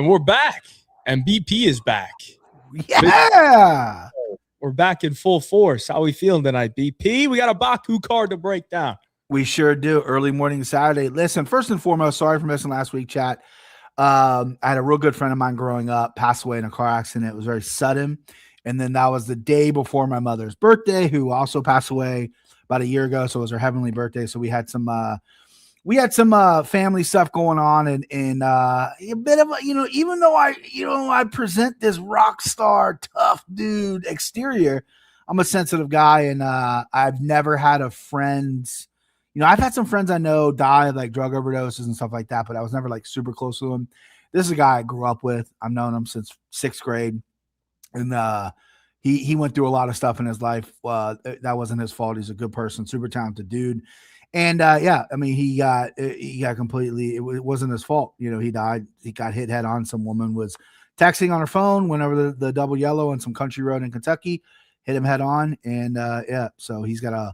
And we're back. And BP is back. Yeah. We're back in full force. How we feeling tonight, BP? We got a Baku card to break down. We sure do. Early morning Saturday. Listen, first and foremost, sorry for missing last week, chat. I had a real good friend of mine growing up pass away in a car accident. It was very sudden. And then that was the day before my mother's birthday, who also passed away about a year ago. So it was her heavenly birthday. So we had some family stuff going on, and a bit of a, even though I present this rock star tough dude exterior, I'm a sensitive guy, and I've never had a friend. I've had some friends I know die of like drug overdoses and stuff like that, but I was never like super close to him. This is a guy I grew up with. I've known him since 6th grade, and he went through a lot of stuff in his life. That wasn't his fault. He's a good person, super talented dude. And he got completely, it wasn't his fault. He died. He got hit head on. Some woman was texting on her phone, went over the double yellow on some country road in Kentucky, hit him head on. And so he's got a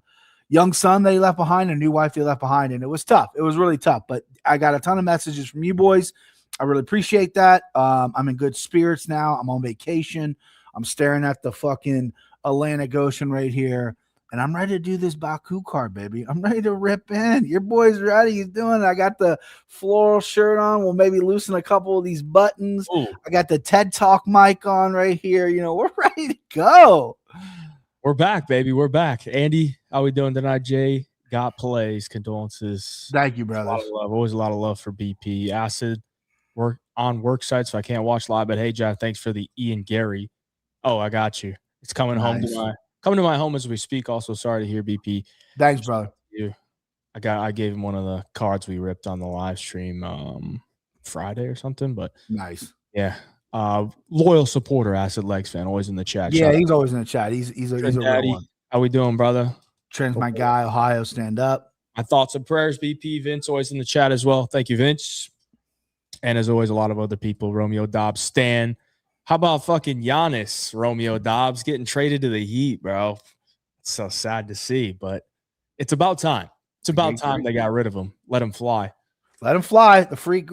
young son that he left behind, a new wife they left behind. And it was tough. It was really tough, but I got a ton of messages from you boys. I really appreciate that. I'm in good spirits now. I'm on vacation. I'm staring at the fucking Atlantic Ocean right here. And I'm ready to do this Baku card, baby. I'm ready to rip in. Your boy's ready. He's doing it. I got the floral shirt on. We'll maybe loosen a couple of these buttons. Ooh. I got the TED Talk mic on right here. We're ready to go. We're back, baby. We're back. Andy, how we doing tonight? Jay got plays. Condolences. Thank you, brother. Always a lot of love for BP. Acid work site, so I can't watch live. But hey, Jeff, thanks for the Ian Gary. Oh, I got you. It's coming home tonight. Coming to my home as we speak. Also, sorry to hear, BP. Thanks, brother. I gave him one of the cards we ripped on the live stream Friday or something. But nice. Yeah. Loyal supporter, Acid Legs fan, always in the chat. Yeah, he's always in the chat. He's a real one. How we doing, brother? Trent's my guy. Ohio, stand up. My thoughts and prayers, BP. Vince, always in the chat as well. Thank you, Vince. And as always, a lot of other people. Romeo Dobbs, Stan. How about fucking Giannis, Romeo Dobbs, getting traded to the Heat, bro? It's so sad to see, but it's about time. It's about time they got rid of him. Let him fly. Let him fly. The freak,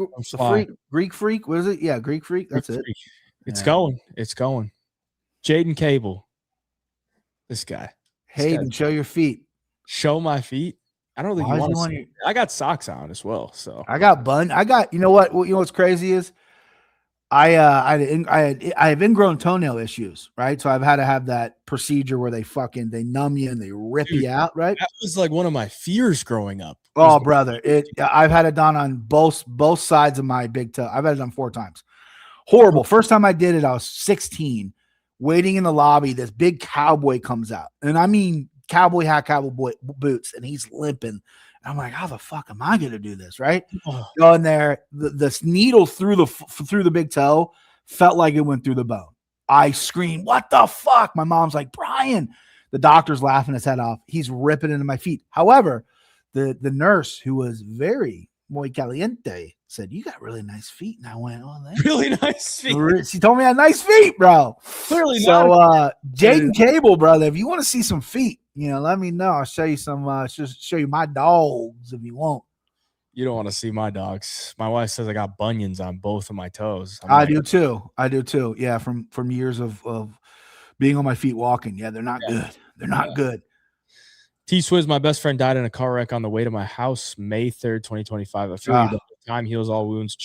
Greek freak. What is it? Yeah, Greek freak. That's it. It's going. It's going. Jaden Cable. This guy. Hayden, show your feet. Show my feet? I don't think you want to see. I got socks on as well. So I got bun. You know what? You know what's crazy is I have ingrown toenail issues, right? So I've had to have that procedure where they numb you and they rip you out, right? That was like one of my fears growing up. Oh, brother. I've had it done on both sides of my big toe. I've had it done 4 times. Horrible. First time I did it, I was 16, waiting in the lobby. This big cowboy comes out. And I mean cowboy hat, cowboy boots, and he's limping. I'm like, how the fuck am I going to do this? Right. Go in there. This needle through the big toe felt like it went through the bone. I screamed, what the fuck? My mom's like, Brian, the doctor's laughing his head off. He's ripping into my feet. However, the nurse, who was very muy caliente, said, you got really nice feet. And I went, oh, really nice feet. She told me I had nice feet, bro. Clearly so, Jaden Cable, brother, if you want to see some feet, let me know. I'll show you some, show you my dogs if you want. You don't want to see my dogs. My wife says I got bunions on both of my toes. I do too. Yeah. From years of being on my feet walking. Yeah. They're not good. They're not good. T-Swizz, my best friend, died in a car wreck on the way to my house, May 3rd, 2025. I feel you. Time heals all wounds.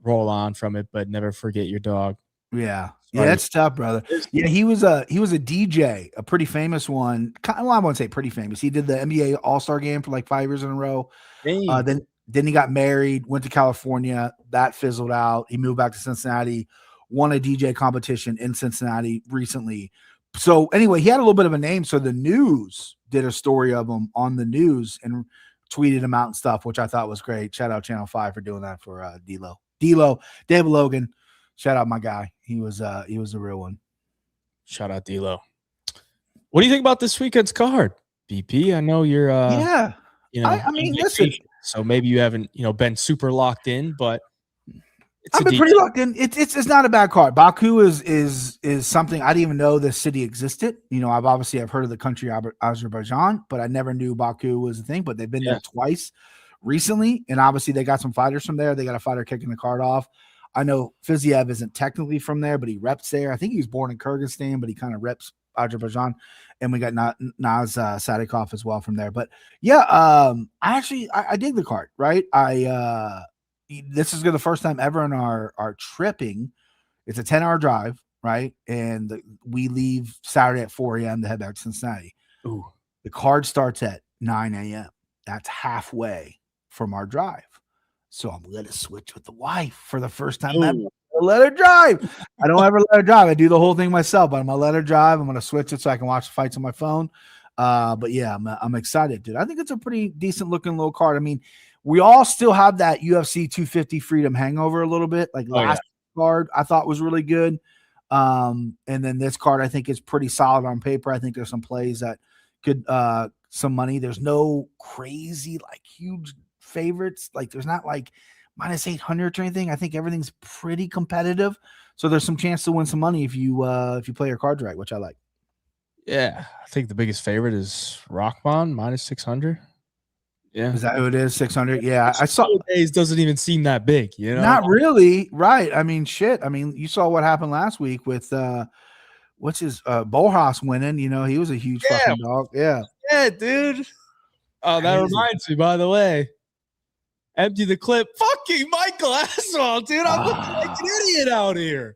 Roll on from it, but never forget your dog. Yeah. Yeah, that's tough, brother. Yeah, he was a DJ, a pretty famous one. Well, I won't say pretty famous. He did the NBA All-Star game for like 5 years in a row. Then he got married, went to California. That fizzled out. He moved back to Cincinnati, won a DJ competition in Cincinnati recently. So anyway, he had a little bit of a name. So the news did a story of him on the news and tweeted him out and stuff, which I thought was great. Shout out Channel 5 for doing that for D-Lo, David Logan. Shout out my guy. He was a real one. Shout out D-Lo. What do you think about this weekend's card, BP? I know you're I mean, listen. So maybe you haven't, been super locked in, but I've been pretty locked in. It's not a bad card. Baku is something I didn't even know this city existed. I've heard of the country Azerbaijan, but I never knew Baku was a thing. But they've been there twice recently, and obviously they got some fighters from there. They got a fighter kicking the card off. I know Fiziev isn't technically from there, but he reps there. I think he was born in Kyrgyzstan, but he kind of reps Azerbaijan. And we got Naz Sadikov as well from there. But yeah, I dig the card, right? This is the first time ever in our tripping. It's a 10-hour drive, right? And we leave Saturday at 4 a.m. to head back to Cincinnati. Ooh. The card starts at 9 a.m. That's halfway from our drive. So I'm going to switch with the wife for the first time ever. Let her drive. I don't ever let her drive. I do the whole thing myself, but I'm going to let her drive. I'm going to switch it so I can watch the fights on my phone. But yeah, I'm excited, dude. I think it's a pretty decent looking little card. I mean, we all still have that UFC 250 Freedom hangover a little bit. Like last card I thought was really good. And then this card I think is pretty solid on paper. I think there's some plays that could some money. There's no crazy like huge favorites. Like there's not like minus 800 or anything. I think everything's pretty competitive. So there's some chance to win some money if you play your cards right, which I like. Yeah, I think the biggest favorite is Rockman minus 600. Yeah, is that who it is? 600. Yeah, I saw. Days doesn't even seem that big, you know. Not really, right? I mean, shit. I mean, you saw what happened last week with what's his Bojas winning. You know, he was a huge fucking dog. Yeah, dude. Oh, that reminds me. By the way, empty the clip. Fucking Michael Aswell, dude. I'm looking like an idiot out here.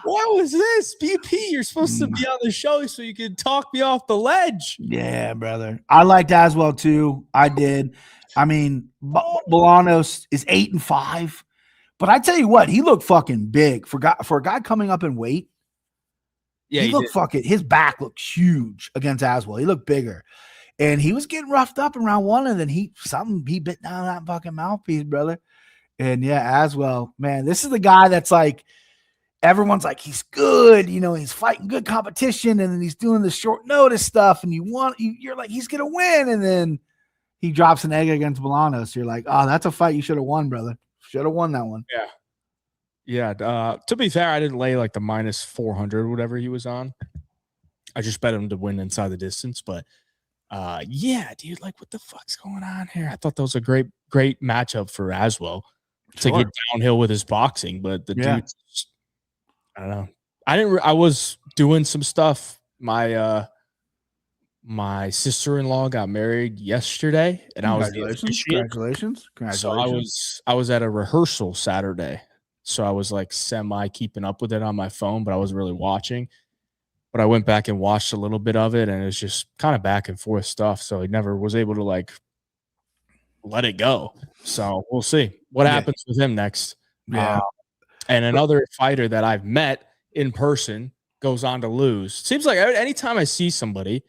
What was this? BP, you're supposed to be on the show so you can talk me off the ledge. Yeah, brother. I liked Aswell too. I did. I mean, Bolanos is 8-5. But I tell you what, he looked fucking big for a guy coming up in weight. Yeah, he looked fucking. His back looked huge against Aswell. He looked bigger. And he was getting roughed up in round one, and then he bit down that fucking mouthpiece, brother. And yeah, Aswell, man, this is the guy that's like, everyone's like, he's good, you know, he's fighting good competition, and then he's doing the short notice stuff, and you're like, he's gonna win, and then he drops an egg against Bolanos. You're like, oh, that's a fight you should have won, brother. Should have won that one. Yeah. To be fair, I didn't lay like the minus 400 whatever he was on. I just bet him to win inside the distance, but yeah, dude, like what the fuck's going on here? I thought that was a great matchup for Aswell to get downhill with his boxing, but the dude, I don't know. I was doing some stuff. My sister-in-law got married yesterday, and Congratulations. So I was at a rehearsal Saturday. So I was like semi keeping up with it on my phone, but I wasn't really watching. But I went back and watched a little bit of it, and it was just kind of back and forth stuff. So he never was able to like let it go. So we'll see what happens with him next. Yeah. And another fighter that I've met in person goes on to lose. Seems like anytime I see somebody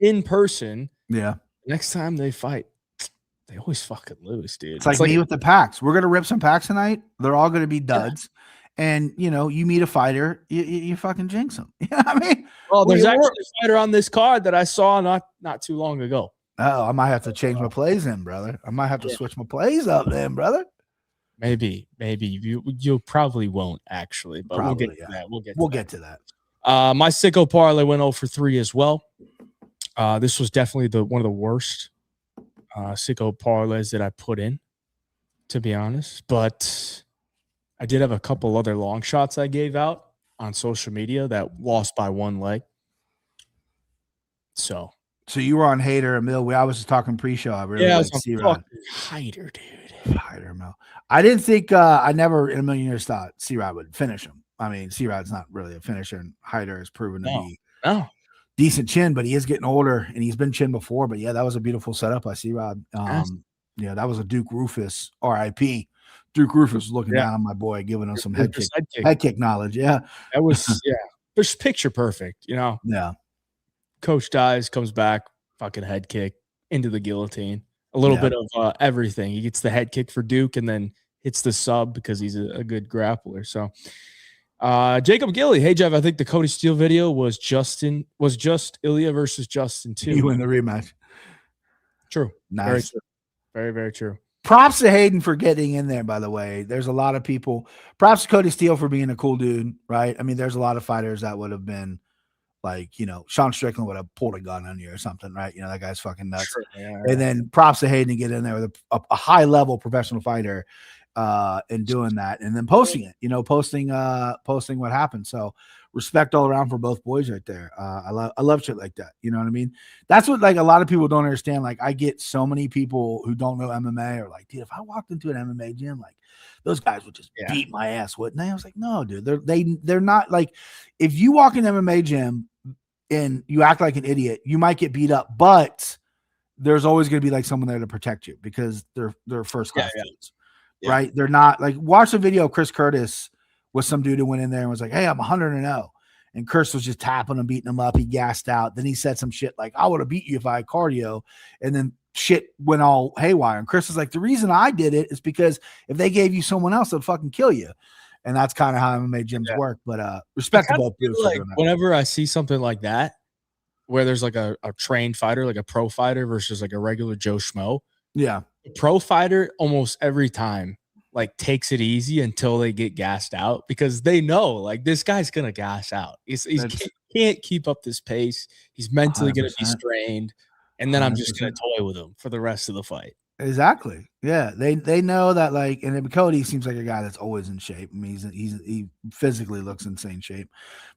in person, next time they fight, they always fucking lose, dude. It's like me with the packs. We're gonna rip some packs tonight. They're all gonna be duds. And you know, you meet a fighter, you fucking jinx them. You know what I mean? Well, there's actually a fighter on this card that I saw not too long ago. Oh, I might have to change my plays then, brother. I might have to switch my plays up then, brother. Maybe you probably won't actually, but we'll get to that. We'll get to that. My sicko parlay went 0 for 3 as well. This was definitely one of the worst sicko parlays that I put in, to be honest. But I did have a couple other long shots I gave out on social media that lost by one leg. So you were on Hader and Mill. I was just talking pre-show. I really I was on Hader, dude. Hader Mill. I didn't think I never in a million years thought C-Rod would finish him. I mean, C-Rod's not really a finisher, and Hader has proven to be decent chin, but he is getting older, and he's been chin before. But yeah, that was a beautiful setup by C-Rod. Yeah, that was a Duke Rufus, RIP. Duke Rufus was looking down on my boy, giving him some head kick knowledge. Yeah, that was just picture perfect. You know. Yeah. Coach dies, comes back, fucking head kick into the guillotine. A little bit of everything. He gets the head kick for Duke and then hits the sub because he's a good grappler. So Jacob Gilly. Hey, Jeff, I think the Cody Steele video was just Ilya versus Justin too. You win the rematch. True. Nice. Very true. Very, very true. Props to Hayden for getting in there, by the way. There's a lot of people. Props to Cody Steele for being a cool dude, right? I mean, there's a lot of fighters that would have been like, you know, Sean Strickland would have pulled a gun on you or something, right? You know, that guy's fucking nuts. Sure, and then props to Hayden to get in there with a high-level professional fighter and doing that, and then posting it, posting what happened. So respect all around for both boys right there. I love shit like that. You know what I mean? That's what like a lot of people don't understand. Like I get so many people who don't know MMA are like, dude, if I walked into an MMA gym, like those guys would just beat my ass, wouldn't they? I was like, no, dude, they're not. Like if you walk in an MMA gym and you act like an idiot, you might get beat up, but there's always going to be like someone there to protect you because they're first class dudes, right? They're not like, watch the video of Chris Curtis with some dude who went in there and was like, hey, I'm 100-0. And Chris was just tapping him, beating him up. He gassed out. Then he said some shit like, I would have beat you if I had cardio. And then shit went all haywire. And Chris was like, the reason I did it is because if they gave you someone else, they'd fucking kill you. And that's kind of how MMA gyms work. But respect to both dudes. Like whenever I see something like that, where there's like a trained fighter, like a pro fighter versus like a regular Joe Schmo. Yeah. The pro fighter almost every time like takes it easy until they get gassed out because they know like this guy's going to gas out. He can't keep up this pace. He's mentally going to be strained. And then 100%. I'm just going to toy with him for the rest of the fight. Exactly. Yeah. They know that like, and Cody seems like a guy that's always in shape. I mean, he physically looks insane shape,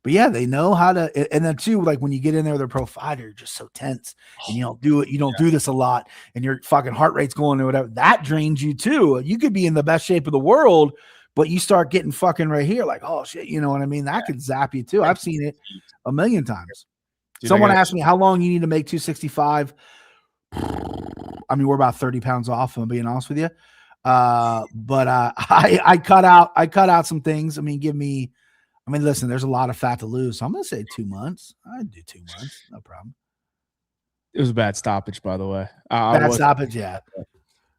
but yeah, they know how to, and then too, like when you get in there with a pro fighter, you're just so tense and you don't do it. You don't do this a lot and your fucking heart rate's going or whatever. That drains you too. You could be in the best shape of the world, but you start getting fucking right here. Like, oh shit. You know what I mean? That could zap you too. I've seen it a million times. Dude, someone asked me how long you need to make 265. I mean, we're about 30 pounds off, I'm being honest with you. But I cut out some things. I mean, listen, there's a lot of fat to lose. So I'm going to say 2 months. I'd do 2 months. No problem. It was a bad stoppage, by the way. Bad stoppage. Yeah.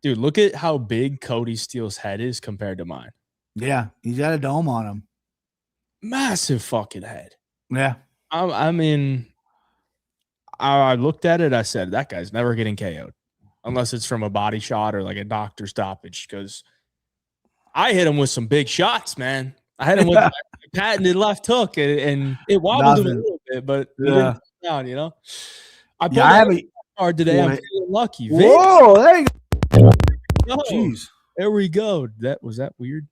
Dude, look at how big Cody Steele's head is compared to mine. Yeah. He's got a dome on him. Massive fucking head. Yeah. I mean, I looked at it. I said, that guy's never getting KO'd. Unless it's from a body shot or like a doctor stoppage, because I hit him with some big shots, man. I hit him with my patented left hook, and it wobbled him a little bit, but he didn't come down, you know. I have a card today. I'm feeling lucky. Whoa, there you go. Jeez, there we go. Was that weird?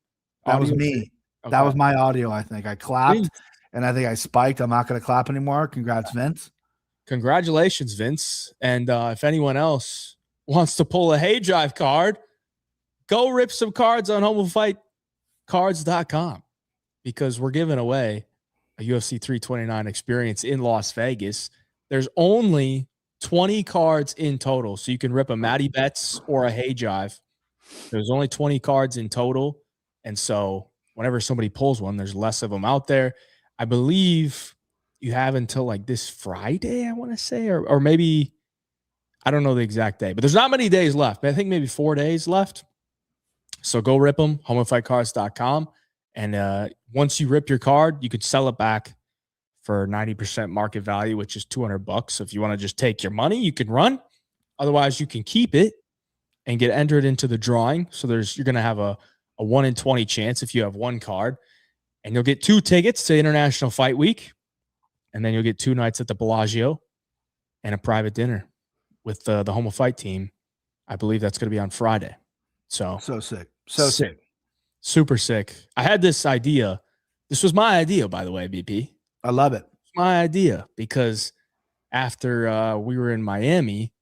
That was me. Okay. That was my audio. I think I clapped, and I think I spiked. I'm not going to clap anymore. Congrats, Vince. Congratulations, Vince. And if anyone else wants to pull a Hey Drive card, go rip some cards on homofightcards.com because we're giving away a UFC 329 experience in Las Vegas. There's only 20 cards in total, so you can rip a Matty Betts or a Hey Drive. There's only 20 cards in total, and so whenever somebody pulls one, there's less of them out there. I believe you have until like this Friday, I want to say, or maybe – I don't know the exact day, but there's not many days left. I think maybe 4 days left. So go rip them, homofightcards.com. And once you rip your card, you could sell it back for 90% market value, which is $200. So if you want to just take your money, you can run. Otherwise, you can keep it and get entered into the drawing. So you're going to have a 1 in 20 chance if you have one card. And you'll get 2 tickets to International Fight Week. And then you'll get 2 nights at the Bellagio and a private dinner with the Homo Fight team. I believe that's going to be on Friday. So sick. Super sick. I had this idea. This was my idea, by the way, BP. I love it. My idea, because after we were in Miami,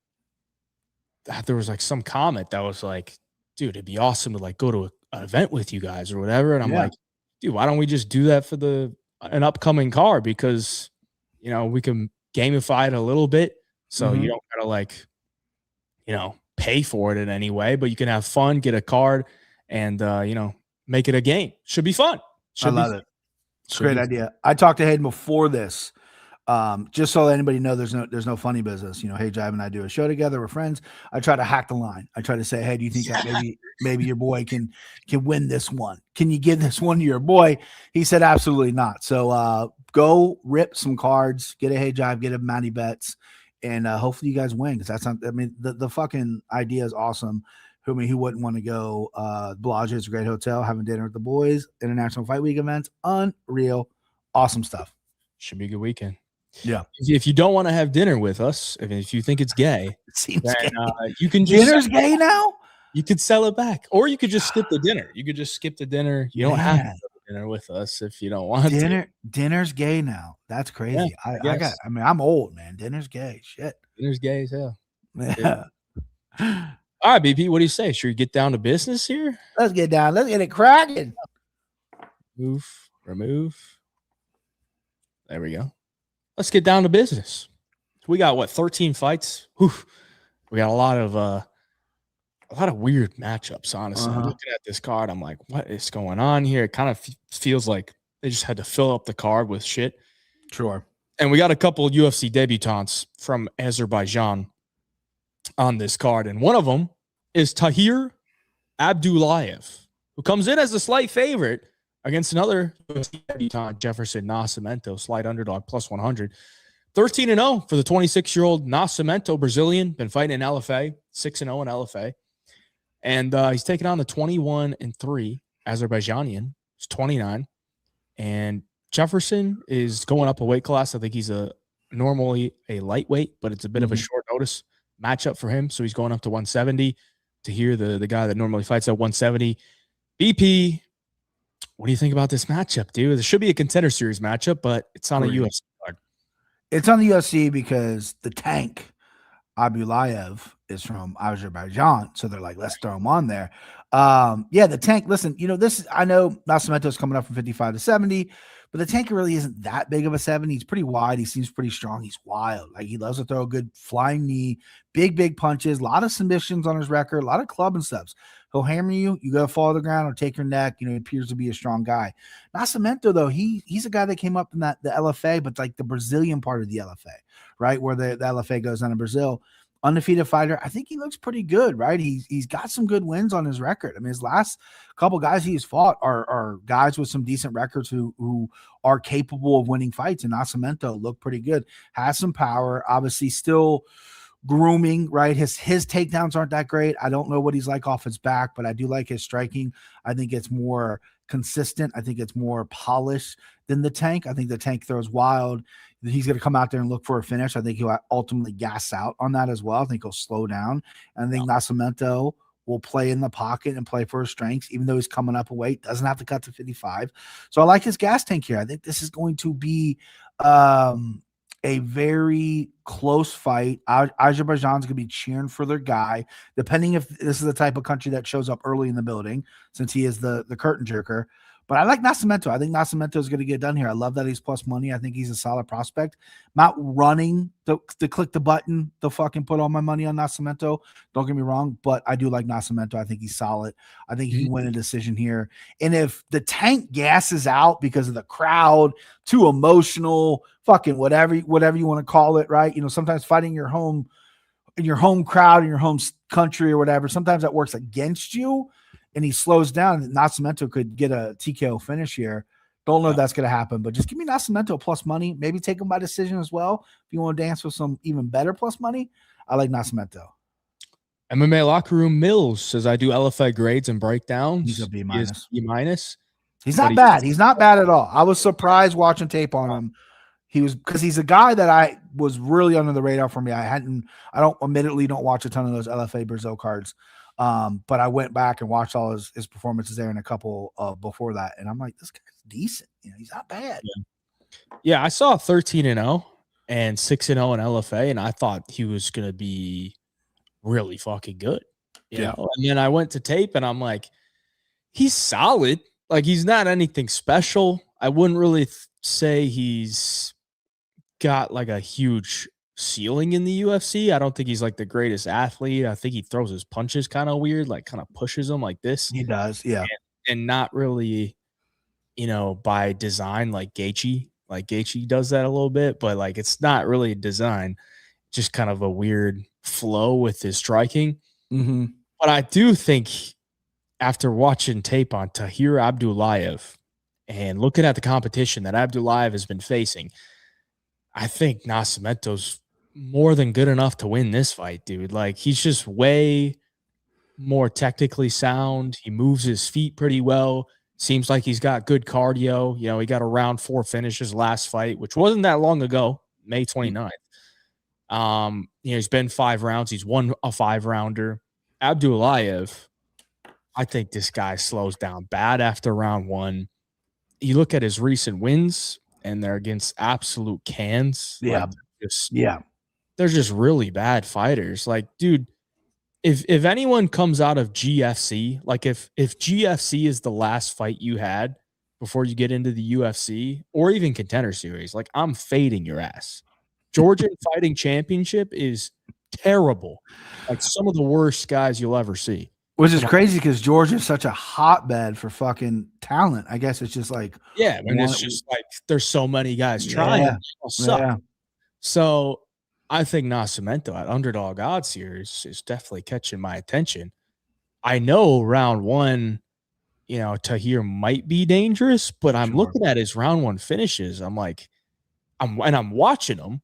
there was like some comment that was like, dude, it'd be awesome to like go to an event with you guys or whatever. And I'm like, dude, why don't we just do that for an upcoming card? Because, you know, we can gamify it a little bit. So you don't gotta like, you know, pay for it in any way, but you can have fun, get a card, and you know, make it a game. Should be fun. I love it. It's a great idea. I talked to Hayden before this, just so anybody know there's no funny business. You know, Hey Jive and I do a show together. We're friends. I try to hack the line. I try to say, hey, do you think that maybe your boy can win this one? Can you give this one to your boy? He said absolutely not. So go rip some cards, get a Hey Jive, get a Matty Betts. And hopefully you guys win, because that's not, I mean, the fucking idea is awesome. Who wouldn't want to go? Bellagio is a great hotel, having dinner with the boys, International Fight Week events, unreal, awesome stuff. Should be a good weekend. Yeah. If you don't want to have dinner with us, if you think it's gay, it seems then, gay. You can just dinner's gay now. You could sell it back, or you could just skip the dinner. You could just skip the dinner. You don't have to go to dinner with us if you don't want to. Dinner's gay now. That's crazy. Yeah, I mean, I'm old, man. Dinner's gay. Shit. Dinner's gay as hell. Yeah. All right, BP, what do you say? Should we get down to business here? Let's get down. Let's get it cracking. Remove. There we go. Let's get down to business. We got what, 13 fights? Whew. We got a lot of weird matchups, honestly. I'm looking at this card, I'm like, what is going on here? It kind of feels like they just had to fill up the card with shit. Sure. And we got a couple of UFC debutants from Azerbaijan on this card, and one of them is Tahir Abdullayev, who comes in as a slight favorite against another UFC debutant, Jefferson Nascimento, slight underdog, plus 100. 13-0 for the 26-year-old Nascimento, Brazilian, been fighting in LFA, 6-0 in LFA. And he's taking on the 21-3 Azerbaijanian. He's 29. And Jefferson is going up a weight class. I think he's normally a lightweight, but it's a bit of a short notice matchup for him. So he's going up to 170 to hear the guy that normally fights at 170. BP, what do you think about this matchup, dude? It should be a contender series matchup, but it's on a UFC card. It's on the UFC because the tank, Abdullayev, is from Azerbaijan. So they're like, let's throw him on there. Yeah, the tank, listen, I know Nascimento is coming up from 55 to 70, but the tank really isn't that big of a 70. He's pretty wide. He seems pretty strong. He's wild. Like, he loves to throw a good flying knee, big punches, a lot of submissions on his record, a lot of club and stuffs. He'll hammer you. You got to fall to the ground or take your neck. He appears to be a strong guy. Nascimento, though, he's a guy that came up in the LFA, but like the Brazilian part of the LFA, right? Where the LFA goes down in Brazil. Undefeated fighter. I think he looks pretty good, right? He's got some good wins on his record. I mean, his last couple guys he's fought are guys with some decent records who are capable of winning fights. And Nascimento looked pretty good. Has some power. Obviously, still grooming, right? His takedowns aren't that great. I don't know what he's like off his back, but I do like his striking. I think it's more consistent. I think it's more polished than the tank. I think the tank throws wild. He's going to come out there and look for a finish. I think he'll ultimately gas out on that as well. I think he'll slow down. And I think Nascimento will play in the pocket and play for his strengths, even though he's coming up a weight, doesn't have to cut to 55. So I like his gas tank here. I think this is going to be a very close fight. Azerbaijan's going to be cheering for their guy, depending if this is the type of country that shows up early in the building, since he is the curtain jerker. But I like Nascimento. I think Nascimento is going to get done here. I love that he's plus money. I think he's a solid prospect. Not running to click the button to fucking put all my money on Nascimento. Don't get me wrong, but I do like Nascimento. I think he's solid. I think he can win a decision here. And if the tank gasses out because of the crowd, too emotional, fucking whatever you want to call it, right? Sometimes fighting in your home crowd, in your home country or whatever, sometimes that works against you. And he slows down, Nascimento could get a TKO finish here. Don't know if that's going to happen, but just give me Nascimento plus money. Maybe take him by decision as well. If you want to dance with some even better plus money, I like Nascimento. MMA Locker Room Mills says, I do LFA grades and breakdowns. He's a B minus. B minus. He's not bad. He's not bad at all. I was surprised watching tape on him. Because he's a guy that I was really under the radar for me. I don't watch a ton of those LFA Brazil cards. But I went back and watched all his performances there and a couple before that. And I'm like, this guy's decent. He's not bad. Yeah, I saw 13-0 and 6-0 in LFA, and I thought he was going to be really fucking good. You know? And then I went to tape and I'm like, he's solid. Like, he's not anything special. I wouldn't really say he's got like a huge ceiling in the UFC. I don't think he's like the greatest athlete. I think he throws his punches kind of weird, like kind of pushes them like this. He does, yeah. And not really, by design like Gaethje. Like Gaethje does that a little bit, but like it's not really design. Just kind of a weird flow with his striking. Mm-hmm. But I do think after watching tape on Tahir Abdullayev and looking at the competition that Abdullayev has been facing, I think Nascimento's more than good enough to win this fight, dude. Like, he's just way more technically sound. He moves his feet pretty well. Seems like he's got good cardio. He got a round 4 finish his last fight, which wasn't that long ago, May 29th. He's been 5 rounds. He's won a 5-rounder. Abdulayev, I think this guy slows down bad after round one. You look at his recent wins, and they're against absolute cans. Yeah. Like, they're just really bad fighters. Like, dude, if anyone comes out of GFC, like if GFC is the last fight you had before you get into the UFC or even Contender Series, like, I'm fading your ass. Georgian Fighting Championship is terrible. Like, some of the worst guys you'll ever see. Which is crazy because Georgia's such a hotbed for fucking talent. I guess it's just like, yeah, and it's just like there's so many guys trying. Yeah. So I think Nascimento at underdog odds here is definitely catching my attention. I know round one, you know, Tahir might be dangerous, but I'm looking at his round one finishes. I'm like, I'm watching him.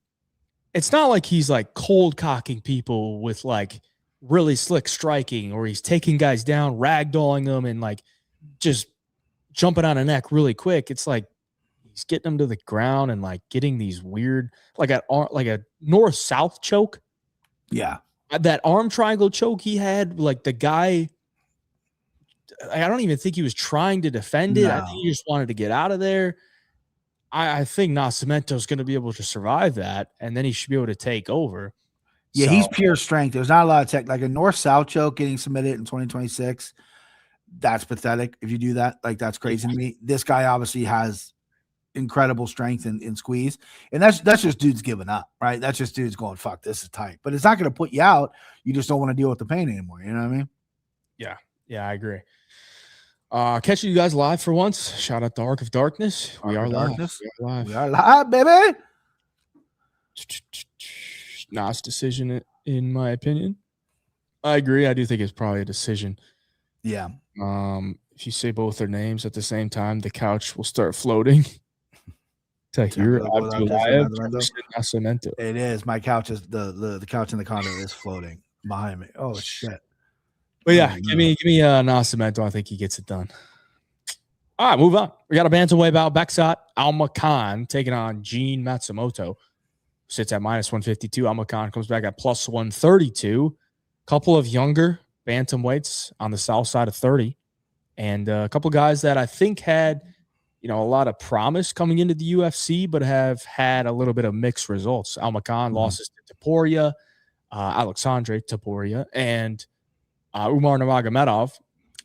It's not like he's like cold cocking people with like really slick striking, or he's taking guys down, ragdolling them, and like just jumping on a neck really quick. It's like he's getting them to the ground and like getting these weird, like a north-south choke. Yeah. That arm triangle choke he had, like the guy, I don't even think he was trying to defend it. No. I think he just wanted to get out of there. I think Nascimento is going to be able to survive that, and then he should be able to take over. Yeah, he's pure strength. There's not a lot of tech. Like a north-south choke getting submitted in 2026, that's pathetic. If you do that, like, that's crazy to me. This guy obviously has incredible strength in squeeze, and that's just dudes giving up, right? That's just dudes going, fuck, this is tight. But it's not going to put you out. You just don't want to deal with the pain anymore. You know what I mean? Yeah, I agree. Catching you guys live for once. Shout out to Arc of Darkness. We are live. We are live, baby. Nas decision, in my opinion. I agree. I do think it's probably a decision. Yeah. If you say both their names at the same time, the couch will start floating. Tahir Nascimento. It is. My couch is the couch in the condo is floating behind me. Oh shit. But yeah, give me Nascimento. I think he gets it done. All right, move on. We got a bantamweight bout. BigJive MMA taking on Gene Matsumoto. Sits at -152. MMA comes back at +132. Couple of younger bantamweights on the south side of 30, and a couple of guys that I think had, you know, a lot of promise coming into the UFC, but have had a little bit of mixed results. Losses to Topuria, Alexandre Topuria, and Umar Nurmagomedov,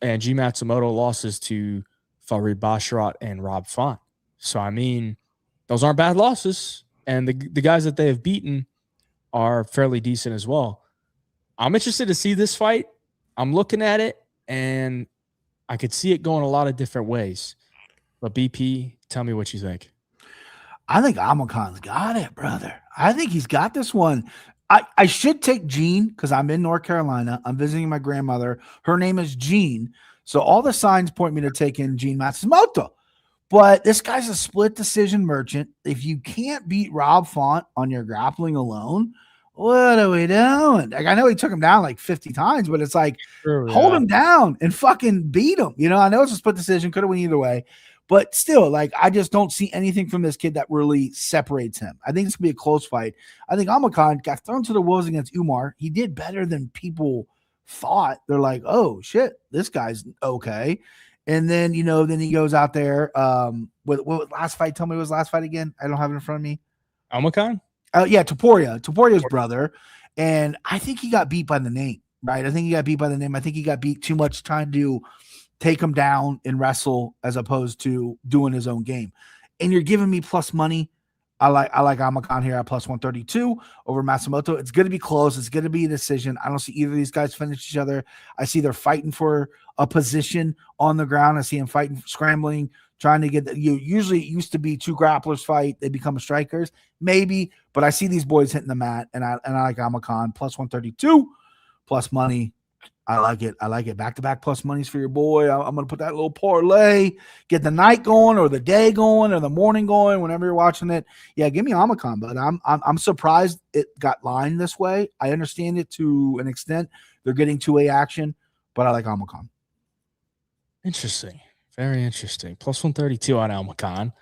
and G Matsumoto losses to Farid Basharat and Rob Font. So, I mean, those aren't bad losses. And the guys that they have beaten are fairly decent as well. I'm interested to see this fight. I'm looking at it, and I could see it going a lot of different ways. But BP, tell me what you think. I think Amakan's got it, brother. I think he's got this one. I should take Jean because I'm in North Carolina. I'm visiting my grandmother. Her name is Jean. So all the signs point me to taking Gene Matsumoto. But this guy's a split decision merchant. If you can't beat Rob Font on your grappling alone, what are we doing? Like, I know he took him down like 50 times, but it's like, hold him down and fucking beat him. You know, I know it's a split decision. Could have went either way. But still, like, I just don't see anything from this kid that really separates him. I think it's going to be a close fight. I think Amakan got thrown to the wolves against Umar. He did better than people thought. They're like, oh, shit, this guy's okay. And then, you know, then he goes out there with what last fight? Tell me what was last fight again. I don't have it in front of me. Amakan? Yeah, Topuria's brother. And I think he got beat by the name, right? I think he got beat by the name. I think he got beat too much trying to take him down and wrestle as opposed to doing his own game. And you're giving me plus money. I like Amakan here at +132 over Matsumoto. It's going to be close. It's going to be a decision. I don't see either of these guys finish each other. I see they're fighting for a position on the ground. I see them fighting, scrambling, trying to get usually it used to be two grapplers fight. They become strikers, maybe. But I see these boys hitting the mat, and I like Amakan +132 plus money. I like it. I like it. Back-to-back plus monies for your boy. I'm going to put that little parlay, get the night going or the day going or the morning going whenever you're watching it. Yeah, give me Amakan, but I'm surprised it got lined this way. I understand it to an extent. They're getting two-way action, but I like Amakan. Interesting. Very interesting. +132 on Amakan.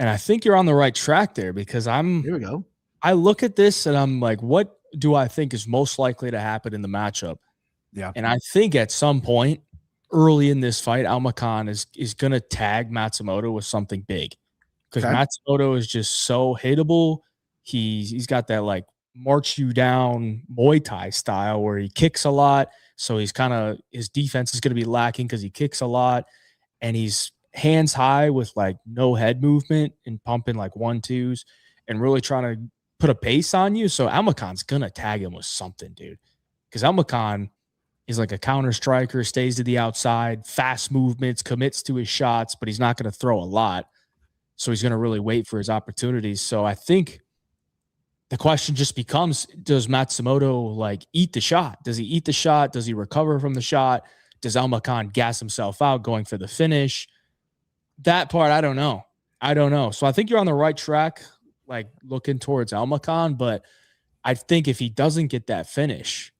And I think you're on the right track there because Here we go. I look at this and I'm like, what do I think is most likely to happen in the matchup? Yeah. And I think at some point early in this fight, Almacan is going to tag Matsumoto with something big because Okay. Matsumoto is just so hittable. He's got that like march you down Muay Thai style where he kicks a lot. So his defense is going to be lacking because he kicks a lot, and he's hands high with like no head movement and pumping like 1-2s and really trying to put a pace on you. So Almacan's going to tag him with something, dude. Because Almacan is like a counter striker, stays to the outside, fast movements, commits to his shots, but he's not going to throw a lot. So he's going to really wait for his opportunities. So I think the question just becomes, does Matsumoto like eat the shot? Does he eat the shot? Does he recover from the shot? Does Almacan gas himself out going for the finish? That part, I don't know. So I think you're on the right track, like looking towards Almacan, but I think if he doesn't get that finish,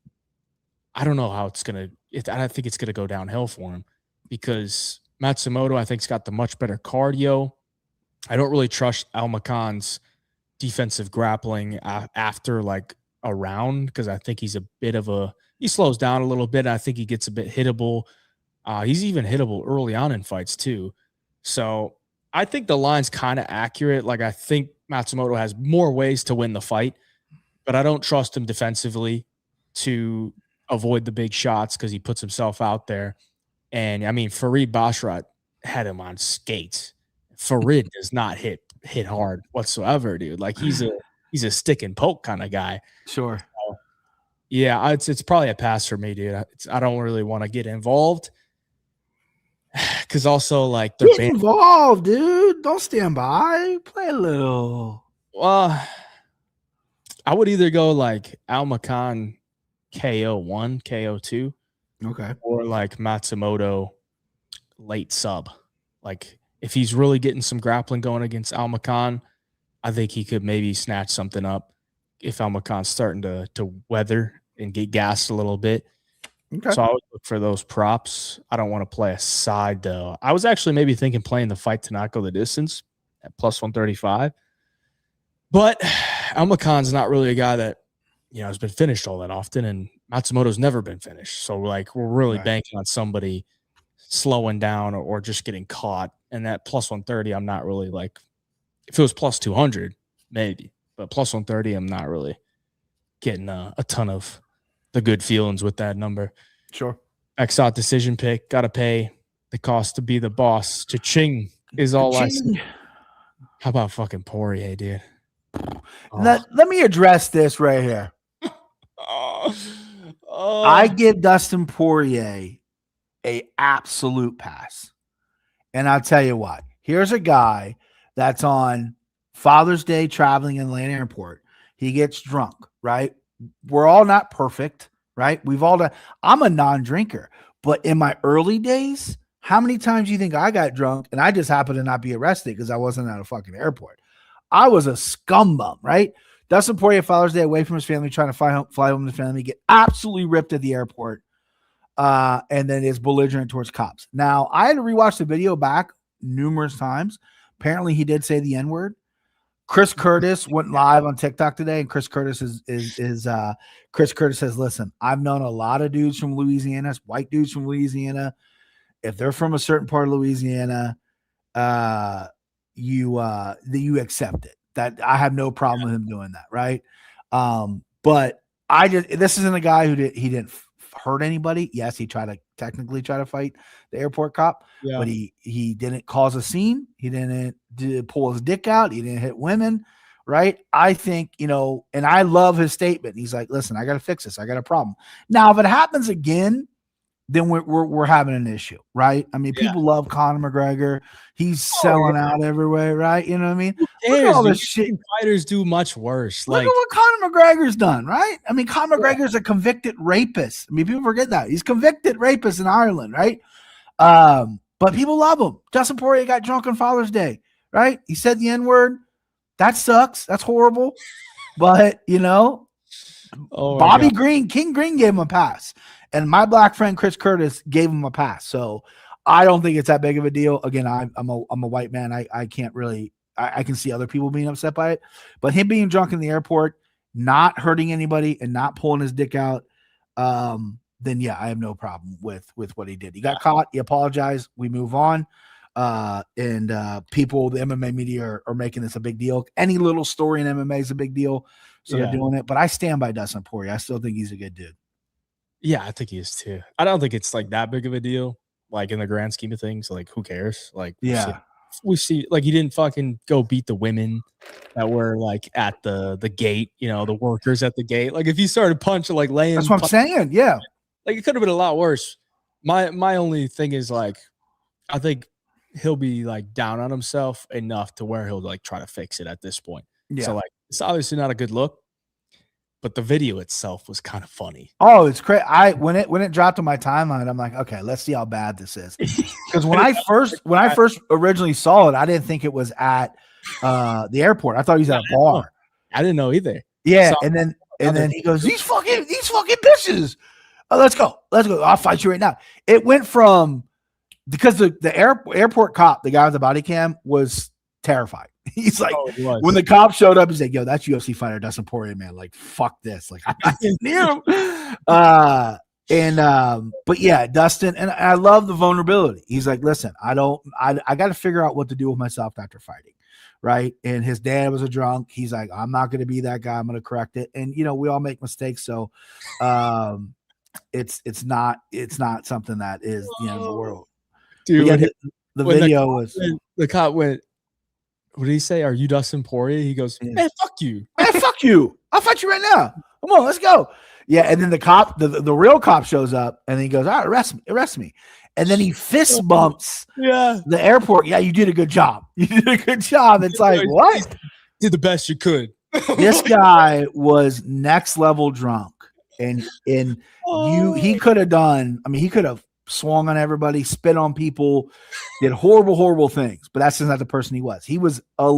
I don't know how it's going to, I think it's going to go downhill for him because Matsumoto, I think, has got the much better cardio. I don't really trust Almacan's defensive grappling after like a round because I think he slows down a little bit. I think he gets a bit hittable. He's even hittable early on in fights too. So I think the line's kind of accurate. Like I think Matsumoto has more ways to win the fight, but I don't trust him defensively to avoid the big shots because he puts himself out there. And I mean, Farid Basharat had him on skates. Farid does not hit hard whatsoever, dude. Like he's a stick and poke kind of guy. Sure. So, yeah, it's probably a pass for me, dude. I don't really want to get involved because also like they're get involved, dude. Don't stand by. Play a little. Well, I would either go like Almacan KO1, KO2, okay, or like Matsumoto late sub. Like if he's really getting some grappling going against Almacan, I think he could maybe snatch something up if Almacan's starting to weather and get gassed a little bit. Okay. So I would look for those props. I don't want to play a side though. I was actually maybe thinking playing the fight to not go the distance at plus 135. But Almacan's not really a guy that, has been finished all that often, and Matsumoto's never been finished. So like we're really banking on somebody slowing down or just getting caught. And that plus 130, I'm not really like, if it was plus 200, maybe, but plus 130, I'm not really getting a ton of the good feelings with that number. Sure. XOT decision pick, got to pay the cost to be the boss. Cha-ching is all I see. How about fucking Poirier, dude? Let me address this right here. I give Dustin Poirier a absolute pass. And I'll tell you what. Here's a guy that's on Father's Day traveling in Atlanta Airport. He gets drunk, right? We're all not perfect, right? We've all done. I'm a non-drinker, but in my early days, how many times do you think I got drunk and I just happened to not be arrested because I wasn't at a fucking airport? I was a scumbum, right? Dustin Poirier, Father's Day, away from his family, trying to fly home to the family, get absolutely ripped at the airport, and then is belligerent towards cops. Now, I had to rewatch the video back numerous times. Apparently, he did say the N-word. Chris Curtis went live on TikTok today, and Chris Curtis Chris Curtis says, "Listen, I've known a lot of dudes from Louisiana, white dudes from Louisiana. If they're from a certain part of Louisiana, you accept it. That I have no problem with him doing that, right? But this isn't a guy who didn't hurt anybody. Yes, he technically tried to fight the airport cop, but he didn't cause a scene. He didn't pull his dick out. He didn't hit women, right? I think, and I love his statement. He's like, listen, I got to fix this. I got a problem. Now, if it happens again, then we're having an issue, right? I mean, people love Conor McGregor. He's selling out everywhere, right? You know what I mean? Look at all this shit. Fighters do much worse. Look at what Conor McGregor's done, right? I mean, Conor McGregor's a convicted rapist. I mean, people forget that. He's convicted rapist in Ireland, right? But people love him. Dustin Poirier got drunk on Father's Day, right? He said the N-word. That sucks. That's horrible. But, Bobby Green, King Green gave him a pass. And my black friend Chris Curtis gave him a pass. So I don't think it's that big of a deal. Again, I'm a white man. I can't really I can see other people being upset by it. But him being drunk in the airport, not hurting anybody and not pulling his dick out, yeah, I have no problem with what he did. He got caught. He apologized. We move on. People, the MMA media are making this a big deal. Any little story in MMA is a big deal. So they're doing it. But I stand by Dustin Poirier. I still think he's a good dude. Yeah, I think he is too. I don't think it's like that big of a deal, like in the grand scheme of things. Like, who cares? Like, we see like he didn't fucking go beat the women that were like at the gate, you know, the workers at the gate. Like, if he started punching, like laying, that's what I'm saying. Yeah, like it could have been a lot worse. My only thing is like, I think he'll be like down on himself enough to where he'll like try to fix it at this point. Yeah. So like, it's obviously not a good look, but the video itself was kind of funny. Oh, it's crazy. When it dropped on my timeline, I'm like, okay, let's see how bad this is. Because when I first originally saw it, I didn't think it was at the airport. I thought he was at a bar. I didn't know either. Yeah, so, and then he goes, these fucking bitches. Let's go. I'll fight you right now. It went from, because the airport cop, the guy with the body cam, was terrified. He's like, when the cop showed up, he's like, yo, that's UFC fighter Dustin Poirier, man. Like, fuck this. Like, I'm not near him. But yeah, Dustin, and I love the vulnerability. He's like, listen, I got to figure out what to do with myself after fighting. Right. And his dad was a drunk. He's like, I'm not going to be that guy. I'm going to correct it. And, you know, we all make mistakes. So, it's not something that is the end of the world. Dude, yeah, the video was, the cop went, what did he say? Are you Dustin Poirier? He goes, man, fuck you. Man, fuck you. I'll fight you right now. Come on, let's go. Yeah. And then the cop, the real cop shows up and he goes, all right, arrest me. And then he fist bumps the airport. Yeah, you did a good job. You did a good job. It's like, what? Did the best you could. This guy was next level drunk. And he could have done, I mean, he could have swung on everybody, spit on people, did horrible things. But that's just not the person he was. He was a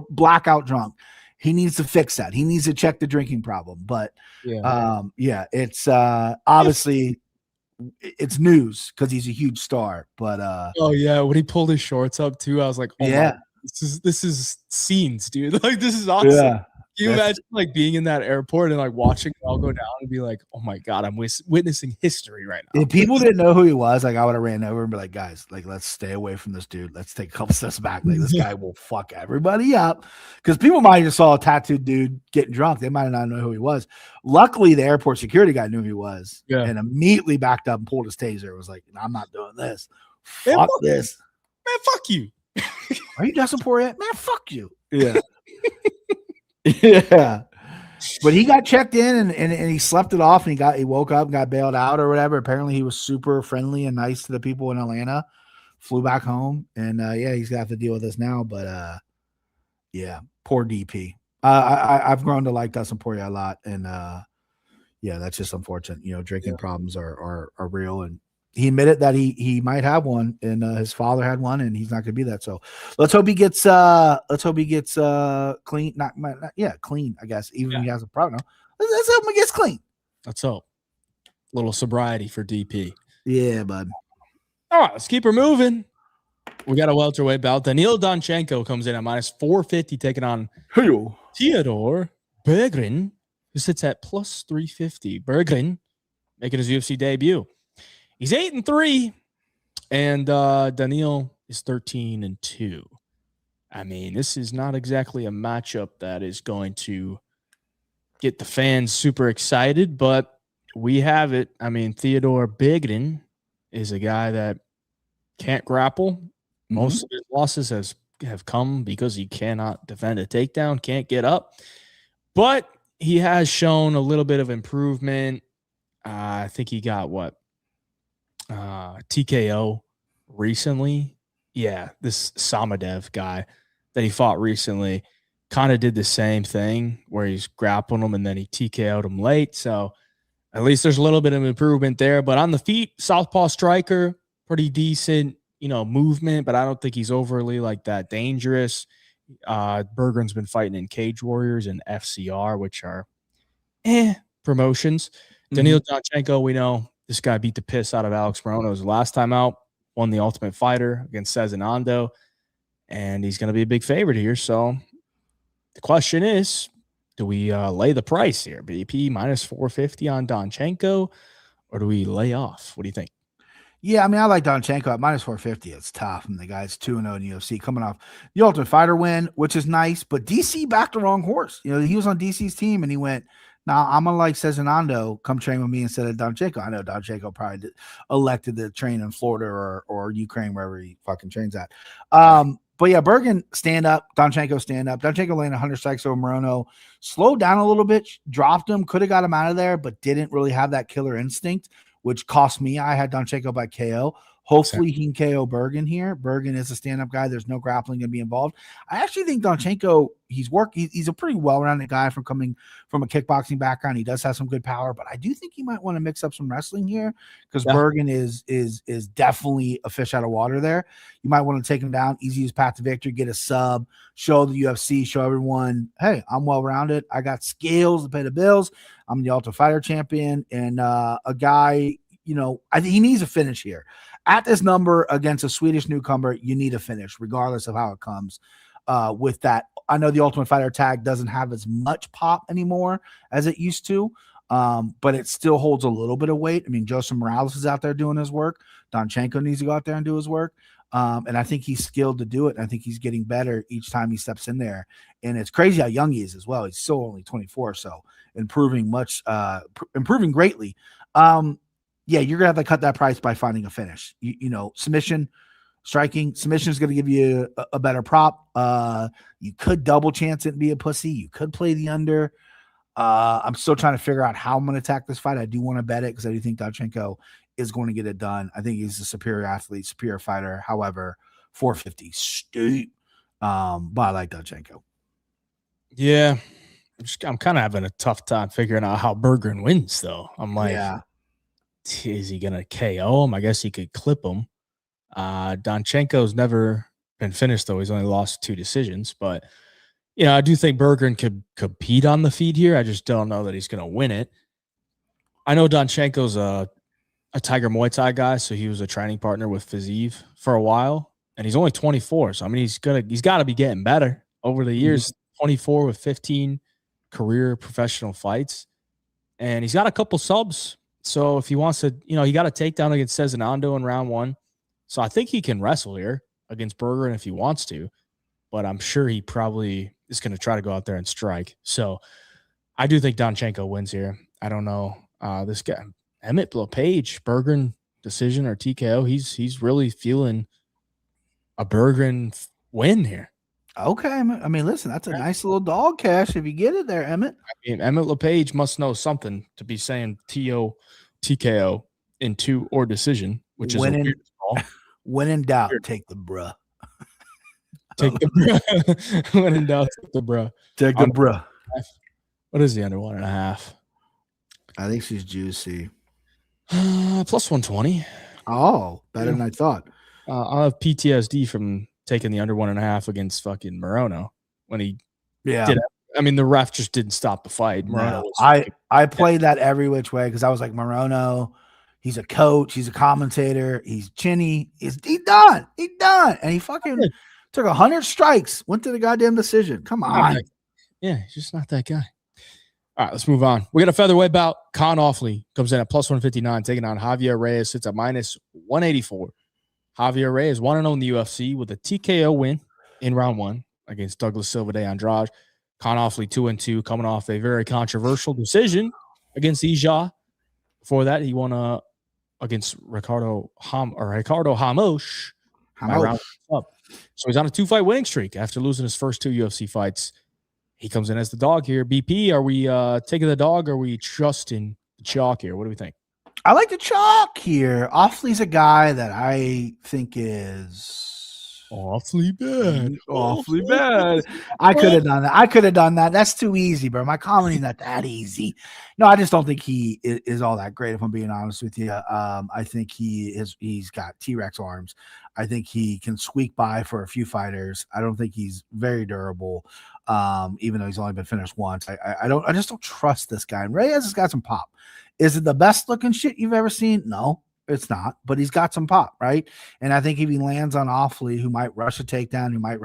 blackout drunk. He needs to fix that. He needs to check the drinking problem. But it's obviously it's news because he's a huge star. But when he pulled his shorts up too, I was like, this is scenes, dude. Like, this is awesome. Yeah. Can you imagine like being in that airport and like watching it all go down and be like, oh my God, I'm witnessing history right now. If people didn't know who he was, like I would have ran over and be like, guys, like let's stay away from this dude. Let's take a couple steps back. Like this guy will fuck everybody up. Because people might have just saw a tattooed dude getting drunk. They might not know who he was. Luckily, the airport security guy knew who he was and immediately backed up and pulled his taser. It was like, I'm not doing this. Fuck this. Man, fuck you. Are you Dustin Poirier? Man, fuck you. Yeah. Yeah, but he got checked in and he slept it off and he woke up and got bailed out or whatever. Apparently he was super friendly and nice to the people in Atlanta, flew back home and he's got to deal with this now. But poor DP. I've grown to like Dustin Poirier a lot and that's just unfortunate. You know, drinking problems are real, and he admitted that he might have one, and his father had one, and he's not going to be that. So let's hope he gets clean. Clean. I guess even if he has a problem. Let's hope he gets clean. Let's hope. Little sobriety for DP. Yeah, bud. All right, let's keep her moving. We got a welterweight bout. Daniil Danchenko comes in at minus 450, taking on Theodore Berggren, who sits at plus 350. Berggren making his UFC debut. He's 8-3, and Daniil is 13-2. I mean, this is not exactly a matchup that is going to get the fans super excited, but we have it. I mean, Theodore Berggren is a guy that can't grapple. Most of his losses have come because he cannot defend a takedown, can't get up. But he has shown a little bit of improvement. I think he got TKO recently. Yeah, this Samadev guy that he fought recently kind of did the same thing where he's grappling him and then he TKO'd him late. So at least there's a little bit of improvement there. But on the feet, southpaw striker, pretty decent, movement, but I don't think he's overly like that dangerous. Berggren's been fighting in Cage Warriors and FCR, which are promotions. Daniil Danchenko, we know this guy beat the piss out of Alex Morono his last time out, won the Ultimate Fighter against Cezinando, and he's going to be a big favorite here. So the question is, do we lay the price here? BP minus 450 on Danchenko, or do we lay off? What do you think? Yeah, I mean, I like Donchenko at minus 450. It's tough. And the guy's 2-0 in UFC, coming off the Ultimate Fighter win, which is nice. But DC backed the wrong horse. You know, he was on DC's team and he went, "Now I'm gonna like Cezinando, come train with me instead of Donchenko." I know Donchenko probably elected to train in Florida or Ukraine, wherever he fucking trains at. But yeah, Bergen stand up, Donchenko stand up. Donchenko laying 100 strikes over Morono, slowed down a little bit, dropped him, could have got him out of there, but didn't really have that killer instinct, which cost me. I had Donchenko by KO. Hopefully he can KO Bergen here. Bergen is a stand-up guy. There's no grappling going to be involved. I actually think Donchenko, he's a pretty well-rounded guy from coming from a kickboxing background. He does have some good power, but I do think he might want to mix up some wrestling here because Bergen is definitely a fish out of water there. You might want to take him down, easiest path to victory, get a sub, show the UFC, show everyone, hey, I'm well-rounded. I got skills to pay the bills. I'm the Ultimate Fighter champion, and a guy, you know, I think he needs a finish here. At this number against a Swedish newcomer, you need a finish, regardless of how it comes. With that, I know the Ultimate Fighter tag doesn't have as much pop anymore as it used to, but it still holds a little bit of weight. I mean, Joseph Morales is out there doing his work. Donchenko needs to go out there and do his work. And I think he's skilled to do it. And I think he's getting better each time he steps in there. And it's crazy how young he is as well. He's still only 24, so improving greatly. Yeah, you're gonna have to cut that price by finding a finish. You know, submission, striking. Submission is gonna give you a better prop. You could double chance it and be a pussy. You could play the under. I'm still trying to figure out how I'm gonna attack this fight. I do want to bet it because I do think Donchenko is going to get it done. I think he's a superior athlete, superior fighter. However, 450 steep. But I like Donchenko. Yeah, I'm kind of having a tough time figuring out how Bergen wins, though. I'm like, yeah. Is he gonna KO him? I guess he could clip him. Donchenko's never been finished, though. He's only lost 2 decisions. But you know, I do think Bergen could compete on the feet here. I just don't know that he's gonna win it. I know Donchenko's a Tiger Muay Thai guy, so he was a training partner with Fiziev for a while, and he's only 24. So I mean, he's got to be getting better over the years. 24 with 15 career professional fights, and he's got a couple subs. So if he wants to, you know, he got a takedown against Cezinando in round 1. So I think he can wrestle here against Bergen if he wants to, but I'm sure he probably is going to try to go out there and strike. So I do think Donchenko wins here. I don't know. This guy, Emmett LePage, Bergen decision or TKO, he's really feeling a Bergen win here. Okay. I mean, listen, that's a nice little dog cash if you get it there, Emmett. I mean, Emmett LePage must know something to be saying TKO in 2 or decision, which is when in doubt, take the bruh. Take the bruh. When in doubt, take the bruh. Take the bruh. What is the under 1.5? I think she's juicy. Plus 120. Oh, better than I thought. I'll have PTSD from taking the under 1.5 against fucking Morono when he did it. I mean, the ref just didn't stop the fight. No, I played that every which way because I was like, Morono, he's a coach, he's a commentator, he's chinny, he's done. And he fucking took 100 strikes, went to the goddamn decision. Come on. Yeah, he's just not that guy. All right, let's move on. We got a featherweight bout. Con Offley comes in at plus 159, taking on Javier Reyes. Sits at minus 184. Javier Reyes 1-0 in the UFC with a TKO win in round 1 against Douglas Silva de Andrade. Con Offley 2-2, coming off a very controversial decision against Ija. Before that, he won against Ricardo Hamosh. So he's on a 2-fight winning streak after losing his first 2 UFC fights. He comes in as the dog here. BP, are we taking the dog or are we trusting the chalk here? What do we think? I like the chalk here. Offley's a guy that I think is awfully bad. Awfully bad. I could have done that. That's too easy, bro. My comedy's not that easy. No, I just don't think he is all that great, if I'm being honest with you. I think he's got T-Rex arms. I think he can squeak by for a few fighters. I don't think he's very durable. Even though he's only been finished once. I just don't trust this guy. And Reyes has got some pop. Is it the best looking shit you've ever seen? No. It's not, but he's got some pop, right? And I think if he lands on Offley, who might rush a takedown, who might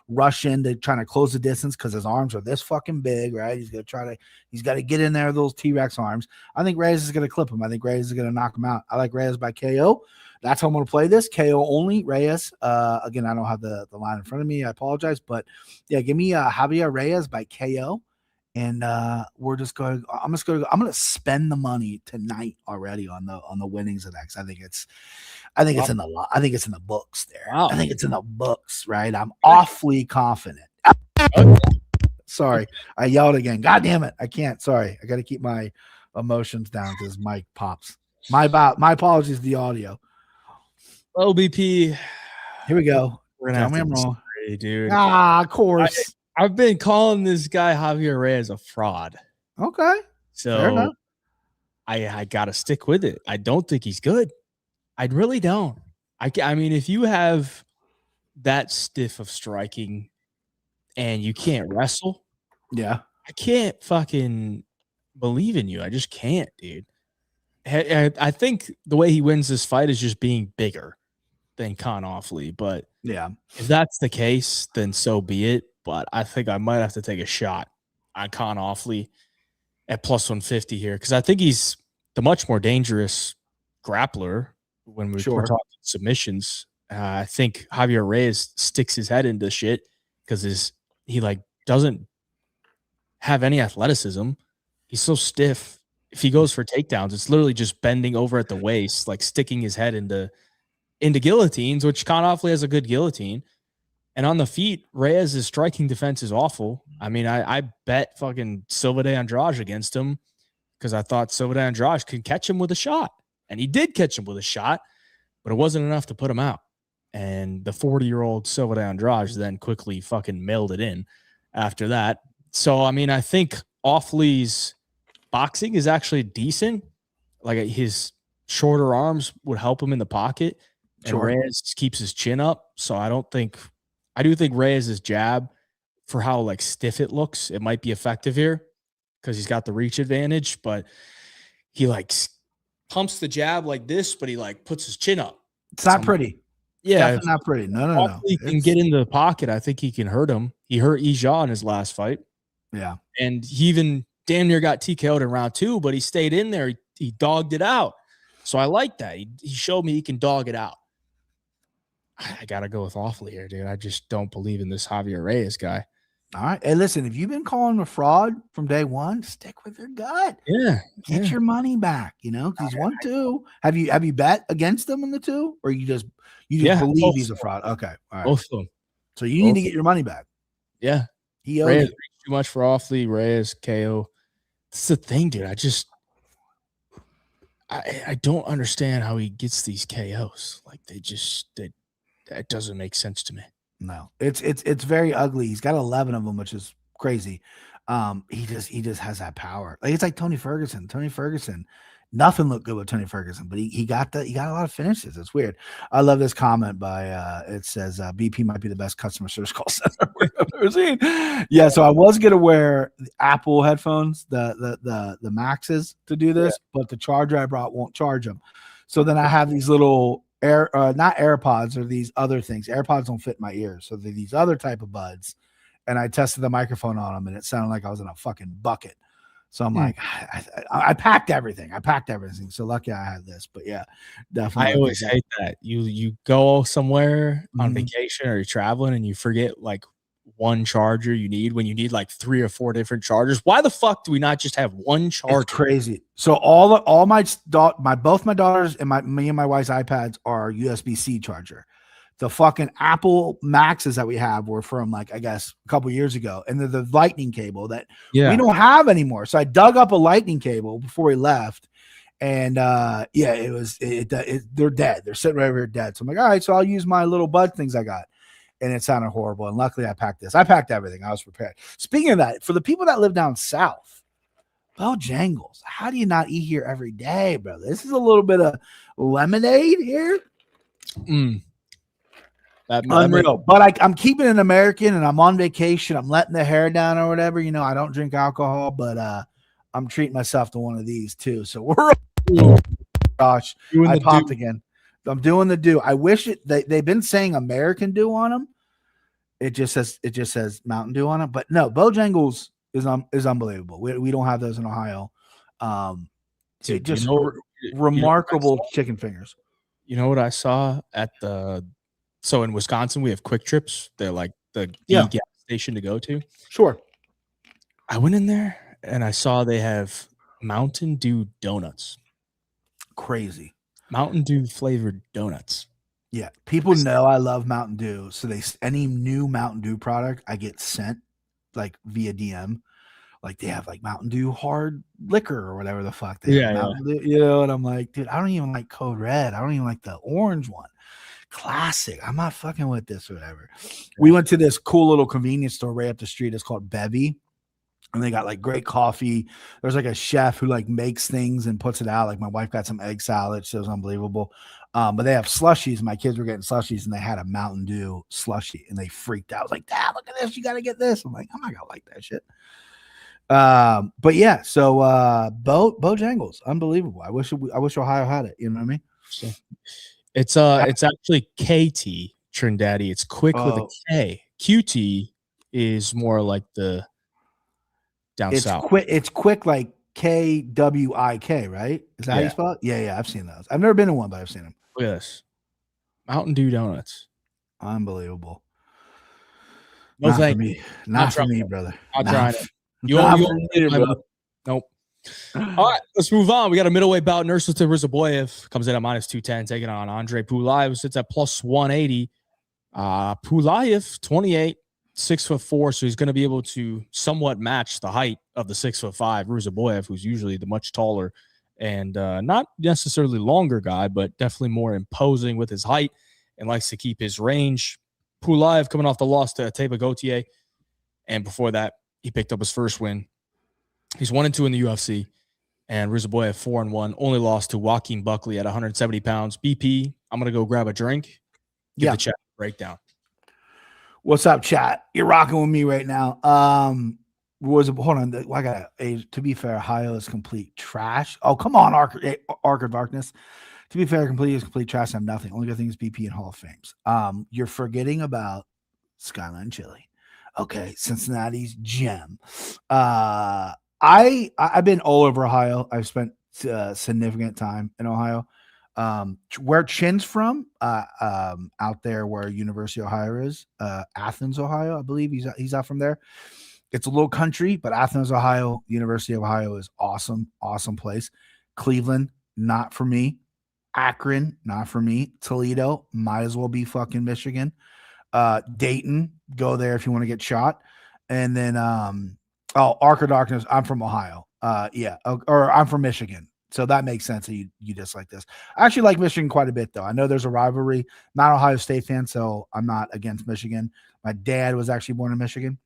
rush in to trying to close the distance because his arms are this fucking big, right? He's got to get in there with those T-Rex arms. I think Reyes is going to clip him. I think Reyes is going to knock him out. I like Reyes by KO. That's how I'm going to play this. KO only, Reyes. Again, I don't have the line in front of me. I apologize. But yeah, give me Javier Reyes by KO. And I'm going to spend the money tonight already on the winnings of that. Cause I think it's in the books there. Wow. I think it's in the books, right? I'm awfully confident. Sorry, I yelled again. God damn it. I can't. Sorry. I got to keep my emotions down because mic pops. My apologies to the audio. OBP. Here we go. We're going to have to disagree, dude. Of course. I've been calling this guy Javier Reyes a fraud. Okay. So I got to stick with it. I don't think he's good. I really don't. I mean, if you have that stiff of striking and you can't wrestle, yeah, I can't fucking believe in you. I just can't, dude. I think the way he wins this fight is just being bigger than Con Offley. But yeah, if that's the case, then so be it. But I think I might have to take a shot on Con Offley at plus 150 here because I think he's the much more dangerous grappler when we're talking submissions. I think Javier Reyes sticks his head into shit because he doesn't have any athleticism. He's so stiff. If he goes for takedowns, it's literally just bending over at the waist, like sticking his head into guillotines, which Con Offley has a good guillotine. And on the feet, Reyes' striking defense is awful. I mean, I bet fucking Silva de Andrade against him because I thought Silva de Andrade could catch him with a shot. And he did catch him with a shot, but it wasn't enough to put him out. And the 40-year-old Silva de Andrade then quickly fucking mailed it in after that. So, I mean, I think Offley's boxing is actually decent. Like his shorter arms would help him in the pocket. And Reyes keeps his chin up. So I do think Reyes' jab, for how stiff it looks, it might be effective here because he's got the reach advantage, but he pumps the jab like this, but he puts his chin up. It's not pretty. Yeah. Definitely not pretty. No. He can get into the pocket. I think he can hurt him. He hurt Ija in his last fight. Yeah. And he even damn near got TKO'd in round 2, but he stayed in there. He dogged it out. So I like that. He showed me he can dog it out. I got to go with Offley here, dude. I just don't believe in this Javier Reyes guy. All right. Hey, listen, if you've been calling him a fraud from day one, stick with your gut. Yeah. Get your money back, because he's 1-2. Have you bet against him in the 2? Or you just believe he's a fraud? Okay. All right. Both of them. So you need to get your money back. Yeah. He owes Reyes you. too much for Offley, Reyes, KO. That's the thing, dude. I don't understand how he gets these KOs. It doesn't make sense to me. No, it's very ugly. He's got 11 of them, which is crazy. He just has that power. It's like Tony Ferguson. Nothing looked good with Tony Ferguson, but he got a lot of finishes. It's weird. I love this comment by it says BP might be the best customer service call center I've ever seen. Yeah, so I was gonna wear the Apple headphones, the Maxes to do this, but the charger I brought won't charge them. So then I have these little not AirPods or these other things. AirPods don't fit in my ears, so they're these other type of buds. And I tested the microphone on them, and it sounded like I was in a fucking bucket. So I'm like, I packed everything. So lucky I had this, but yeah, definitely. I always hate that. You go somewhere on vacation or you're traveling and you forget one charger you need when you need 3 or 4 different chargers. Why the fuck do we not just have one charger? It's crazy. So both my daughters and me and my wife's iPads are USB-C charger. The fucking Apple Maxes that we have were from I guess a couple years ago, and they're the lightning cable that we don't have anymore. So I dug up a lightning cable before we left, and they're dead. They're sitting right over here dead. So I'm like, all right, so I'll use my little bud things I got, and it sounded horrible. And luckily, I packed this. I packed everything. I was prepared. Speaking of that, for the people that live down south, Bojangles, how do you not eat here every day, brother? This is a little bit of lemonade here. Unreal. But I'm keeping it American, and I'm on vacation. I'm letting the hair down or whatever. I don't drink alcohol, but I'm treating myself to one of these too. So we're gosh, Doing I the popped do. again. I'm doing the do. I wish they've been saying American Dew on them. It just says Mountain Dew on them, but no, Bojangles is unbelievable. We don't have those in Ohio. It Dude, just you know what I remarkable saw? chicken fingers. You know what I saw at so in Wisconsin we have Quick Trips. They're like the Yeah. gas station to go to. Sure. I went in there and I saw they have Mountain Dew donuts. Crazy. Mountain Dew flavored donuts. Yeah, people know I love Mountain Dew, so any new Mountain Dew product I get sent like via DM. Like they have like Mountain Dew hard liquor or whatever the fuck they have. Mountain Dew, and I'm like, dude, I don't even like Code Red. I don't even like the orange one. Classic. I'm not fucking with this or whatever. We went to this cool little convenience store right up the street. It's called Bevy. And they got like great coffee. There's like a chef who like makes things and puts it out. Like my wife got some egg salad. So it was unbelievable. But they have slushies. My kids were getting slushies and they had a Mountain Dew slushie and they freaked out. I was like, Dad, look at this. You got to get this. I'm like, I'm not going to like that shit. But yeah, so Bojangles, unbelievable. I wish Ohio had it. You know what I mean? So it's actually KT Trinidad. It's quick with a K. QT is more like the down south. It's quick like KWIK, right? Is that how you spell it? Yeah, I've seen those. I've never been in one, but I've seen them. Look at this. Mountain Dew donuts. Unbelievable. No, not for me. Not for me, brother. I'll try it. You Nope. All right, let's move on. We got a middleweight bout. Nursultan Rizaboyev comes in at -210, taking on Andre Pulayev, who sits at +180. Pulayev, 28, 6'4", so he's going to be able to somewhat match the height of the 6'5" Rizaboyev, who's usually the much taller and not necessarily longer guy, but definitely more imposing with his height and likes to keep his range. Pulayev coming off the loss to Teba Gautier, and before that, he picked up his first win. He's 1-2 in the UFC, and Rizaboyev 4-1. Only lost to Joaquin Buckley at 170 pounds. BP, I'm gonna go grab a drink. Give the chat a breakdown. What's up, chat? You're rocking with me right now. Hold on. I got to be fair, Ohio is complete trash. Oh, come on, Arc of Darkness. To be fair, complete trash. I have nothing. Only good thing is BP and Hall of Fames. You're forgetting about Skyline Chili. Okay, Cincinnati's gem. I've been all over Ohio. I've spent significant time in Ohio. Where Chin's from, out there where University of Ohio is, Athens, Ohio, I believe he's out from there. It's a little country, but Athens, Ohio, University of Ohio is awesome, awesome place. Cleveland, not for me. Akron, not for me. Toledo, might as well be fucking Michigan. Dayton, go there if you want to get shot. And then Arc of Darkness, I'm from Ohio. Or I'm from Michigan. So that makes sense that you dislike this. I actually like Michigan quite a bit, though. I know there's a rivalry. Not an Ohio State fan, so I'm not against Michigan. My dad was actually born in Michigan.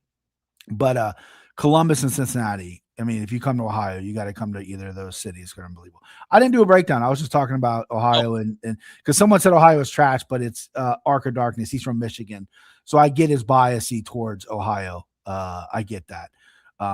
But Columbus and Cincinnati, I mean, if you come to Ohio, you got to come to either of those cities. It's unbelievable. I didn't do a breakdown. I was just talking about Ohio, and because someone said Ohio is trash, but it's Arc of Darkness. He's from Michigan. So I get his biasy towards Ohio. I get that.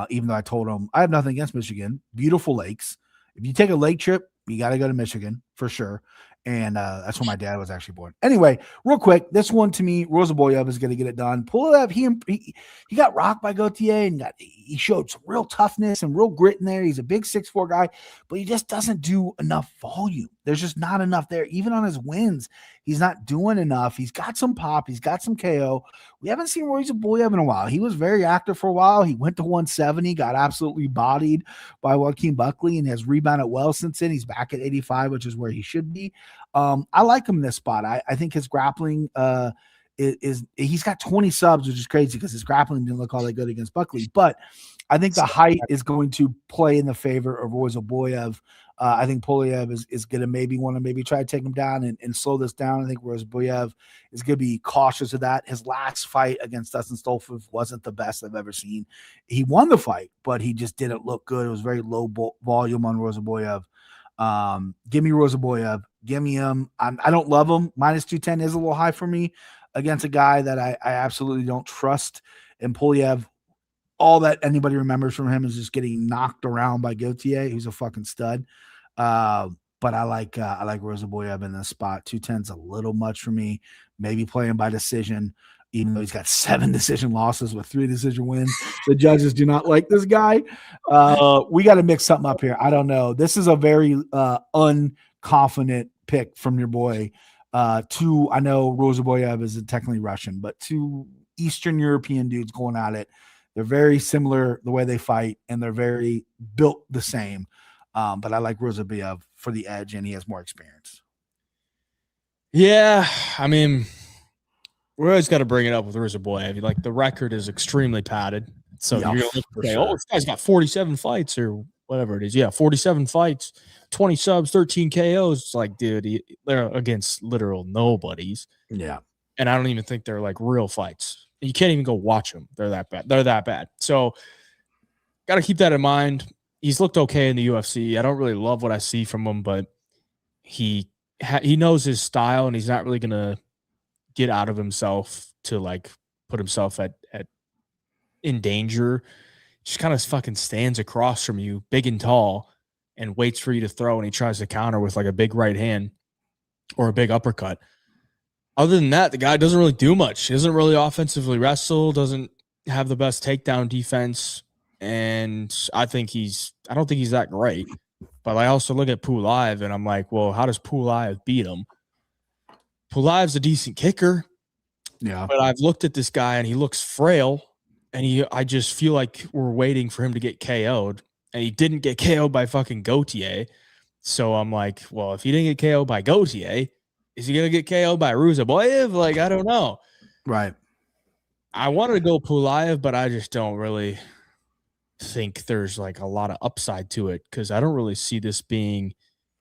Even though I told him I have nothing against Michigan. Beautiful lakes. If you take a lake trip, you got to go to Michigan for sure. And that's where my dad was actually born. Anyway, real quick, this one to me, Rizaboyev is going to get it done. Pull it up. He got rocked by Gautier and he showed some real toughness and real grit in there. He's a big 6'4" guy, but he just doesn't do enough volume. There's just not enough there. Even on his wins, he's not doing enough. He's got some pop. He's got some KO. We haven't seen Rizaboyev in a while. He was very active for a while. He went to 170, got absolutely bodied by Joaquin Buckley and has rebounded well since then. He's back at 85, which is where he should be. I like him in this spot. I think his grappling he's got 20 subs, which is crazy because his grappling didn't look all that good against Buckley. But I think the height is going to play in the favor of Rizaboyev. I think Pulayev is going to maybe try to take him down and slow this down. I think Rizaboyev is going to be cautious of that. His last fight against Dustin Stolfov wasn't the best I've ever seen. He won the fight, but he just didn't look good. It was very low volume on Rizaboyev. Give me Rizaboyev. Give me him. I don't love him. -210 is a little high for me against a guy that I absolutely don't trust. And Pulayev, all that anybody remembers from him is just getting knocked around by Gautier, who's a fucking stud. But but I like Rosaboyev in this spot. 210's a little much for me. Maybe playing by decision, even though he's got 7 decision losses with 3 decision wins. The judges do not like this guy. We got to mix something up here. I don't know. This is a very unconfident pick from your boy. I know Rosaboyev is technically Russian, but 2 Eastern European dudes going at it. They're very similar the way they fight, and they're very built the same. But I like Rosaboyev for the edge, and he has more experience. Yeah, I mean, we always got to bring it up with Rosaboyev. Like, the record is extremely padded. So you're going to say, sure, this guy's got 47 fights or whatever it is. Yeah, 47 fights, 20 subs, 13 KOs. It's like, dude, they're against literal nobodies. Yeah. And I don't even think they're like real fights. You can't even go watch them. They're that bad. They're that bad. So got to keep that in mind. He's looked okay in the UFC. I don't really love what I see from him, but he knows his style, and he's not really going to get out of himself to like put himself in danger. Just kind of fucking stands across from you, big and tall, and waits for you to throw, and he tries to counter with like a big right hand or a big uppercut. Other than that, the guy doesn't really do much. He doesn't really offensively wrestle, doesn't have the best takedown defense, and I don't think he's that great. But I also look at Pulev, and I'm like, well, how does Pulev beat him? Pulev's a decent kicker. Yeah. But I've looked at this guy, and he looks frail, and I just feel like we're waiting for him to get KO'd, and he didn't get KO'd by fucking Gauthier. So I'm like, well, if he didn't get KO'd by Gauthier, is he going to get KO'd by Rosaboyev? Like, I don't know. Right. I wanted to go Pulev, but I just don't really think there's like a lot of upside to it, because I don't really see this being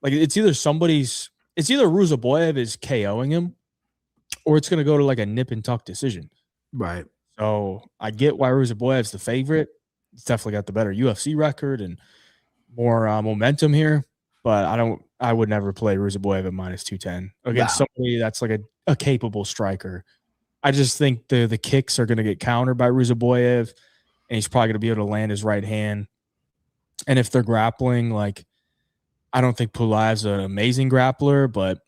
like, it's either Rosaboyev is KOing him, or it's going to go to like a nip and tuck decision. Right. So I get why Rosaboyev's the favorite. He's definitely got the better UFC record and more momentum here, but I would never play Rosaboyev at minus 210 against somebody that's like a capable striker. I just think the kicks are going to get countered by Rosaboyev, and he's probably going to be able to land his right hand. And if they're grappling, like, I don't think Pulev's an amazing grappler, but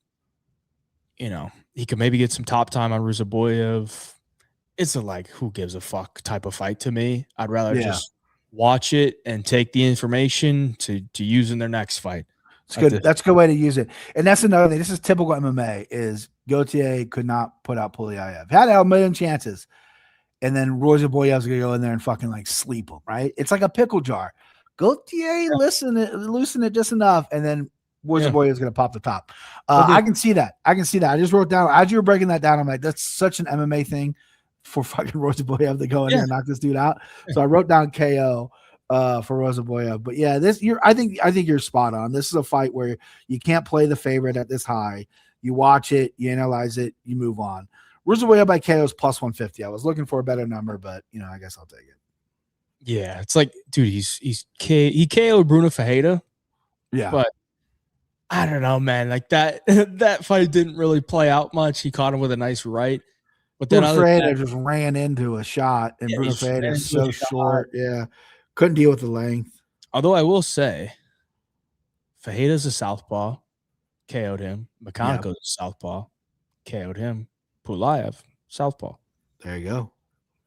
you know, he could maybe get some top time on Rosaboyev. It's a like, who gives a fuck type of fight to me. I'd rather just watch it and take the information to use in their next fight. It's good. That's a good way to use it. And that's another thing. This is typical MMA, is Gauthier could not put out Pulev. Had a million chances. And then Rosaboyev's going to go in there and fucking like sleep him, right? It's like a pickle jar. Gauthier loosen it just enough, and then Rosaboyev is going to pop the top. I can see that. I just wrote down, as you were breaking that down, I'm like, that's such an MMA thing for fucking Rosaboyev to go in there and knock this dude out. So I wrote down KO for Rosaboyev. But yeah, I think you're spot on. This is a fight where you can't play the favorite at this high. You watch it, you analyze it, you move on. Rosaboyev by KO is plus 150. I was looking for a better number, but I guess I'll take it. Yeah, it's like, dude, he KO'd Bruno Ferreira. Yeah, but I don't know, man. Like that fight didn't really play out much. He caught him with a nice right. But then Bruno Ferreira just ran into a shot, and Bruno Ferreira is so short. Yeah, couldn't deal with the length. Although I will say, Ferreira's a southpaw, KO'd him. Mechanico's a southpaw, KO'd him. Pulev, southpaw. There you go.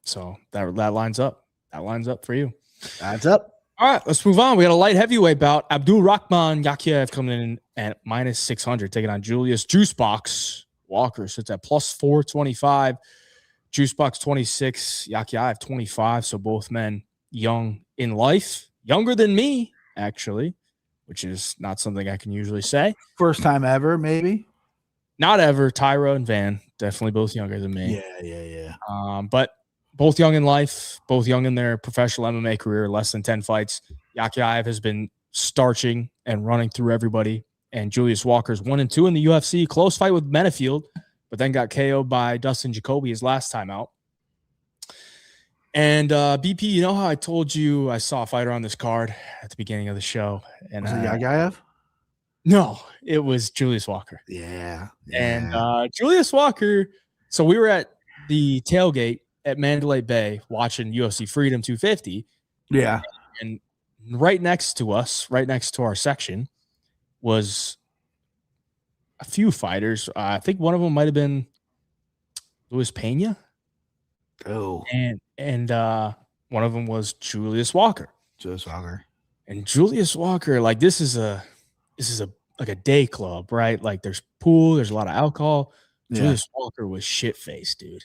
So that lines up. That lines up for you. That's up. All right, let's move on. We got a light heavyweight bout. Abdul Rahman Yakiev coming in at minus 600, taking on Julius Juicebox Walker. Sits at plus 425. Juicebox 26, Yakiev 25. So both men young in life, younger than me, actually, which is not something I can usually say. First time ever, maybe. Not ever. Tyra and Van, definitely both younger than me. Yeah. But both young in life, both young in their professional MMA career, less than 10 fights. Yakiev has been starching and running through everybody. And Julius Walker's 1-2 in the UFC. Close fight with Benefield, but then got KO'd by Dustin Jacoby his last time out. And BP, you know how I told you I saw a fighter on this card at the beginning of the show? And was it Yakiev? No, it was Julius Walker. Yeah. And Julius Walker, so we were at the tailgate at Mandalay Bay watching UFC Freedom 250. Yeah. And right next to us, right next to our section, was a few fighters. I think one of them might have been Luis Pena. Oh, And one of them was Julius Walker. Julius Walker. And Julius Walker, like this is a like a day club, right? Like there's pool, there's a lot of alcohol. Yeah. Julius Walker was shit faced, dude.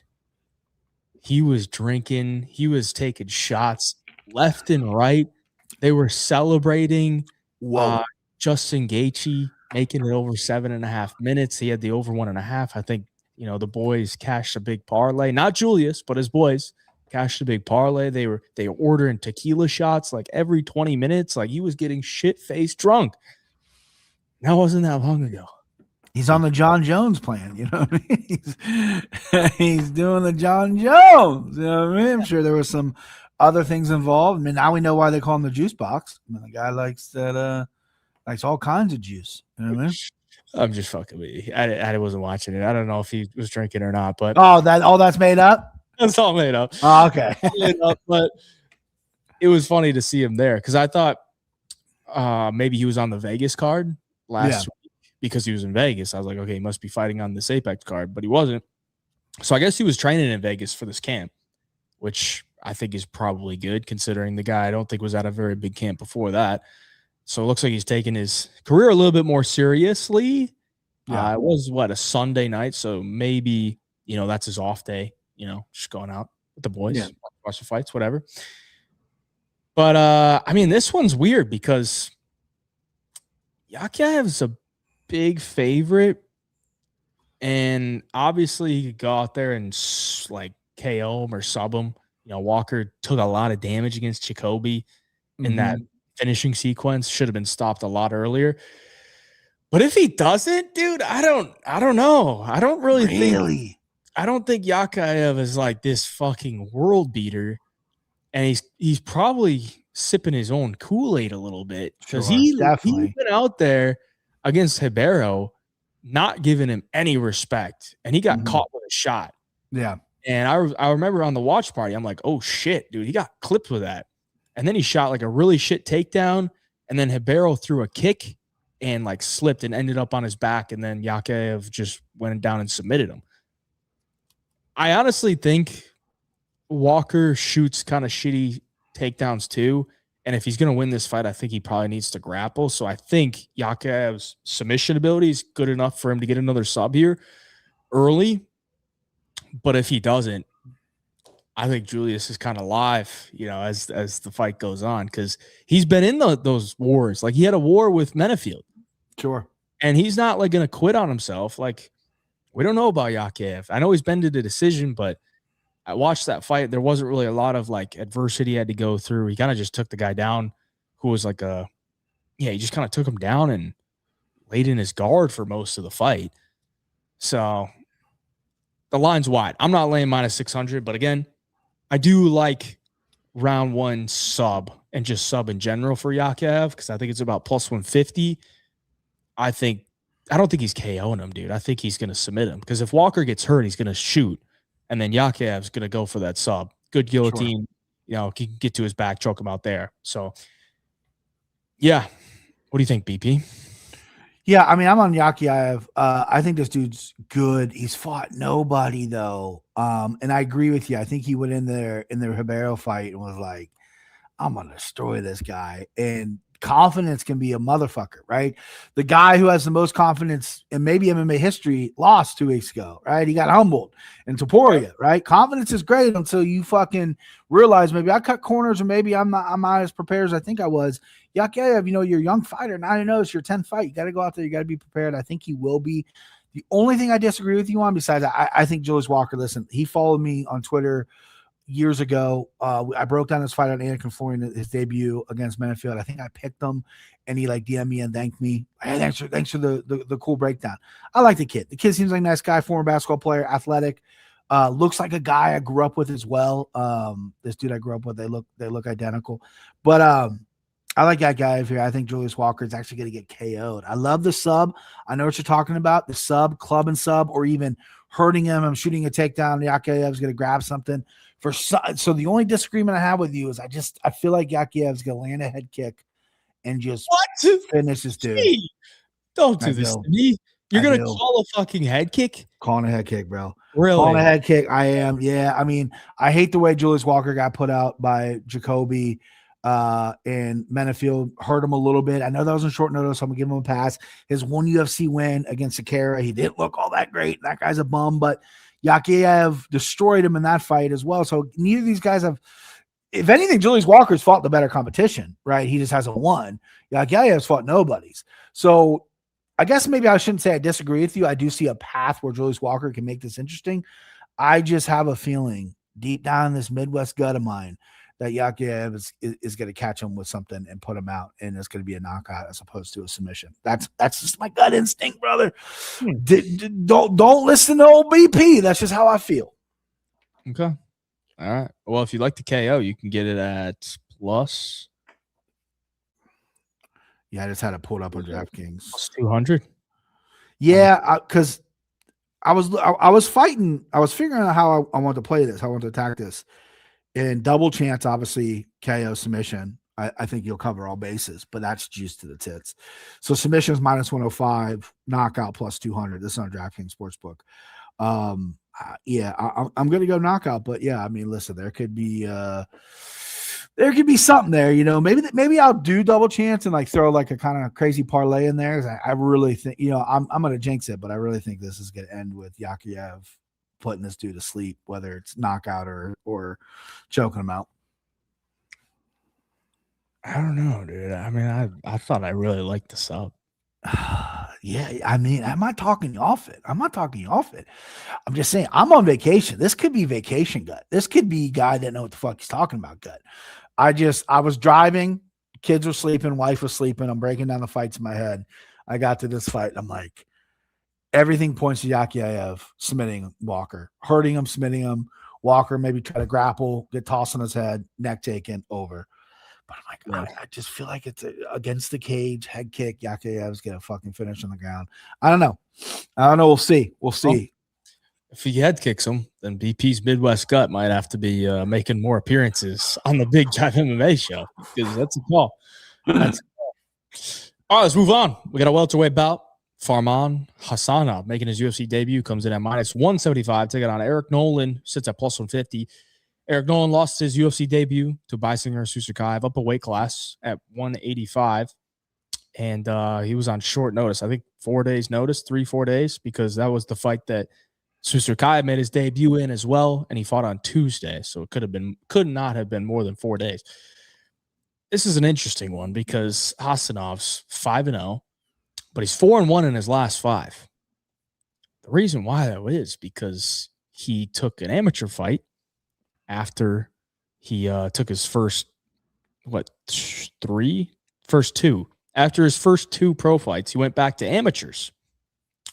He was drinking, he was taking shots left and right. They were celebrating Justin Gaethje making it over 7.5 minutes. He had the over 1.5. I think, you know, the boys cashed a big parlay. Not Julius, but his boys cashed a big parlay. They were ordering tequila shots like every 20 minutes. Like he was getting shit-faced drunk. That wasn't that long ago. He's on the John Jones plan, you know what I mean? He's doing the John Jones. You know what I mean? I'm sure there was some other things involved. I mean, now we know why they call him the juice box. I mean, the guy likes all kinds of juice. You know what I mean? I'm just fucking with you. I wasn't watching it. I don't know if he was drinking or not, but that's made up? That's all made up. Oh, okay. But it was funny to see him there because I thought maybe he was on the Vegas card last week because he was in Vegas. I was like, okay, he must be fighting on this Apex card, but he wasn't. So I guess he was training in Vegas for this camp, which I think is probably good considering the guy I don't think was at a very big camp before that. So it looks like he's taking his career a little bit more seriously. Yeah. It was a Sunday night. So maybe, you know, that's his off day, you know, just going out with the boys, watch the fights, whatever. But I mean, this one's weird because Yakiev's a big favorite. And obviously he could go out there and like KO him or sub him. You know, Walker took a lot of damage against Jacoby in that finishing sequence, should have been stopped a lot earlier. But if he doesn't, dude, I don't know. I don't really think Yakiev is like this fucking world beater. And he's probably sipping his own Kool-Aid a little bit because he's been out there against Ribeiro, not giving him any respect, and he got caught with a shot. Yeah. And I remember on the watch party, I'm like, oh shit, dude, he got clipped with that. And then he shot like a really shit takedown, and then Ribeiro threw a kick and like slipped and ended up on his back, and then Yakiev just went down and submitted him. I honestly think Walker shoots kind of shitty takedowns too, and if he's going to win this fight, I think he probably needs to grapple. So I think Yakiev's submission ability is good enough for him to get another sub here early. But if he doesn't, I think Julius is kind of live, you know, as the fight goes on, because he's been in those wars. Like he had a war with Menefield. Sure. And he's not like going to quit on himself. Like we don't know about Yakiev. I know he's been to the decision, but I watched that fight. There wasn't really a lot of like adversity he had to go through. He kind of just took the guy down who was like he just kind of took him down and laid in his guard for most of the fight. So the line's wide. I'm not laying minus 600, but again, I do like round one sub and just sub in general for Yakiev because I think it's about plus 150. I don't think he's KOing him, dude. I think he's going to submit him because if Walker gets hurt, he's going to shoot. And then Yakiev's going to go for that sub. Good guillotine, you know, he can get to his back, choke him out there. So, yeah. What do you think, BP? Yeah, I mean, I'm on Yakiev. I think this dude's good. He's fought nobody, though. And I agree with you. I think he went in the Ribeiro fight and was like, I'm going to destroy this guy. And confidence can be a motherfucker, right? The guy who has the most confidence in maybe MMA history lost 2 weeks ago, right? He got humbled in Topuria, right? Confidence is great until you fucking realize maybe I cut corners or maybe I'm not as prepared as I think I was. Yakiev, you know, you're a young fighter. 9-0 is your 10th fight. You got to go out there. You got to be prepared. I think he will be. The only thing I disagree with you on besides that, I think Julius Walker, listen, he followed me on Twitter years ago. I broke down his fight on Anakin Florian, his debut against Menefield. I think I picked him and he like DM'd me and thanked me. Hey, thanks for the cool breakdown. I like the kid. The kid seems like a nice guy, former basketball player, athletic. Looks like a guy I grew up with as well. This dude I grew up with, they look identical. But I like that guy over here. I think Julius Walker is actually going to get KO'd. I love the sub. I know what you're talking about. The sub, club and sub, or even hurting him. I'm shooting a takedown. Yakiev's going to grab something. So the only disagreement I have with you is I feel like Yakiev's going to land a head kick and just finish this dude. Don't do this to me. You're going to call a fucking head kick? Calling a head kick, bro. Really? Calling a head kick. I am. Yeah. I mean, I hate the way Julius Walker got put out by Jacoby. And Menafield hurt him a little bit. I know that was on short notice, so I'm gonna give him a pass. His one UFC win against Sakara, he didn't look all that great. That guy's a bum, but Yakiev destroyed him in that fight as well. So neither of these guys have, if anything, Julius Walker's fought the better competition, right? He just hasn't won. Yakiev's fought nobody's. So I guess maybe I shouldn't say I disagree with you. I do see a path where Julius Walker can make this interesting. I just have a feeling deep down in this Midwest gut of mine that Yakiev is going to catch him with something and put him out, and it's going to be a knockout as opposed to a submission. That's just my gut instinct, brother. Don't listen to old BP. That's just how I feel. Okay. All right. Well, if you like the KO, you can get it at plus. Yeah, I just had it pulled up on DraftKings. Plus 200. Yeah, because I was fighting. I was figuring out how I want to play this. How I want to attack this. And double chance, obviously, KO submission. I think you'll cover all bases, but that's juice to the tits. So submissions minus 105, knockout plus 200. This is on DraftKings Sportsbook. Yeah, I'm going to go knockout, but yeah, I mean, listen, there could be something there, you know. Maybe I'll do double chance and like throw like a kind of crazy parlay in there. I really think, you know, I'm going to jinx it, but I really think this is going to end with Yakiev putting this dude to sleep, whether it's knockout or choking him out. I don't know, dude. I mean, I thought I really liked the sub. Yeah, I mean, I'm not talking you off it. I'm just saying I'm on vacation. This could be vacation gut. This could be guy that know what the fuck he's talking about gut. I was driving, kids were sleeping, wife was sleeping. I'm breaking down the fights in my head. I got to this fight. I'm like, everything points to Yakiev submitting Walker, hurting him, submitting him. Walker maybe try to grapple, get tossed on his head, neck taken, over. But I'm like, I just feel like it's against the cage, head kick. Yakiev's going to fucking finish on the ground. I don't know. We'll see. Well, if he head kicks him, then BP's Midwest gut might have to be making more appearances on the BigJive MMA show, because that's a call. All right, let's move on. We got a welterweight bout. Farman Hassanov making his UFC debut, comes in at minus 175, taking on Eric Nolan, sits at plus 150. Eric Nolan lost his UFC debut to Beisinger Susakaev up a weight class at 185. And he was on short notice. I think 4 days notice, 3-4 days, because that was the fight that Susakaev made his debut in as well. And he fought on Tuesday. So it could not have been more than 4 days. This is an interesting one because Hassanov's 5-0. But he's 4-1 in his last 5. The reason why that is because he took an amateur fight after he took his first two. After his first 2 pro fights, he went back to amateurs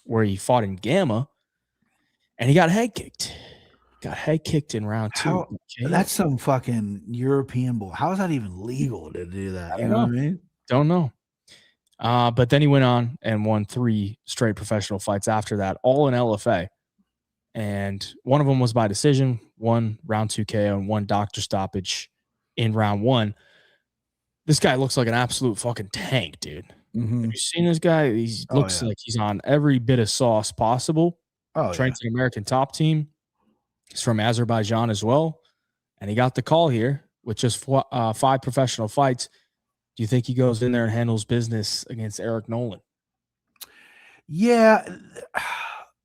where he fought in Gamma, and he got head kicked. Got head kicked in round 2. That's some fucking European bull. How is that even legal to do that? You know what I mean? Don't know. But then he went on and won 3 straight professional fights after that, all in LFA. And one of them was by decision, 1 round 2 KO, and 1 doctor stoppage in round 1. This guy looks like an absolute fucking tank, dude. Mm-hmm. Have you seen this guy? He looks like he's on every bit of sauce possible. Trains an American top team. He's from Azerbaijan as well. And he got the call here with just 5 professional fights. Do you think he goes in there and handles business against Eric Nolan? Yeah.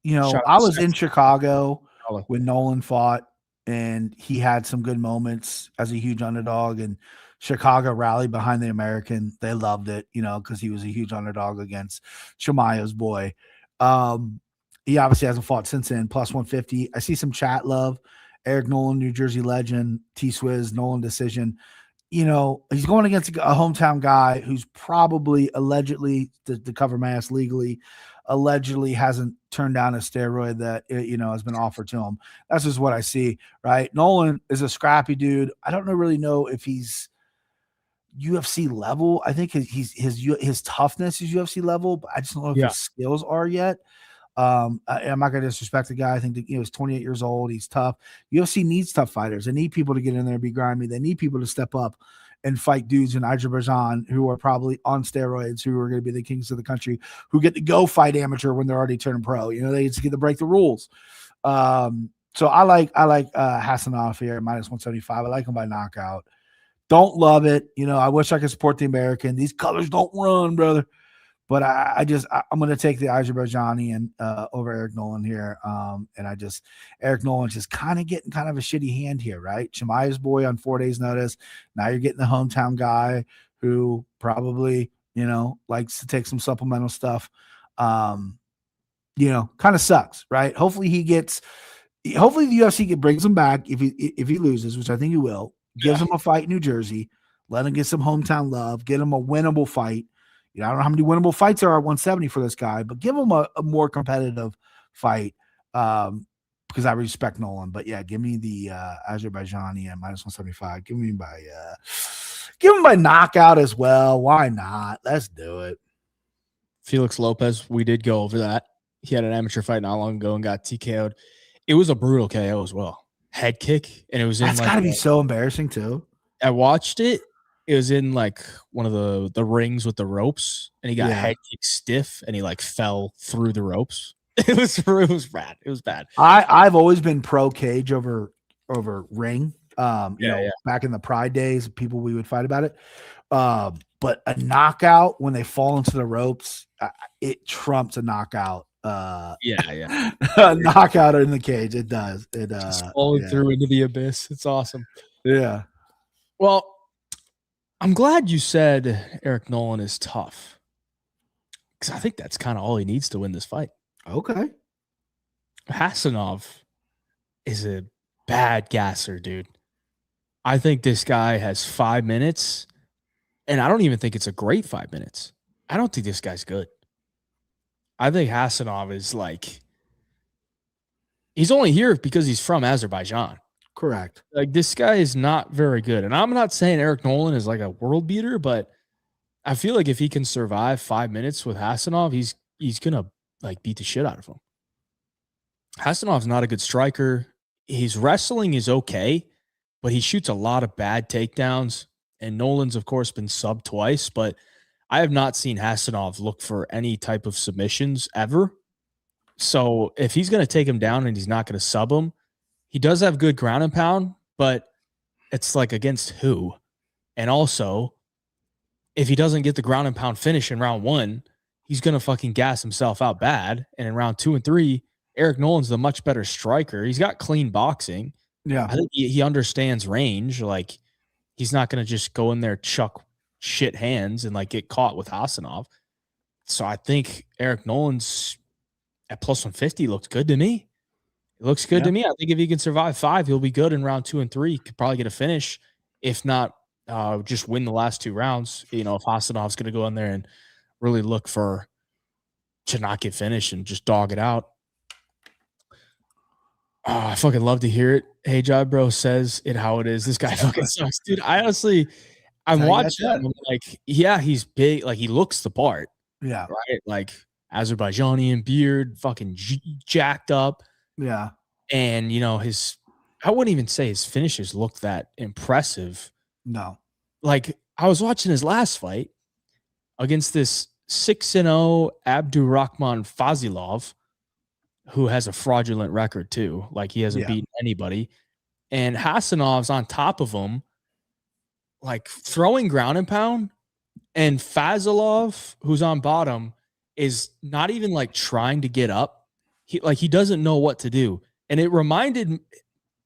You know, I was in Chicago when Nolan fought, and he had some good moments as a huge underdog, and Chicago rallied behind the American. They loved it, you know, because he was a huge underdog against Chimaev's boy. He obviously hasn't fought since then, plus 150. I see some chat love. Eric Nolan, New Jersey legend, T-Swizz, Nolan decision. You know, he's going against a hometown guy who's probably allegedly, to cover my ass legally, allegedly hasn't turned down a steroid that, you know, has been offered to him. That's just what I see, right? Nolan is a scrappy dude. I don't really know if he's UFC level. I think his toughness is UFC level, but I just don't know if his skills are yet. I'm not going to disrespect the guy. I think that, you know, he's 28 years old. He's tough. UFC needs tough fighters. They need people to get in there and be grimy. They need people to step up and fight dudes in Azerbaijan who are probably on steroids, who are going to be the kings of the country, who get to go fight amateur when they're already turning pro. You know, they just get to break the rules. So I like Hassanov here at -175. I like him by knockout. Don't love it. You know, I wish I could support the American. These colors don't run, brother. But I'm going to take the Azerbaijani and over Eric Nolan here. Eric Nolan's just kind of getting kind of a shitty hand here, right? Chimaev's boy on 4 days notice. Now you're getting the hometown guy who probably, you know, likes to take some supplemental stuff. You know, kind of sucks, right? Hopefully the UFC brings him back if he loses, which I think he will. Gives him a fight in New Jersey. Let him get some hometown love. Get him a winnable fight. You know, I don't know how many winnable fights there are at 170 for this guy, but give him a more competitive fight because I respect Nolan. But yeah, give me the Azerbaijani at -175. Give him by knockout as well. Why not? Let's do it. Felix Lopez, we did go over that. He had an amateur fight not long ago and got TKO'd. It was a brutal KO as well. Head kick, and it was in that's got to be so embarrassing too. I watched it. It was in like one of the rings with the ropes, and he got head kicked stiff, and he like fell through the ropes. It was bad. It was bad. I've always been pro cage over ring. You know, back in the Pride days, people we would fight about it. But a knockout when they fall into the ropes, it trumps a knockout. A knockout in the cage. It does. It just falling through into the abyss. It's awesome. Yeah. Well, I'm glad you said Eric Nolan is tough, because I think that's kind of all he needs to win this fight. Okay. Hassanov is a bad gasser, dude. I think this guy has 5 minutes, and I don't even think it's a great 5 minutes. I don't think this guy's good. I think Hassanov is like, he's only here because he's from Azerbaijan. Correct. Like, this guy is not very good. And I'm not saying Eric Nolan is like a world beater, but I feel like if he can survive 5 minutes with Hassanov, he's going to like beat the shit out of him. Hassanov's not a good striker. His wrestling is okay, but he shoots a lot of bad takedowns. And Nolan's, of course, been subbed twice, but I have not seen Hassanov look for any type of submissions ever. So if he's going to take him down and he's not going to sub him, he does have good ground and pound, but it's like against who? And also, if he doesn't get the ground and pound finish in round 1, he's going to fucking gas himself out bad. And in round 2 and 3, Eric Nolan's the much better striker. He's got clean boxing. Yeah. I think he understands range. Like, he's not going to just go in there, chuck shit hands and like get caught with Hassanov. So I think Eric Nolan's at +150 looks good to me. It looks good to me. I think if he can survive 5, he'll be good in round 2 and 3. He could probably get a finish. If not, just win the last 2 rounds. You know, if Hassanov's going to go in there and really look for to not get finished and just dog it out. Oh, I fucking love to hear it. Hey, Jive Bro says it how it is. This guy fucking sucks, dude. I'm watching him. I'm like, yeah, he's big. Like, he looks the part. Yeah. Right? Like, Azerbaijani beard, fucking jacked up. Yeah. And, you know, I wouldn't even say his finishes look that impressive. No. Like, I was watching his last fight against this 6-0 Abdurrahman Fazilov, who has a fraudulent record too. Like, he hasn't beaten anybody. And Hassanov's on top of him, like throwing ground and pound. And Fazilov, who's on bottom, is not even like trying to get up. He doesn't know what to do. And it reminded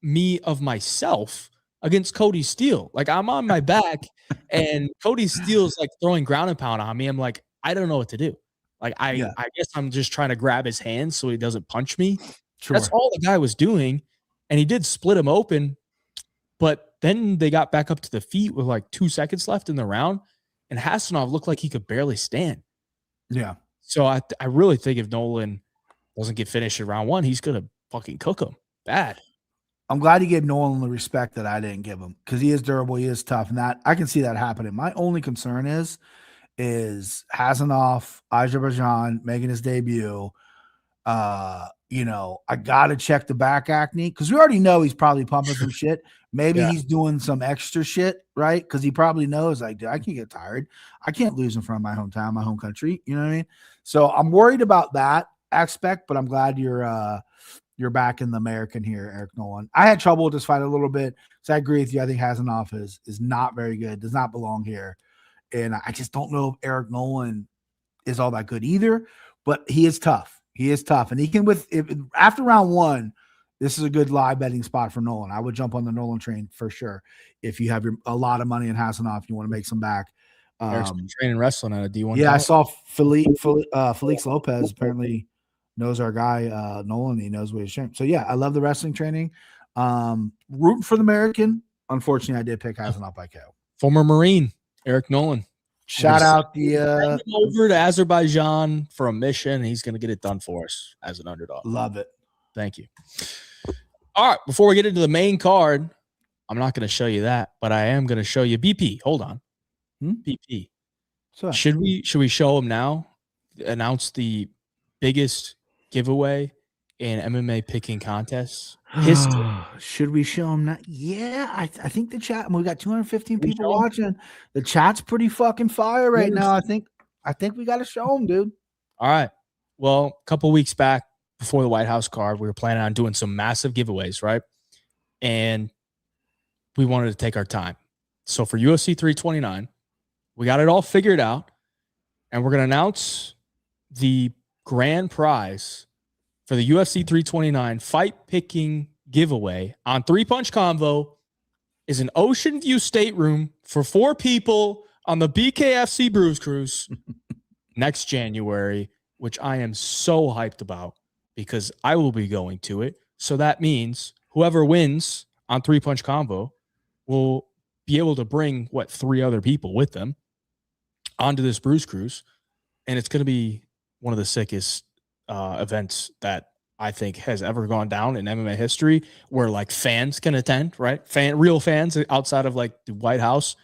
me of myself against Cody Steele. Like, I'm on my back and Cody Steele's like throwing ground and pound on me. I'm like, I don't know what to do. Like, I guess I'm just trying to grab his hand so he doesn't punch me. Sure. That's all the guy was doing. And he did split him open. But then they got back up to the feet with like 2 seconds left in the round. And Hassanov looked like he could barely stand. Yeah. So I really think if Nolan doesn't get finished in round 1, he's going to fucking cook him bad. I'm glad you gave Nolan the respect that I didn't give him, because he is durable, he is tough, and that I can see that happening. My only concern is Hassanov, Azerbaijan, making his debut. I got to check the back acne because we already know he's probably pumping some shit. Maybe Yeah. he's doing some extra shit, right? Because he probably knows, like, dude, I can get tired. I can't lose in front of my hometown, my home country. You know what I mean? So I'm worried about that aspect, but I'm glad you're back in the American here, Eric Nolan. I had trouble with this fight a little bit, so I agree with you. I think Hasanoff is not very good, does not belong here, and I just don't know if Eric Nolan is all that good either. But he is tough. He is tough, and he can after round one. This is a good live betting spot for Nolan. I would jump on the Nolan train for sure. If you have a lot of money in Hasanoff, you want to make some back. Eric's been training wrestling at a D1. Yeah, I saw Felix Lopez apparently knows our guy Nolan. He knows what he's training. So yeah, I love the wrestling training. Rooting for the American. Unfortunately, I did pick Hasanoff by KO. Former Marine Eric Nolan. Shout out over to Azerbaijan for a mission. He's going to get it done for us as an underdog. Love it. Thank you. All right, before we get into the main card, I'm not going to show you that, but I am going to show you BP. Hold on. BP. So should we show him now? Announce the biggest giveaway in MMA picking contests history. Should we show him that? Yeah, I think the chat. We got 215 people watching. The chat's pretty fucking fire right now. I think we got to show him, dude. All right. Well, a couple weeks back before the White House card, we were planning on doing some massive giveaways, right? And we wanted to take our time. So for UFC 329, we got it all figured out, and we're going to announce the grand prize for the UFC 329 fight picking giveaway on 3-Punch Convo is an ocean view stateroom for 4 people on the BKFC Bruise Cruise next January, which I am so hyped about because I will be going to it. So that means whoever wins on 3-Punch Convo will be able to bring 3 other people with them onto this Bruise Cruise. And it's going to be one of the sickest events that I think has ever gone down in MMA history, where like fans can attend, right? Real fans outside of like the White House.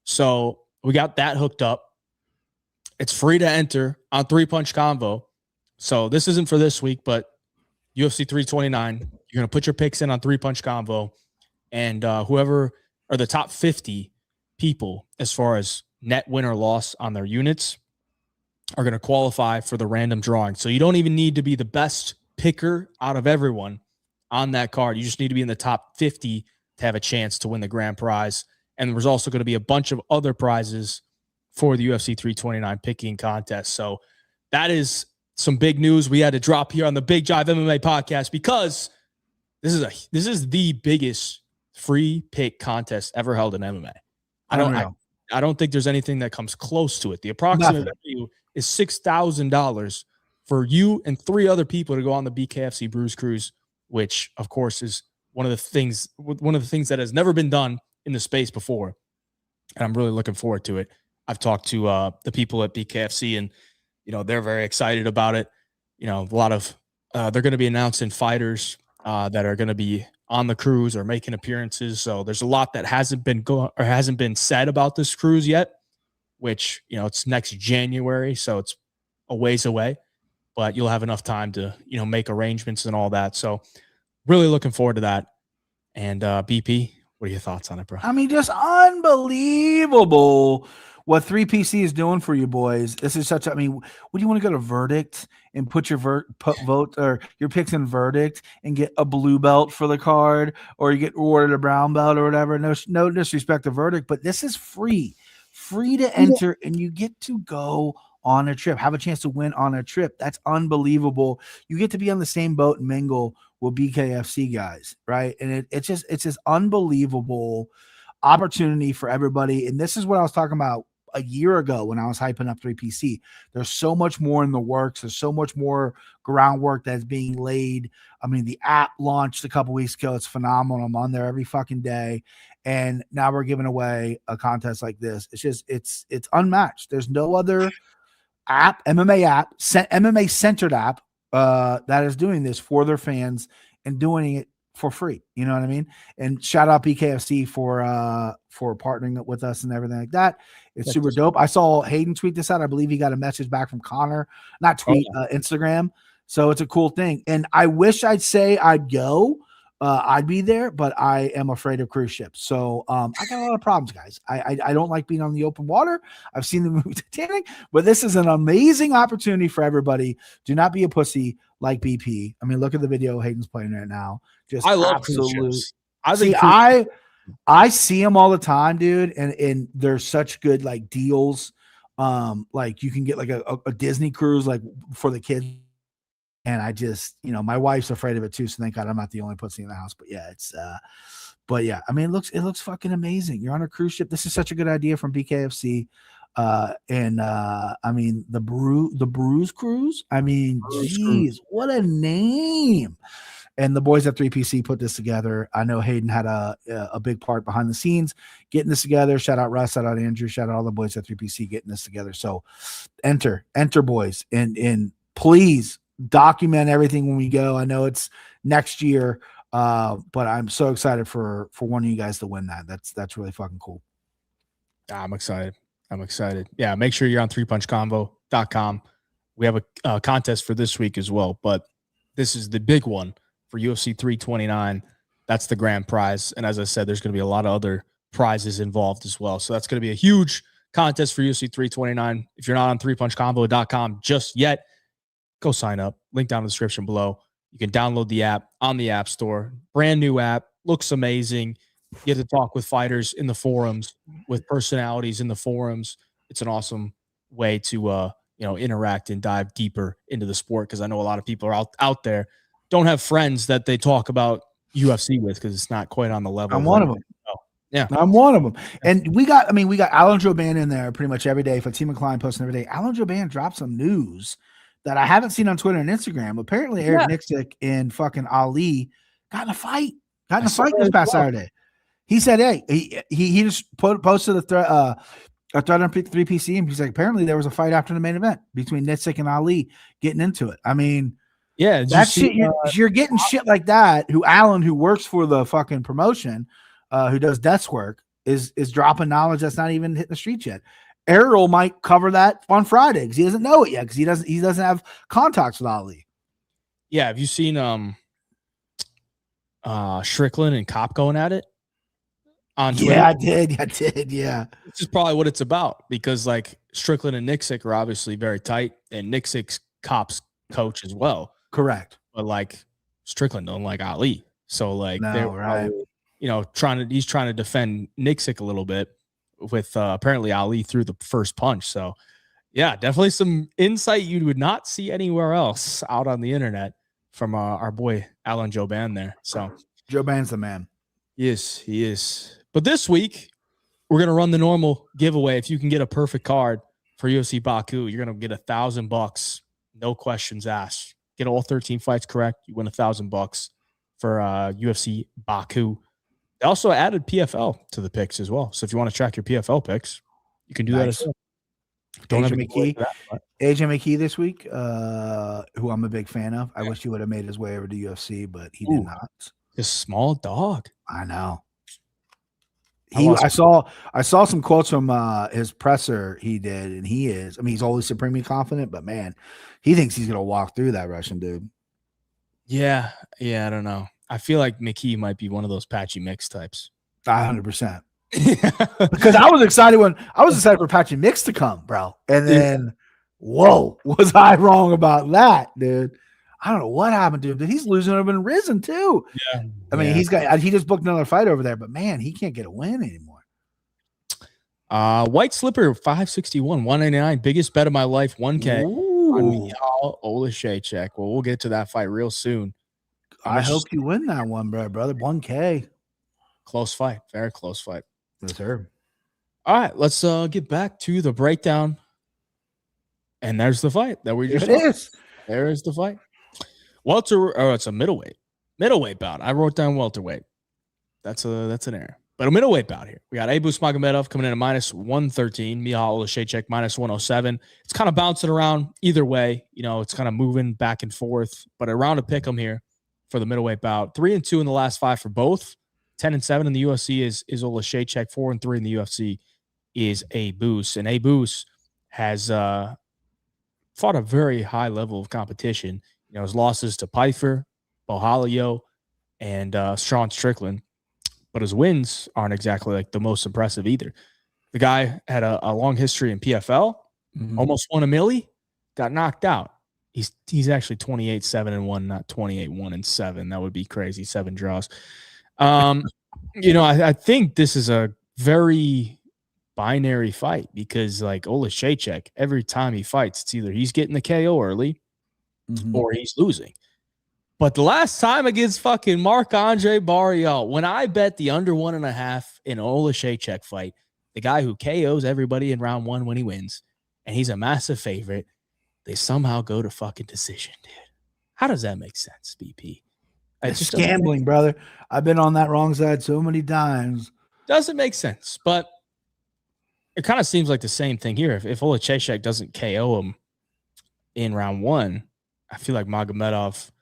So we got that hooked up. It's free to enter on 3-Punch Convo. So this isn't for this week, but UFC 329, you're going to put your picks in on 3-Punch Convo, and whoever are the top 50 people as far as net win or loss on their units are going to qualify for the random drawing. So you don't even need to be the best picker out of everyone on that card. You just need to be in the top 50 to have a chance to win the grand prize. And there's also going to be a bunch of other prizes for the UFC 329 picking contest. So that is some big news we had to drop here on the BigJive MMA podcast, because this is the biggest free pick contest ever held in MMA. I don't think there's anything that comes close to it. The approximate value is $6,000 for you and 3 other people to go on the BKFC Bruise Cruise, which of course is one of the things that has never been done in the space before. And I'm really looking forward to it. I've talked to the people at BKFC, and they're very excited about it. A lot of they're going to be announcing fighters that are going to be on the cruise or making appearances. So there's a lot that hasn't been said about this cruise yet, which, it's next January. So it's a ways away, but you'll have enough time to, make arrangements and all that. So really looking forward to that. And BP, what are your thoughts on it, bro? I mean, just unbelievable what 3PC is doing for you boys. This is would you want to go to Verdict and put your vote or your picks in Verdict and get a blue belt for the card, or you get awarded a brown belt or whatever? No disrespect to Verdict, but this is free to enter, and you get to go on a trip, have a chance to win on a trip. That's unbelievable. You get to be on the same boat and mingle with BKFC guys, right? And it's just unbelievable opportunity for everybody. And this is what I was talking about a year ago when I was hyping up 3PC. There's so much more in the works. There's so much more groundwork that's being laid. I mean, the app launched a couple weeks ago. It's phenomenal. I'm on there every fucking day. And now we're giving away a contest like this. It's unmatched. There's no other app, MMA centered app that is doing this for their fans and doing it for free. You know what I mean? And shout out BKFC for partnering with us and everything like that. It's super dope. I saw Hayden tweet this out. I believe he got a message back from Connor, not tweet, Instagram, So it's a cool thing. And I wish I'd say I'd go. I'd be there, but I am afraid of cruise ships. So I got a lot of problems, guys. I don't like being on the open water. I've seen the movie Titanic, but this is an amazing opportunity for everybody. Do not be a pussy like BP. I mean, look at the video Hayden's playing right now. Just I love cruise ships. I see them all the time, dude, and there's such good like deals. Like you can get like a Disney cruise like for the kids. And I just, my wife's afraid of it too. So thank God I'm not the only pussy in the house. But yeah, I mean, it looks fucking amazing. You're on a cruise ship. This is such a good idea from BKFC. I mean, the Bruise Cruise. I mean, geez, what a name. And the boys at 3PC put this together. I know Hayden had a big part behind the scenes getting this together. Shout out Russ, shout out Andrew, shout out all the boys at 3PC getting this together. So enter boys, and please document everything when we go. I know it's next year, but I'm so excited for one of you guys to win that. That's really fucking cool. I'm excited. Yeah, make sure you're on 3punchconvo.com. We have a contest for this week as well, but this is the big one for UFC 329. That's the grand prize. And as I said, there's going to be a lot of other prizes involved as well. So that's going to be a huge contest for UFC 329. If you're not on 3punchconvo.com just yet, go sign up. Link down in the description below. You can download the app on the App Store. Brand new app. Looks amazing. You get to talk with fighters in the forums, with personalities in the forums. It's an awesome way to interact and dive deeper into the sport, because I know a lot of people are out there don't have friends that they talk about UFC with, because it's not quite on the level. I'm one of them. Yeah, I'm one of them. And we got Alan Jouban in there pretty much every day. Fatima Klein posting every day. Alan Jouban dropped some news that I haven't seen on Twitter and Instagram. Apparently, Eric Nixick and fucking Ali got in a fight. This past Saturday. He said, "Hey, he just posted a thread on 3PC, and he's like, apparently there was a fight after the main event between Nixick and Ali getting into it. I mean, yeah, that's shit. You're getting shit like that. Who works for the fucking promotion, who does desk work, is dropping knowledge that's not even hitting the streets yet. Errol might cover that on Friday because he doesn't know it yet, because he doesn't have contacts with Ali. Yeah, have you seen Strickland and Cop going at it on Twitter? Yeah, I did. Yeah, this is probably what it's about, because like Strickland and Nixick are obviously very tight, and Nixick's Cop's coach as well. Correct. But like Strickland don't like Ali, so like no, right. He's trying to defend Nixick a little bit with apparently Ali threw the first punch. So yeah, definitely some insight you would not see anywhere else out on the internet from our boy Alan Jouban there. So Jouban's the man. Yes, he is. But this week we're gonna run the normal giveaway. If you can get a perfect card for UFC Baku, you're gonna get $1,000, no questions asked. Get all 13 fights correct, you win $1,000 for UFC Baku. They also added PFL to the picks as well. So if you want to track your PFL picks, you can do that as well. AJ McKee this week, who I'm a big fan of. I wish he would have made his way over to UFC, but he did not. A small dog. I know. I saw some quotes from his presser he did, and he's always supremely confident, but man, he thinks he's gonna walk through that Russian dude. Yeah, I don't know. I feel like McKee might be one of those patchy mix types. 100%. Because I was excited for Patchy Mix to come, bro. And then, whoa, was I wrong about that, dude? I don't know what happened to him. He's losing him and risen too. Yeah. I mean, he just booked another fight over there, but man, he can't get a win anymore. White Slipper 561, 199, biggest bet of my life, 1K. On Olashaychek. Well, we'll get to that fight real soon. I hope you win that one, brother. 1K. Close fight. Very close fight. Yes, sir. All right, let's get back to the breakdown. And there's the fight that we just saw. There is the fight. It's a middleweight bout. I wrote down welterweight. That's an error. But a middleweight bout here. We got Abus Magomedov coming in at -113, Michal Olashaychek -107. It's kind of bouncing around either way. It's kind of moving back and forth. But around a pick 'em here for the middleweight bout. 3-2 in the last 5 for both. 10-7 in the UFC is Olashaychek. 4-3 in the UFC is Abus. And Abus has fought a very high level of competition his losses to Pfeiffer, Bohalio, and Sean Strickland. But his wins aren't exactly like the most impressive either. The guy had a long history in PFL, almost won a milli, got knocked out. He's actually 28-7-1, not 28-1-7. That would be crazy. 7 draws. I think this is a very binary fight because like Oleksiejczuk, every time he fights, it's either he's getting the KO early or he's losing. But the last time against fucking Marc-Andre Barriault, when I bet the under 1.5 in Oleksiejczuk fight, the guy who KOs everybody in round 1 when he wins, and he's a massive favorite, they somehow go to fucking decision, dude. How does that make sense, BP? It's gambling, brother. I've been on that wrong side so many times. Doesn't make sense, but it kind of seems like the same thing here. If Oleksiejczuk doesn't KO him in round 1, I feel like Magomedov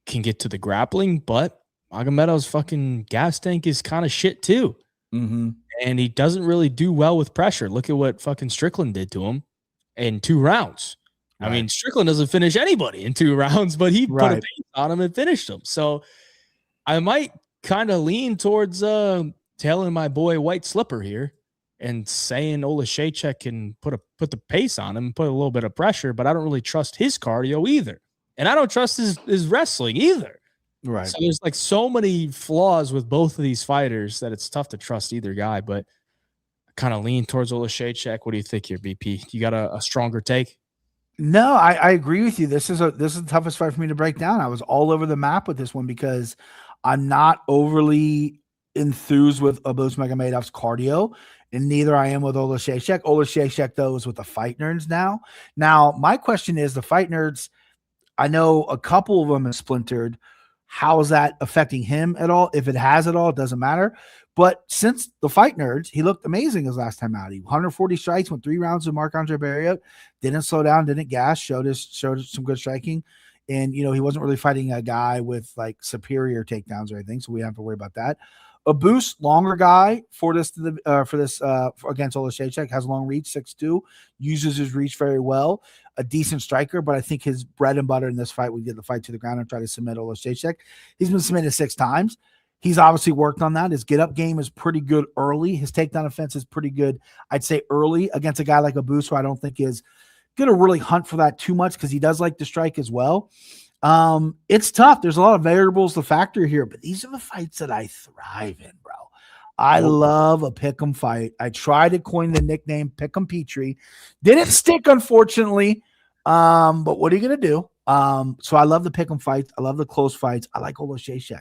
can get to the grappling, but Magomedov's fucking gas tank is kind of shit too. And he doesn't really do well with pressure. Look at what fucking Strickland did to him in 2 rounds. Right. I mean, Strickland doesn't finish anybody in 2 rounds, but he put a pace on him and finished him. So I might kind of lean towards tailing my boy White Slipper here and saying Oleksiejczuk can put the pace on him, put a little bit of pressure, but I don't really trust his cardio either. And I don't trust his wrestling either. Right. So there's like so many flaws with both of these fighters that it's tough to trust either guy, but I kind of lean towards Oleksiejczuk. What do you think here, BP? You got a stronger take? No, I agree with you. This is the toughest fight for me to break down. I was all over the map with this one because I'm not overly enthused with Abus Magomedov's cardio, and neither I am with Oleksiejczuk. Oleksiejczuk, though, is with the Fight Nerds now. Now, my question is, the Fight Nerds, I know a couple of them have splintered. How is that affecting him at all? If it has at all, it doesn't matter. But since the Fight Nerds, he looked amazing his last time out. He 140 strikes, went 3 rounds with Marc-Andre Barriault, didn't slow down, didn't gas, showed some good striking. And, he wasn't really fighting a guy with like superior takedowns or anything, so we don't have to worry about that. Abus, longer guy for this against Oleksiejczuk, has long reach, 6'2", uses his reach very well, a decent striker, but I think his bread and butter in this fight would get the fight to the ground and try to submit Oleksiejczuk. He's been submitted 6 times. He's obviously worked on that. His get-up game is pretty good early. His takedown offense is pretty good, I'd say, early against a guy like Abus, who I don't think is going to really hunt for that too much because he does like to strike as well. It's tough. There's a lot of variables to factor here, but these are the fights that I thrive in, bro. I love a pick'em fight. I tried to coin the nickname Pick'em Petrie. Didn't stick, unfortunately. But what are you going to do? So I love the pick'em fights. I love the close fights. I like Oleksiejczuk.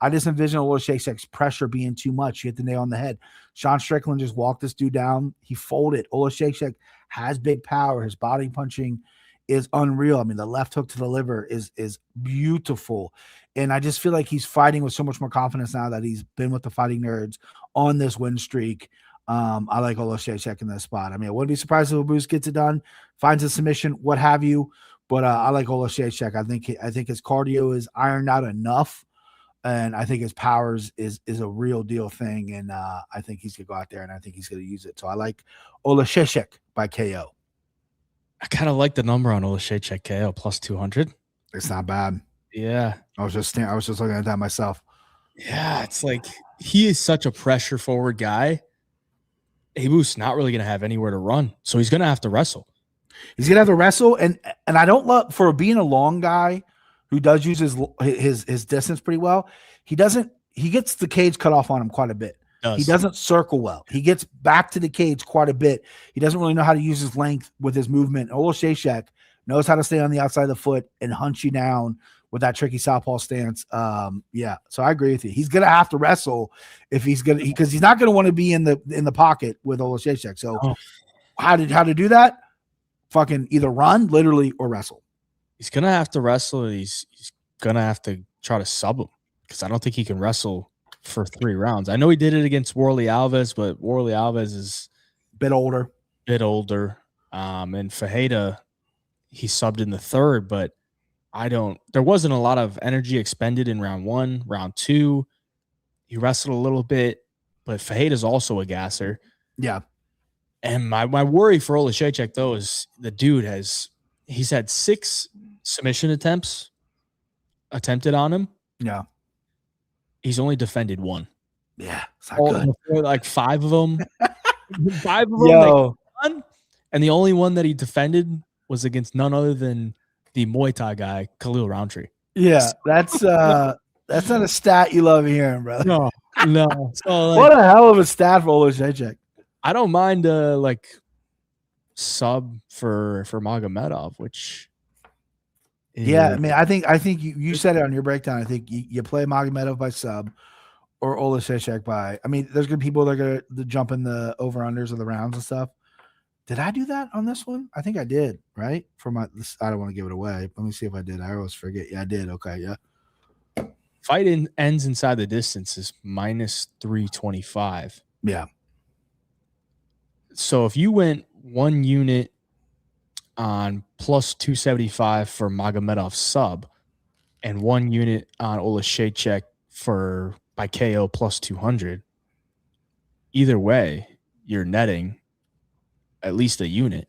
I just envision Oleksiejczuk's pressure being too much. You hit the nail on the head. Sean Strickland just walked this dude down. He folded. Oleksiejczuk has big power. His body punching is unreal. I mean, the left hook to the liver is beautiful. And I just feel like he's fighting with so much more confidence now that he's been with the Fighting Nerds on this win streak. I like Oleksiejczuk in this spot. I mean, I wouldn't be surprised if Abus gets it done, finds a submission, what have you. But I like Oleksiejczuk. I think his cardio is ironed out enough. And I think his powers is a real deal thing. And I think he's going to go out there and I think he's going to use it. So I like Oleksiejczuk by KO. I kind of like the number on Oleksiejczuk KO plus 200. It's not bad. Yeah. I was just looking at that myself. Yeah. It's like he is such a pressure forward guy. Abus not really going to have anywhere to run. So he's going to have to wrestle. He's going to have to wrestle. And I don't love, for being a long guy who does use his distance pretty well, he gets the cage cut off on him quite a bit. He doesn't circle well. He gets back to the cage quite a bit. He doesn't really know how to use his length with his movement. Oleksiejczuk knows how to stay on the outside of the foot and hunt you down with that tricky southpaw stance. Yeah, so I agree with you. He's gonna have to wrestle if he's gonna, because he's not gonna want to be in the pocket with Oleksiejczuk. So how to do that? Fucking either run literally or wrestle. He's gonna have to wrestle. He's gonna have to try to sub him because I don't think he can wrestle for 3 rounds. I know he did it against Warlley Alves, but Warlley Alves is a bit older. And Fajeda, he subbed in the 3rd, but there wasn't a lot of energy expended in round 1, round 2. He wrestled a little bit, but Fajeda's also a gasser. Yeah. And my worry for Oleksiejczuk though is the dude he's had 6 submission attempts attempted on him. Yeah. He's only defended one. Yeah. It's not good. Like 5 of them. 5 of them. Yo. And the only one that he defended was against none other than the Muay Thai guy, Khalil Roundtree. Yeah. That's not a stat you love hearing, brother. No. So, like, what a hell of a stat for Olashechek. I don't mind like sub for Magomedov, which yeah, I mean, I think you said it on your breakdown. I think you play Magomedov by sub or Olashechek by. I mean, there's gonna be people that are gonna jump in the over unders of the rounds and stuff. Did I do that on this one? I think I did, right? For my, I don't want to give it away. Let me see if I did. I always forget. Yeah, I did. Okay, yeah. Fight ends inside the distance is -325. Yeah. So if you went 1 unit on +275 for Magomedov sub and 1 unit on Olashechek for by KO +200, either way, you're netting at least a unit.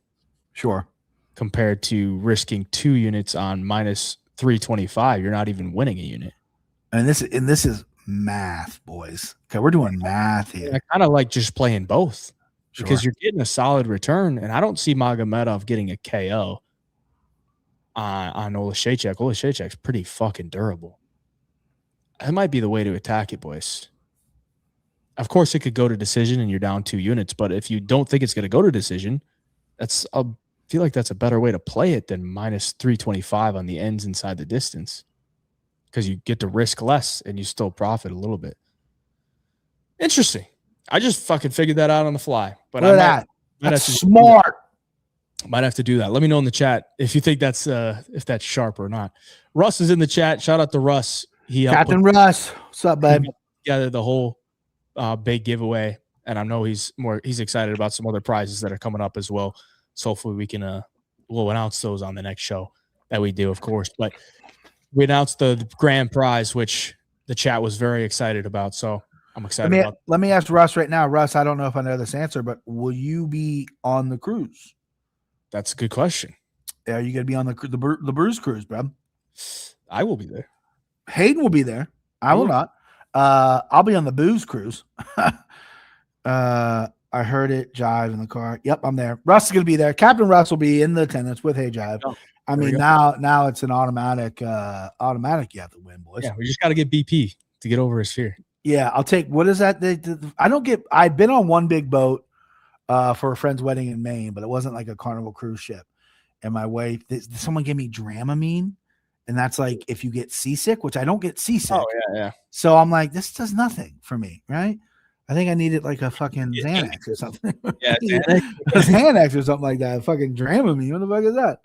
Sure. Compared to risking 2 units on -325, you're not even winning a unit. And this is math, boys. Okay, we're doing math here. I kind of like just playing both because you're getting a solid return, and I don't see Magomedov getting a KO on Olashechek. Olashechek's pretty fucking durable. That might be the way to attack it, boys. Of course, it could go to decision, and you're down 2 units. But if you don't think it's going to go to decision, I feel like that's a better way to play it than -325 on the ends inside the distance, because you get to risk less and you still profit a little bit. Interesting. I just fucking figured that out on the fly. But look at that. That's smart. Might have to do that. Let me know in the chat if you think that's if that's sharp or not. Russ is in the chat. Shout out to Russ. Captain Russ. What's up, babe? Together the whole big giveaway, and I know he's excited about some other prizes that are coming up as well. So hopefully we can we'll announce those on the next show that we do, of course. But we announced the grand prize, which the chat was very excited about. So I'm excited about. Let me ask Russ right now. Russ, I don't know if I know this answer, but will you be on the cruise? That's a good question. Are you going to be on the Bruce cruise, bro? I will be there. Hayden will be there. I will not. I'll be on the booze cruise. I heard it jive in the car. Yep, I'm there. Russ is going to be there. Captain Russ will be in the attendance with Hey Jive. Oh, I mean, now it's an automatic. You have to win, boys. Yeah, we just got to get BP to get over his fear. Yeah, I'll take. What is that? I've been on one big boat for a friend's wedding in Maine, but it wasn't like a Carnival cruise ship. And my wife, someone gave me Dramamine. And that's like if you get seasick, which I don't get seasick. Oh, yeah. So I'm like, this does nothing for me, right? I think I needed like a fucking Xanax or something. Yeah, Xanax. Xanax or something like that. Fucking Dramamine. What the fuck is that?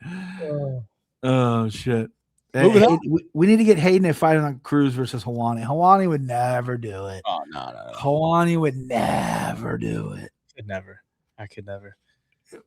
Oh shit. Hey, we need to get Hayden at fighting on Cruz versus Helwani. Helwani would never do it. Oh, no. Helwani would never do it. I could never.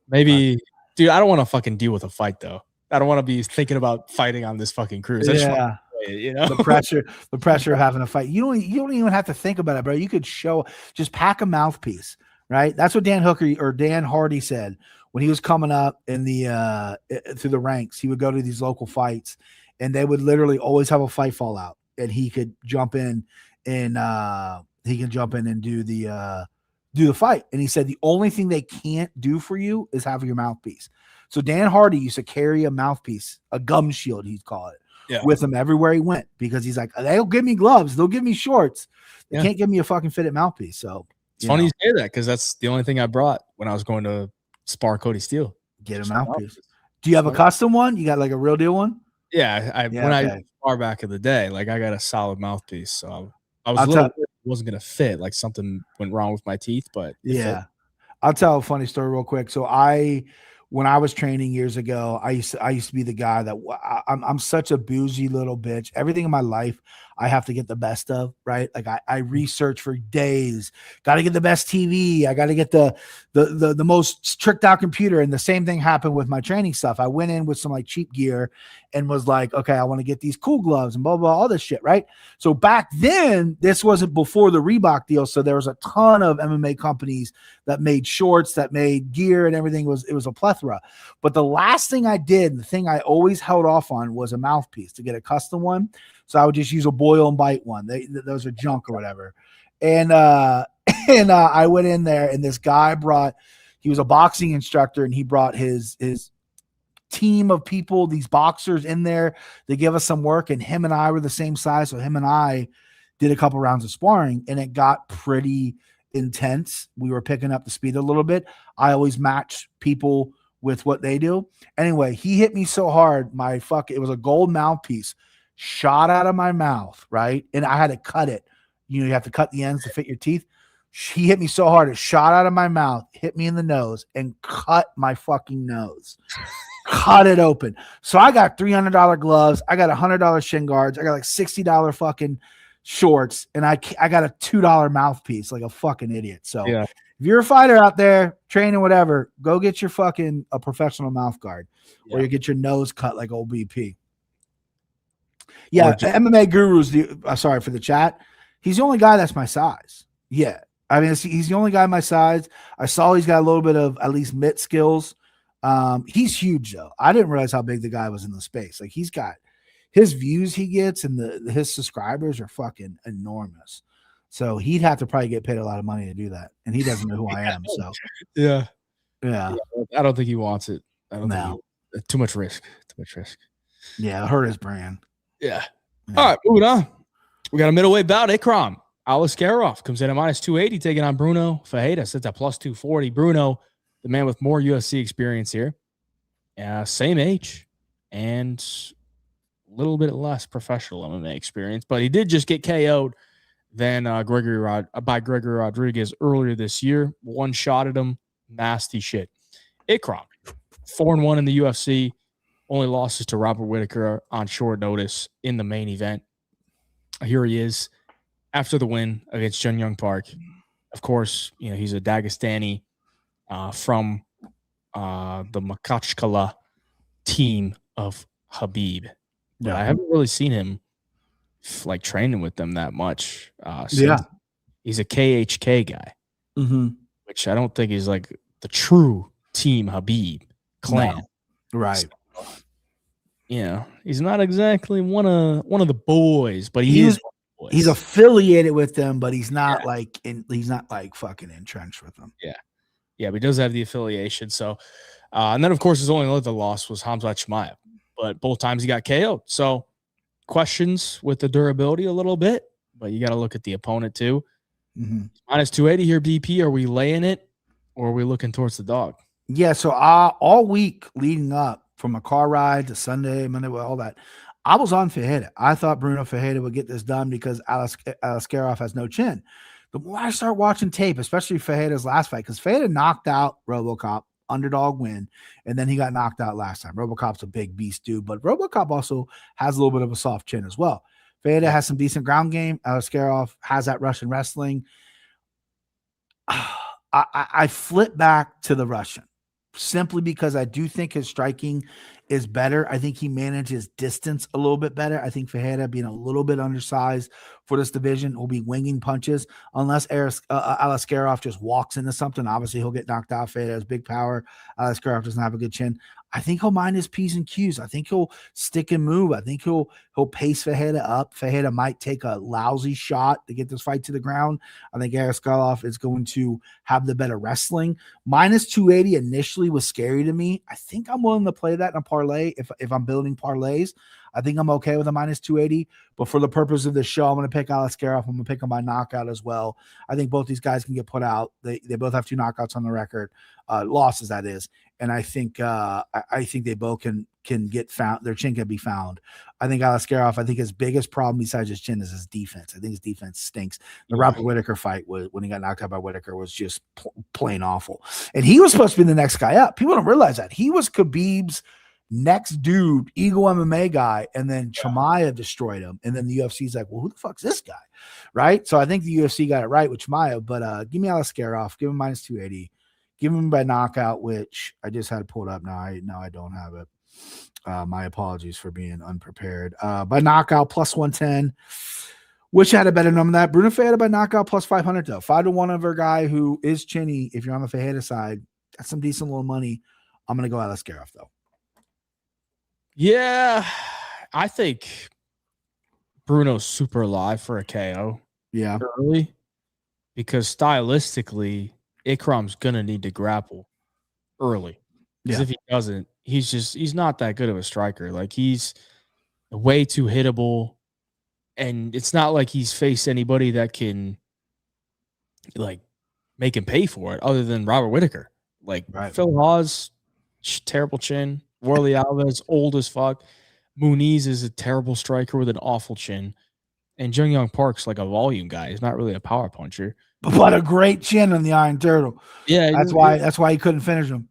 Maybe, dude, I don't want to fucking deal with a fight though. I don't want to be thinking about fighting on this fucking cruise. Yeah. The pressure of having a fight. You don't even have to think about it, bro. You could just pack a mouthpiece, right? That's what Dan Hardy said when he was coming up in the through the ranks. He would go to these local fights, and they would literally always have a fight fallout, and he could jump in and do the fight. And he said the only thing they can't do for you is have your mouthpiece. So Dan Hardy used to carry a mouthpiece, a gum shield, he'd call it, with him everywhere he went, because he's like, they'll give me gloves, they'll give me shorts, they can't give me a fucking fitted mouthpiece. So it's funny you say that, because that's the only thing I brought when I was going to spar Cody Steele. Get a mouthpiece. Do you have a custom one? You got like a real deal one? Yeah, when I spar back in the day, like I got a solid mouthpiece, so I was wasn't gonna fit, like something went wrong with my teeth, but I'll tell a funny story real quick. So when I was training years ago, I used to be the guy that I'm such a bougie little bitch. Everything in my life, I have to get the best of, right? Like I research for days, got to get the best TV. I got to get the most tricked out computer. And the same thing happened with my training stuff. I went in with some like cheap gear and was like, okay, I want to get these cool gloves and blah, blah, all this shit. Right. So back then, this wasn't before the Reebok deal. So there was a ton of MMA companies that made shorts, that made gear, and everything. It was a plethora. But the last thing I did, and the thing I always held off on, was a mouthpiece to get a custom one. So I would just use a boil and bite one. Those are junk or whatever. And I went in there, and this guy he was a boxing instructor, and he brought his team of people, these boxers in there to give us some work. And him and I were the same size. So him and I did a couple rounds of sparring, and it got pretty intense. We were picking up the speed a little bit. I always match people with what they do. Anyway, he hit me so hard, it was a gold mouthpiece shot out of my mouth, right? And I had to cut it. You have to cut the ends to fit your teeth. He hit me so hard, it shot out of my mouth, hit me in the nose, and cut my fucking nose. Cut it open. So I got $300 gloves. I got $100 shin guards. I got like $60 fucking shorts, and I got a $2 mouthpiece like a fucking idiot. So yeah. If you're a fighter out there training, whatever, go get your fucking a professional mouth guard, or you get your nose cut like old BP. Yeah, MMA Guru's sorry for the chat. He's the only guy that's my size. Yeah, I mean he's the only guy my size. I saw he's got a little bit of at least mitt skills. He's huge though. I didn't realize how big the guy was in the space. Like he's got his views he gets, and his subscribers are fucking enormous. So he'd have to probably get paid a lot of money to do that. And he doesn't know who I am. So yeah. I don't think he wants it. I don't think too much risk. Yeah, hurt his brand. Yeah. All right, moving on. We got a middleweight bout. Ikram Aliskerov comes in at -280, taking on Bruno Ferreira. Sits at +240. Bruno, the man with more UFC experience here. Same age and a little bit less professional MMA experience, but he did just get KO'd by Gregory Rodriguez earlier this year. One shot at him. Nasty shit. Ikram, 4-1 in the UFC. Only losses to Robert Whittaker on short notice in the main event. Here he is after the win against Jun Young Park. Of course, he's a Dagestani from the Makachkala team of Habib. But I haven't really seen him like training with them that much. He's a KHK guy, which I don't think is like the true team Habib clan. No. Right. So, he's not exactly one of the boys, but he's affiliated with them, but he's not he's not like fucking entrenched with them. Yeah, but he does have the affiliation. So and then of course his only other loss was Hamzat Chimaev, but both times he got KO'd. So questions with the durability a little bit, but you got to look at the opponent too. -280 here, BP. Are we laying it, or are we looking towards the dog? Yeah, so all week leading up, from a car ride to Sunday, Monday, all that, I was on Ferreira. I thought Bruno Ferreira would get this done because Aliskerov has no chin. The more I start watching tape, especially Ferreira's last fight, because Ferreira knocked out RoboCop, underdog win, and then he got knocked out last time. RoboCop's a big beast dude, but RoboCop also has a little bit of a soft chin as well. Ferreira has some decent ground game. Aliskerov has that Russian wrestling. I flip back to the Russian simply because I do think his striking is better. I think he manages distance a little bit better. I think Ferreira, being a little bit undersized for this division, will be winging punches unless Aliskerov just walks into something. Obviously, he'll get knocked out. Ferreira has big power. Aliskerov doesn't have a good chin. I think he'll mind his P's and Q's. I think he'll stick and move. I think he'll pace Ferreira up. Ferreira might take a lousy shot to get this fight to the ground. I think Aliskerov is going to have the better wrestling. -280 initially was scary to me. I think I'm willing to play that in a parlay if I'm building parlays. I think I'm okay with a -280, but for the purpose of this show, I'm going to pick Aliskerov. I'm going to pick him by knockout as well. I think both these guys can get put out. They both have 2 knockouts on the record, losses that is, and I think they both can get found. Their chin can be found. I think Aliskerov, I think his biggest problem besides his chin is his defense. I think his defense stinks. The Robert Whittaker fight when he got knocked out by Whittaker was just plain awful, and he was supposed to be the next guy up. People don't realize that he was Khabib's Next dude, Eagle MMA guy, and then Chimaev destroyed him. And then the UFC's like, well, who the fuck's this guy? Right? So I think the UFC got it right with Chimaev, but give me Alaskarov, give him minus 280, give him by knockout, which I just had to pull it up now. I don't have it. My apologies for being unprepared. By knockout plus 110. Wish I had a better number than that. Bruno Ferreira by knockout plus 500 though. 5-1 over a guy who is chinny. If you're on the Ferreira side, that's some decent little money. I'm gonna go Alaskarov though. Yeah, I think Bruno's super alive for a KO. Yeah, early, because stylistically, Ikram's gonna need to grapple early. Because if he doesn't, he's not that good of a striker. Like, he's way too hittable, and it's not like he's faced anybody that can like make him pay for it, other than Robert Whittaker. Like Phil Hawes, terrible chin. Worley Alves, old as fuck. Muniz is a terrible striker with an awful chin. And Jung Young Park's like a volume guy. He's not really a power puncher. But a great chin on the Iron Turtle. Yeah. That's why he couldn't finish him.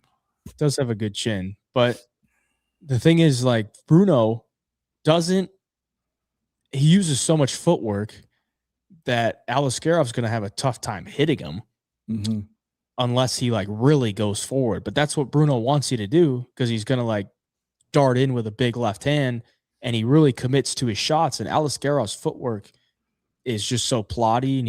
Does have a good chin. But the thing is, like, Bruno he uses so much footwork that Alaskarov's going to have a tough time hitting him unless he like really goes forward. But that's what Bruno wants you to do, because he's going to like dart in with a big left hand, and he really commits to his shots. And Alaskarov's footwork is just so plotty, and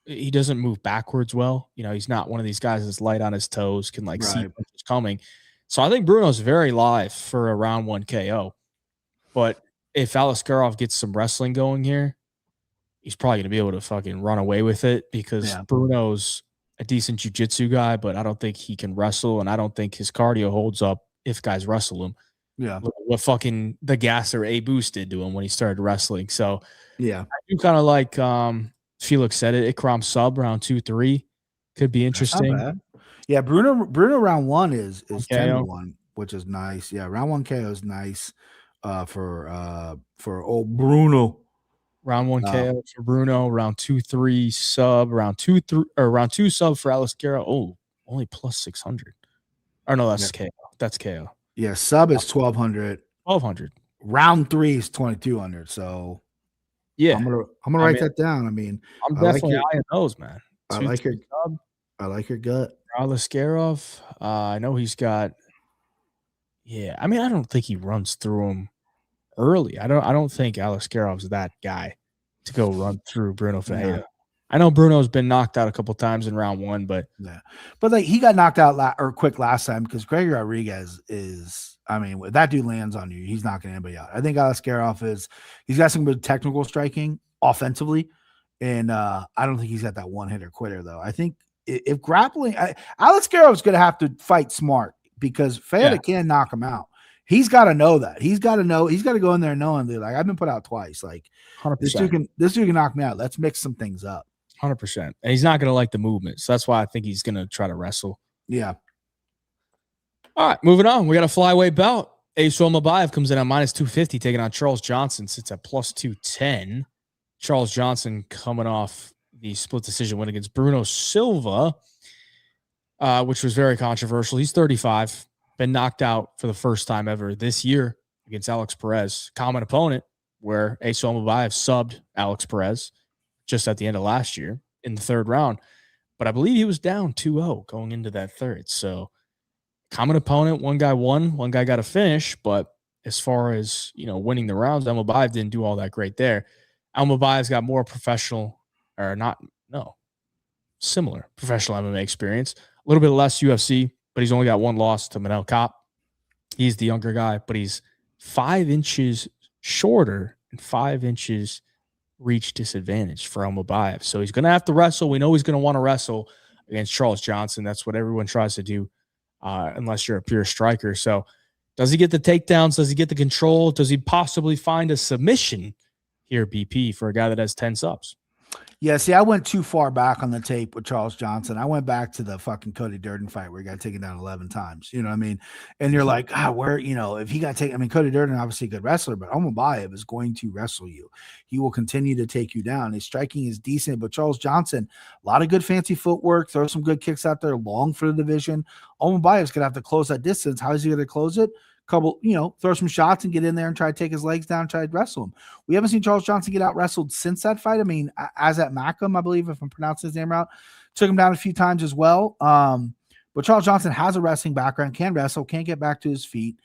he doesn't move backwards well. You know, he's not one of these guys that's light on his toes, can like see what's coming. So I think Bruno's very live for a round 1 KO. But if Alaskarov gets some wrestling going here, he's probably going to be able to fucking run away with it, because Bruno's a decent jiu-jitsu guy, but I don't think he can wrestle, and I don't think his cardio holds up if guys wrestle him. Yeah. What fucking the gasser A-Boost did to him when he started wrestling. So yeah, I do kind of like Felix said it, Ikram sub round 2-3 could be interesting. Yeah, Bruno round 1 is 10-1, which is nice. Yeah, round 1 KO is nice for old Bruno. Round 1 KO for Bruno, round 2-3 sub, round 2 sub for Alaskarov. Oh, only plus 600. Or no, that's KO. That's KO. Yeah, sub is 1200. 1200. Round 3 is 2200. So yeah, I'm gonna write that down. I mean, I'm definitely eyeing those, man. I like your gut. Alaskarov. I know he's got. Yeah, I mean, I don't think he runs through him early. I don't think Alaskarov's that guy to go run through Bruno Ferreira. I know Bruno's been knocked out a couple times in round 1, but like he got knocked out quick last time, because Gregory Rodriguez is. I mean, if that dude lands on you, he's knocking anybody out. I think Alaskarov he's got some good technical striking offensively, and I don't think he's got that one hitter quitter though. I think if grappling, Alaskarov's going to have to fight smart, because Ferreira can knock him out. He's got to know that. He's got to know. He's got to go in there knowing that, like, I've been put out twice. Like, 100%. This dude can knock me out. Let's mix some things up. 100%. And he's not going to like the movement. So that's why I think he's going to try to wrestle. Yeah. All right, moving on. We got a flyweight bout. Aisol Mabayev comes in at minus 250, taking on Charles Johnson. Sits at plus 210. Charles Johnson coming off the split decision win against Bruno Silva, which was very controversial. He's 35. Been knocked out for the first time ever this year against Alex Perez. Common opponent, where Aisol Mabayev subbed Alex Perez just at the end of last year in the 3rd round. But I believe he was down 2-0 going into that 3rd. So common opponent, one guy won, one guy got a finish. But as far as, you know, winning the rounds, Mabayev didn't do all that great there. Mabayev's got more similar professional MMA experience. A little bit less UFC, but he's only got one loss to Manel Kopp. He's the younger guy, but he's 5 inches shorter and 5 inches reach disadvantage for Mabayev. So he's going to have to wrestle. We know he's going to want to wrestle against Charles Johnson. That's what everyone tries to do, unless you're a pure striker. So does he get the takedowns? Does he get the control? Does he possibly find a submission here, BP, for a guy that has 10 subs? Yeah, see, I went too far back on the tape with Charles Johnson. I went back to the fucking Cody Durden fight where he got taken down 11 times. You know what I mean? And you're like, where, you know, if he got taken, I mean, Cody Durden, obviously a good wrestler, but Mabayev is going to wrestle you. He will continue to take you down. His striking is decent, but Charles Johnson, a lot of good fancy footwork, throw some good kicks out there, long for the division. Mabayev's going to have to close that distance. How is he going to close it? couple, throw some shots and get in there and try to take his legs down, and try to wrestle him. We haven't seen Charles Johnson get out wrestled since that fight. I mean, as at Mackham, I believe, if I'm pronouncing his name right, took him down a few times as well. But Charles Johnson has a wrestling background, can wrestle, can't get back to his feet.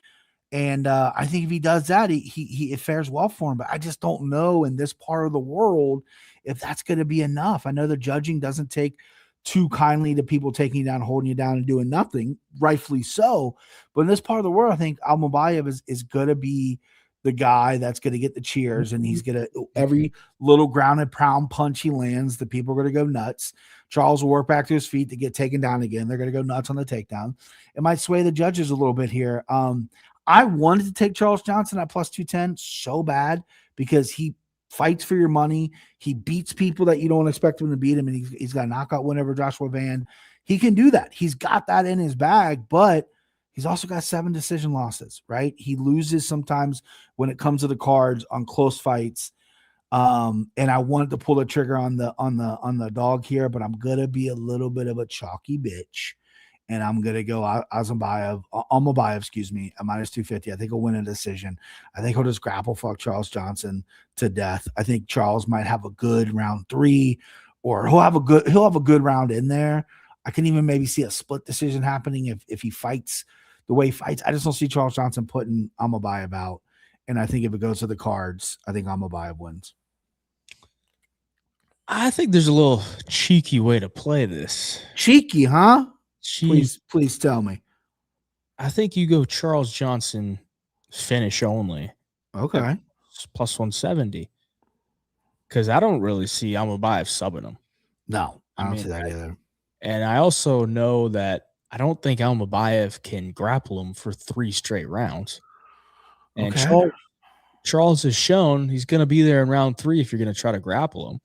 And I think if he does that, it fares well for him. But I just don't know in this part of the world if that's going to be enough. I know the judging doesn't take too kindly to people taking you down, holding you down, and doing nothing, rightfully so. But in this part of the world, I think Almobayev is going to be the guy that's going to get the cheers, and he's going to, every little grounded pound punch he lands, the people are going to go nuts. Charles will work back to his feet to get taken down again. They're going to go nuts on the takedown. It might sway the judges a little bit here. I wanted to take Charles Johnson at plus 210 so bad because he fights for your money. He beats people that you don't expect him to beat him, and he's got a knockout win over Joshua Van. He can do that. He's got that in his bag, but he's also got 7 decision losses, right? He loses sometimes when it comes to the cards on close fights. And I wanted to pull the trigger on the dog here, but I'm gonna be a little bit of a chalky bitch. And I'm going to go Almobayev, excuse me, at minus 250. I think he'll win a decision. I think he'll just grapple fuck Charles Johnson to death. I think Charles might have a good round 3, or he'll have a good round in there. I can even maybe see a split decision happening if he fights the way he fights. I just don't see Charles Johnson putting Almobayev out. And I think if it goes to the cards, I think Almobayev wins. I think there's a little cheeky way to play this. Cheeky, huh? Please tell me. I think you go Charles Johnson finish only. Okay. Plus 170. Because I don't really see Almobayev subbing him. No, I don't see that either. And I also know that I don't think Almobayev can grapple him for 3 straight rounds. And okay. Charles has shown he's going to be there in round 3 if you're going to try to grapple him.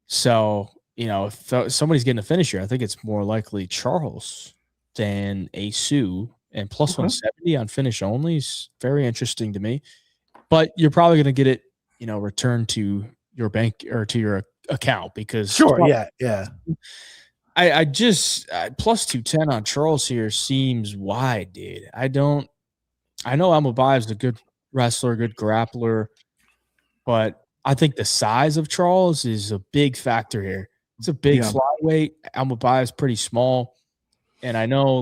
So, if somebody's getting a finisher, I think it's more likely Charles than Asu. And plus 170 on finish only is very interesting to me. But you're probably going to get it, returned to your bank or to your account because sure, yeah. I just plus 210 on Charles here seems wide, dude. I know Almobayev's a good wrestler, good grappler, but I think the size of Charles is a big factor here. It's a big flyweight. Almobayev's pretty small. And I know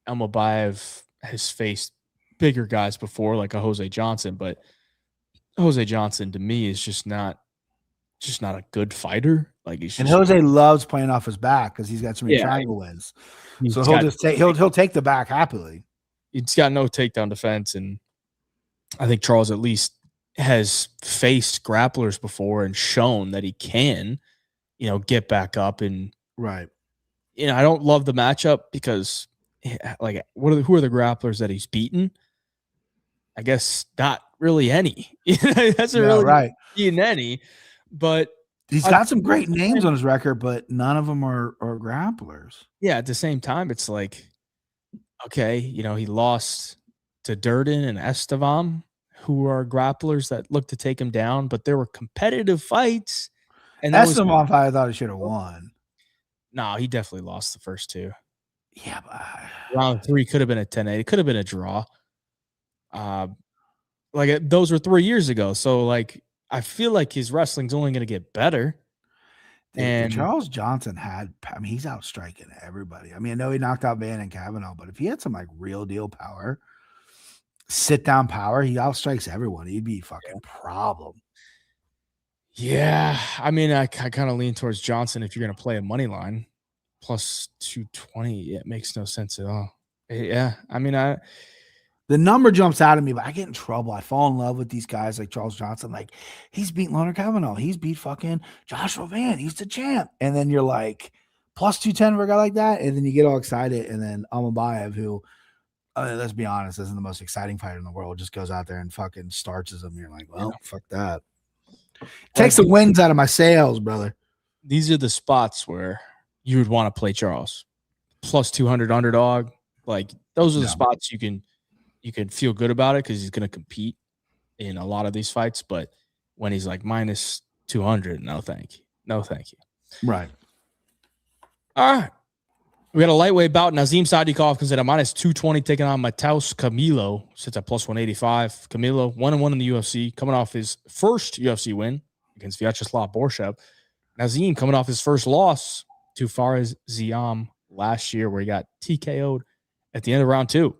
Almobayev has faced bigger guys before, like a Jose Johnson, but Jose Johnson to me is just not a good fighter. Jose loves playing off his back because he's got so many triangle wins. So he'll take the back happily. He's got no takedown defense, and I think Charles at least has faced grapplers before and shown that he can, get back up. And right. I don't love the matchup because who are the grapplers that he's beaten? I guess not really any. He hasn't really beaten any, but he's got some great names on his record, but none of them are grapplers. Yeah. At the same time, it's okay, he lost to Durden and Estevam, who are grapplers that look to take him down, but there were competitive fights. And Estevam, I thought he should have won. No, he definitely lost the first 2. Yeah, but round 3 could have been a 10-8. It could have been a draw. Those were 3 years ago. So I feel like his wrestling's only going to get better. And Charles Johnson he's outstriking everybody. I know he knocked out Van and Kavanaugh, but if he had some real deal power, sit down power, he outstrikes everyone. He'd be fucking problem. Yeah. I kind of lean towards Johnson if you're going to play a money line. Plus 220. It makes no sense at all. Yeah. The number jumps out at me, but I get in trouble. I fall in love with these guys like Charles Johnson. He's beaten Leonard Kavanaugh. He's beat fucking Joshua Van. He's the champ. And then you're plus 210 for a guy like that. And then you get all excited. And then Almobayev, who, let's be honest, isn't the most exciting fighter in the world, just goes out there and fucking starches him. You're fuck that. Takes the wings out of my sails, brother. These are the spots where you would want to play Charles. Plus 200 underdog. Those are the spots you can feel good about it because he's going to compete in a lot of these fights. But when he's minus 200, no thank you. No thank you. Right. All right. We got a lightweight bout. Nazim Sadikov comes in at minus 220, taking on Matheus Camilo. Sits at plus 185. Camilo, 1-1 in the UFC, coming off his first UFC win against Vyacheslav Borshev. Nazim coming off his first loss to Fares Ziam last year, where he got TKO'd at the end of round 2,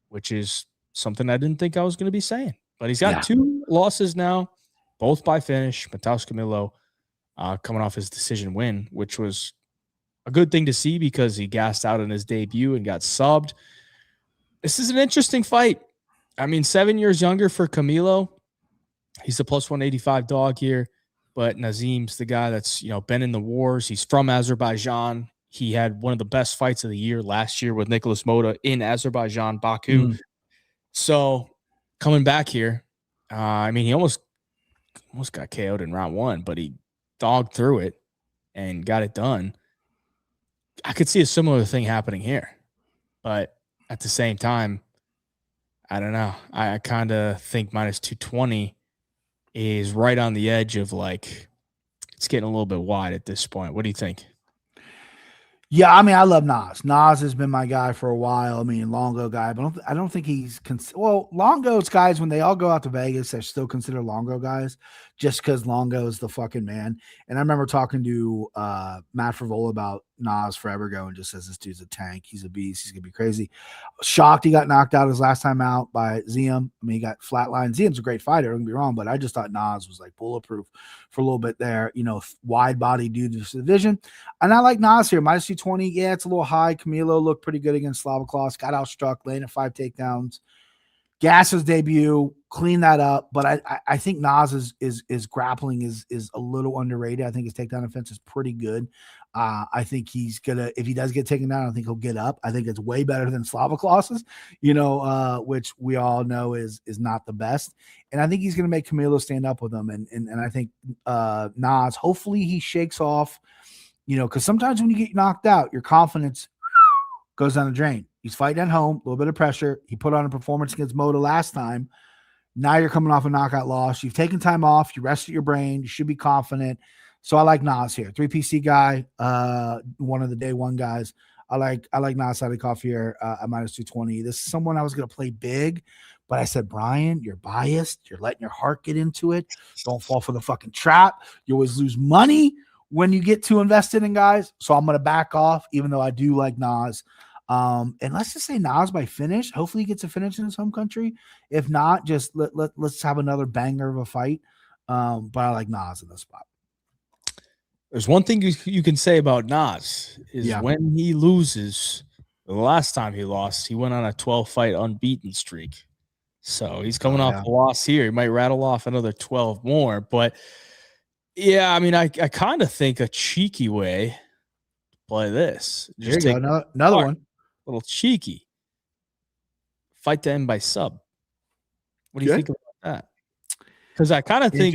which is something I didn't think I was going to be saying. But he's got 2 losses now, both by finish. Matheus Camilo coming off his decision win, which was a good thing to see because he gassed out in his debut and got subbed. This is an interesting fight. I mean, 7 years younger for Camilo. He's a plus 185 dog here, but Nazim's the guy that's, been in the wars. He's from Azerbaijan. He had one of the best fights of the year last year with Nicholas Mota in Azerbaijan, Baku. So coming back here, he almost got KO'd in round 1, but he dogged through it and got it done. I could see a similar thing happening here, but at the same time, I don't know. I kind of think minus 220 is right on the edge of it's getting a little bit wide at this point. What do you think? Yeah, I love Nas. Nas has been my guy for a while. Longo guy, but I don't think he's Longo's guys, when they all go out to Vegas, they're still considered Longo guys just because Longo is the fucking man. And I remember talking to Matt Frivola about Nas forever ago and just says this dude's a tank. He's a beast. He's gonna be crazy. Shocked he got knocked out his last time out by Ziam. He got flatlined. Ziam's a great fighter, don't get me wrong, but I just thought Nas was bulletproof for a little bit there. Wide body dude this division. And I like Nas here. Minus 220. Yeah, it's a little high. Camilo looked pretty good against Slavoklos. Got outstruck, laying at 5 takedowns. Gas's debut, clean that up. But I think Nas is grappling is a little underrated. I think his takedown defense is pretty good. I think he's gonna, if he does get taken down, I think he'll get up. I think it's way better than Slavoklos's, which we all know is not the best. And I think he's gonna make Camilo stand up with him. And I think Nas, hopefully he shakes off, because sometimes when you get knocked out, your confidence goes down the drain. He's fighting at home, a little bit of pressure. He put on a performance against Mota last time. Now you're coming off a knockout loss. You've taken time off. You rested your brain. You should be confident. So I like Nas here. 3PC guy, one of the day one guys. I like Nas Sadikov here at minus 220. This is someone I was going to play big, but I said, Brian, you're biased. You're letting your heart get into it. Don't fall for the fucking trap. You always lose money when you get too invested in guys. So I'm going to back off, even though I do like Nas. And let's just say Nas by finish. Hopefully he gets a finish in his home country. If not, just let's have another banger of a fight. But I like Nas in this spot. There's one thing you can say about Nas is when he loses, the last time he lost, he went on a 12-fight unbeaten streak. So he's coming off a loss here. He might rattle off another 12 more. But, yeah, I kind of think a cheeky way to play this. Just take another one. A little cheeky. Fight to end by sub. What do you think about that? Because I kind of think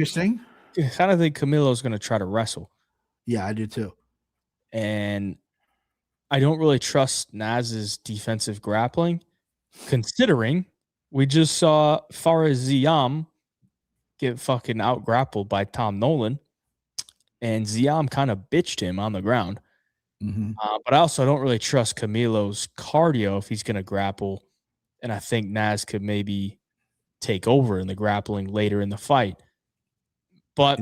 Camilo's going to try to wrestle. Yeah, I do too. And I don't really trust Naz's defensive grappling, considering we just saw Fares Ziam get fucking out grappled by Tom Nolan, and Ziam kind of bitched him on the ground. But I also don't really trust Camilo's cardio if he's going to grapple, and I think Naz could maybe take over in the grappling later in the fight. But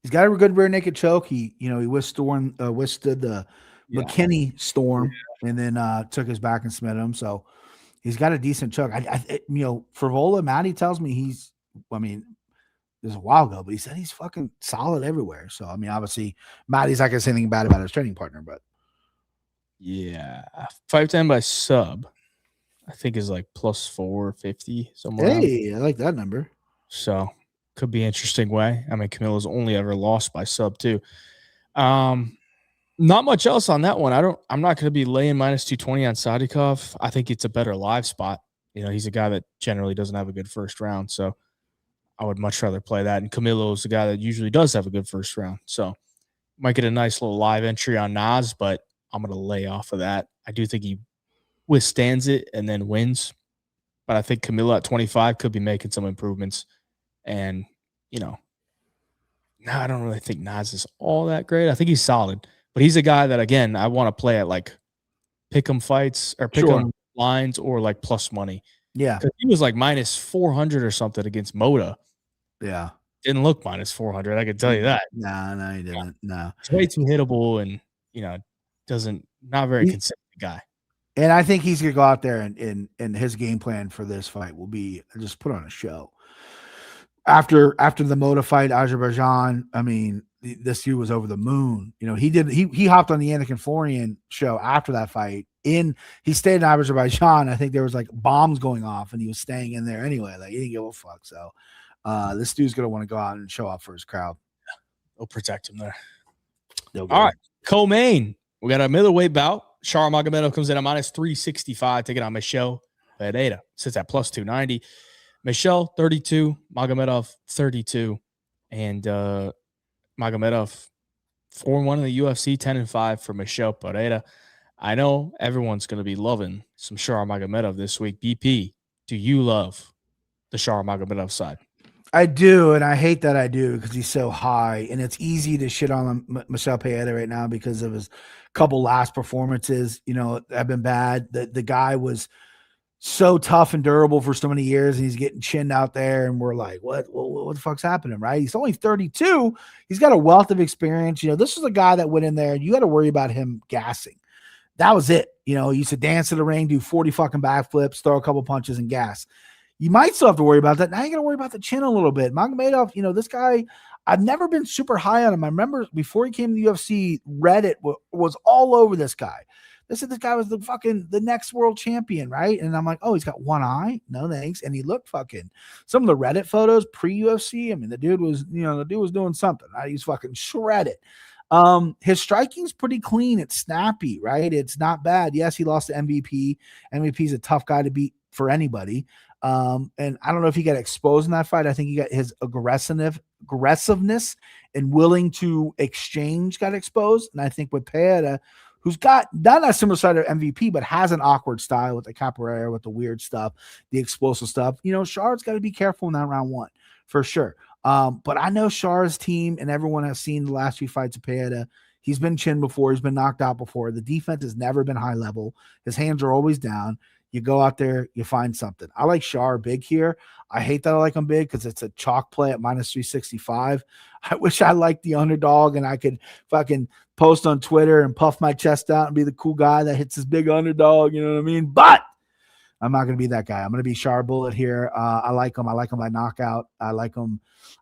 he's got a good rear naked choke. He withstood the McKinney storm and then took his back and smet him. So he's got a decent choke. Frivola, Matty tells me this is a while ago, but he said he's fucking solid everywhere. So, obviously, Matty's not going to say anything bad about his training partner, but. Yeah. 5-10 by sub, I think is plus 450 somewhere. Hey, I like that number. So could be an interesting way. Camilo's only ever lost by sub too. Not much else on that one. I'm not going to be laying minus 220 on Sadikov. I think it's a better live spot. He's a guy that generally doesn't have a good first round. So I would much rather play that. And Camilo is the guy that usually does have a good first round. So might get a nice little live entry on Nas, but I'm going to lay off of that. I do think he withstands it and then wins. But I think Camilo at 25 could be making some improvements. And, I don't really think Nas is all that great. I think he's solid. But he's a guy that, again, I want to play at pick 'em fights or pick 'em lines or like plus money. Yeah. He was like minus 400 or something against Moda. Yeah. Didn't look minus 400. I can tell you that. No, he didn't. No. It's way too hittable and, not very consistent guy. And I think he's going to go out there and his game plan for this fight will be just put on a show. After the Moda fight, Azerbaijan, I mean, this dude was over the moon. He hopped on the Anakin Florian show after that fight. He stayed in Azerbaijan. I think there was like bombs going off and he was staying in there anyway. Like he didn't give a fuck. So this dude's going to want to go out and show up for his crowd. They'll protect him there. All right. Co-main. We got a middleweight bout. Shar Magomedov comes in at minus 365, taking on Michel Pereira. Sits at plus 290. Michel, 32. Magomedov, 32. And Magomedov, 4-1 in the UFC, 10-5 for Michel Pereira. I know everyone's going to be loving some Shar Magomedov this week. BP, do you love the Shar Magomedov side? I do, and I hate that I do because he's so high, and it's easy to shit on Michel Pereira right now because of his couple last performances. Have been bad. The guy was so tough and durable for so many years, and he's getting chinned out there, and we're like, what the fuck's happening, right? He's only 32. He's got a wealth of experience. This is a guy that went in there, and you got to worry about him gassing. That was it. He used to dance to the ring, do 40 fucking backflips, throw a couple punches, and gas. You might still have to worry about that. Now you got to worry about the chin a little bit. Magomedov, this guy, I've never been super high on him. I remember before he came to the UFC, Reddit was all over this guy. They said this guy was the next world champion, right? And I'm like, oh, he's got one eye? No thanks. And he looked fucking, some of the Reddit photos pre-UFC, I mean, the dude was doing something. Right? He's fucking shredded. His striking's pretty clean. It's snappy, right? It's not bad. Yes, he lost to MVP. MVP's a tough guy to beat for anybody. And I don't know if he got exposed in that fight. I think he got his aggressiveness and willing to exchange got exposed. And I think with Pereira, who's got not a similar side of MVP, but has an awkward style with the capoeira, with the weird stuff, the explosive stuff, Char's got to be careful in that round one for sure. But I know Char's team and everyone has seen the last few fights of Pereira. He's been chinned before. He's been knocked out before. The defense has never been high level. His hands are always down. You go out there, you find something. I like Shar big here. I hate that I like him big because it's a chalk play at minus 365. I wish I liked the underdog and I could fucking post on Twitter and puff my chest out and be the cool guy that hits his big underdog. You know what I mean? But I'm not going to be that guy. I'm going to be Shar Bullet here. I like him. I like him by knockout. I like him.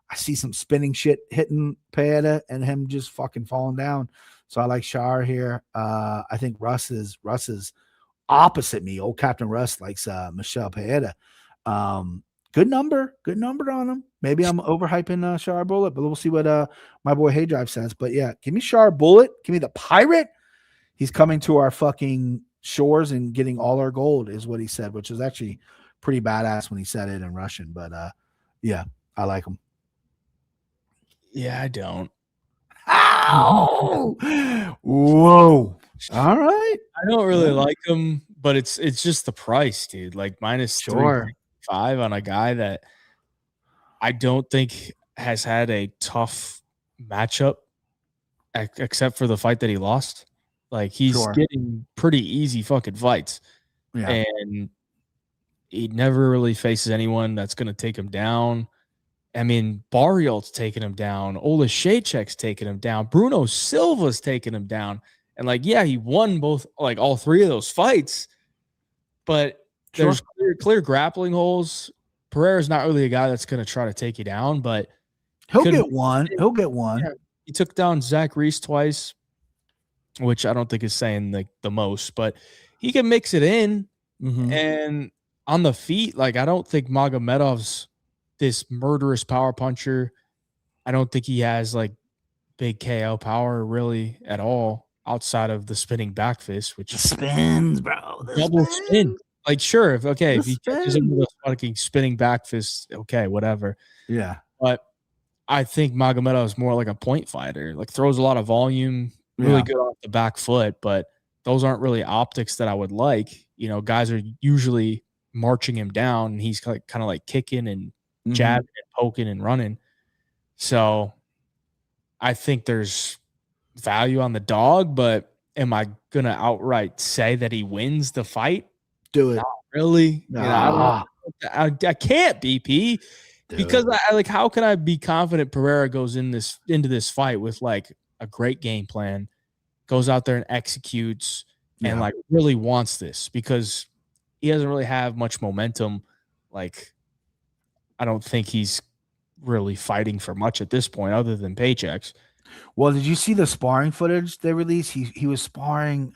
I see some spinning shit hitting Pereira and him just fucking falling down. So I like Shar here. I think Russ is opposite me. Old Captain Russ likes Michel Pereira. Good number on him. Maybe I'm overhyping Shar Bullet, but we'll see what my boy Hey Drive says. But yeah, give me Shar Bullet. Give me the pirate. He's coming to our fucking shores and getting all our gold is what he said, which is actually pretty badass when he said it in Russian. But yeah, I like him. Yeah, I don't. Ow! Whoa. All right. I don't really like him, but it's just the price, dude. Like minus 3.5 on a guy that I don't think has had a tough matchup except for the fight that he lost. Like he's getting pretty easy fucking fights. Yeah. And he never really faces anyone that's going to take him down. I mean, Barrial's taking him down. Olashechek's taking him down. Bruno Silva's taking him down. And like, yeah, he won all three of those fights, but there's clear grappling holes. Pereira's not really a guy that's going to try to take you down, but he'll get one. Yeah, he took down Zach Reese twice, which I don't think is saying the most, but he can mix it in. Mm-hmm. And on the feet, like I don't think Magomedov's this murderous power puncher. I don't think he has like big KO power really at all outside of the spinning back fist, which spins, bro. Double spin. Like sure, if he catches him with a fucking spinning back fist, okay, whatever. Yeah. But I think Magomedov is more like a point fighter, like throws a lot of volume, really good off the back foot, but those aren't really optics that I would like. Guys are usually marching him down and he's kind of like kicking and jabbing and poking and running. So I think there's value on the dog, but am I gonna outright say that he wins the fight? Do it. Not really. Nah. I can't, BP, because I like, how can I be confident Pereira goes into this fight with like a great game plan, goes out there and executes and like really wants this, because he doesn't really have much momentum. Like, I don't think he's really fighting for much at this point other than paychecks. Well, did you see the sparring footage they released? He was sparring.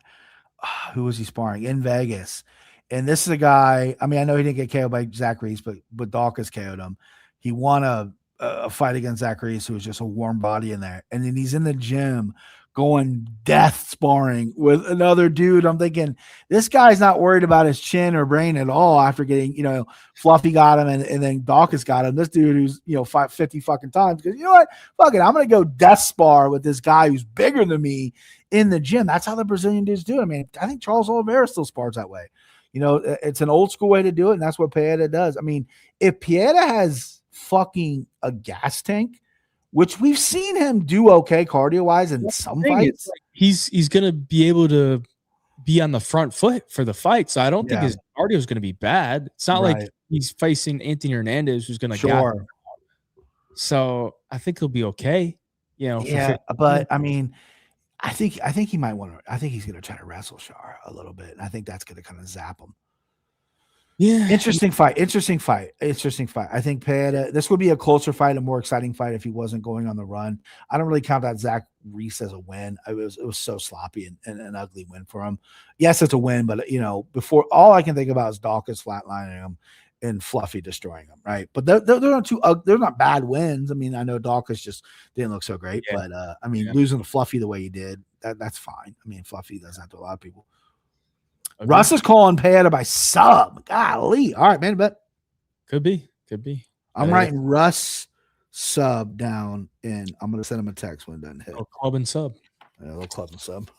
Who was he sparring in Vegas? And this is a guy. I mean, I know he didn't get KO'd by Zach Reese, but Dawkins KO'd him. He won a fight against Zach Reese, who was just a warm body in there. And then he's in the gym going death sparring with another dude. I'm thinking, this guy's not worried about his chin or brain at all after getting, Fluffy got him and then Dawkins got him. This dude who's, 50 fucking times, because you know what? Fuck it. I'm going to go death spar with this guy who's bigger than me in the gym. That's how the Brazilian dudes do it. I mean, I think Charles Oliveira still spars that way. It's an old school way to do it, and that's what Pieta does. I mean, if Pieta has fucking a gas tank, which we've seen him do okay cardio-wise in some fights. Like he's going to be able to be on the front foot for the fight, so I don't think his cardio is going to be bad. It's not like he's facing Anthony Hernandez, who's going to get him. So I think he'll be okay. But I mean, I think he might want to. I think he's going to try to wrestle Shar a little bit, and I think that's going to kind of zap him. Yeah. Interesting fight. I think Pieta, this would be a closer fight, a more exciting fight if he wasn't going on the run. I don't really count that Zach Reese as a win. It was so sloppy and an ugly win for him. Yes, it's a win, but before, all I can think about is Dawkins flatlining him and Fluffy destroying him, right? But they're not they're not bad wins. I mean, I know Dawkins just didn't look so great, but losing to Fluffy the way he did, that's fine. I mean, Fluffy does that to a lot of people. Okay. Russ is calling Pieta by sub. Golly. All right, man. But could be. I'm writing Russ sub down, and I'm going to send him a text when it doesn't hit. Club and sub. Yeah, a little club and sub.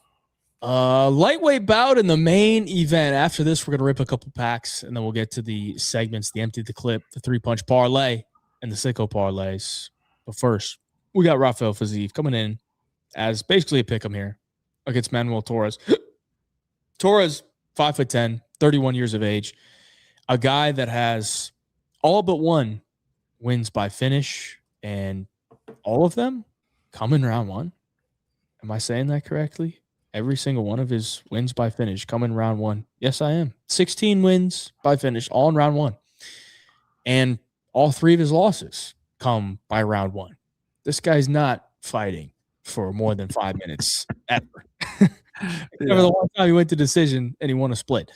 Lightweight bout in the main event. After this, we're going to rip a couple packs, and then we'll get to the segments, the empty, the clip, the 3-punch parlay, and the sicko parlays. But first, we got Rafael Fiziev coming in as basically a pick'em here against Manuel Torres. Torres, 5'10", 31 years of age, a guy that has all but one wins by finish, and all of them come in round one. Am I saying that correctly? Every single one of his wins by finish come in round one. Yes, I am. 16 wins by finish, all in round one. And all 3 of his losses come by round one. This guy's not fighting for more than 5 minutes ever. Never the one time he went to decision and he won a split.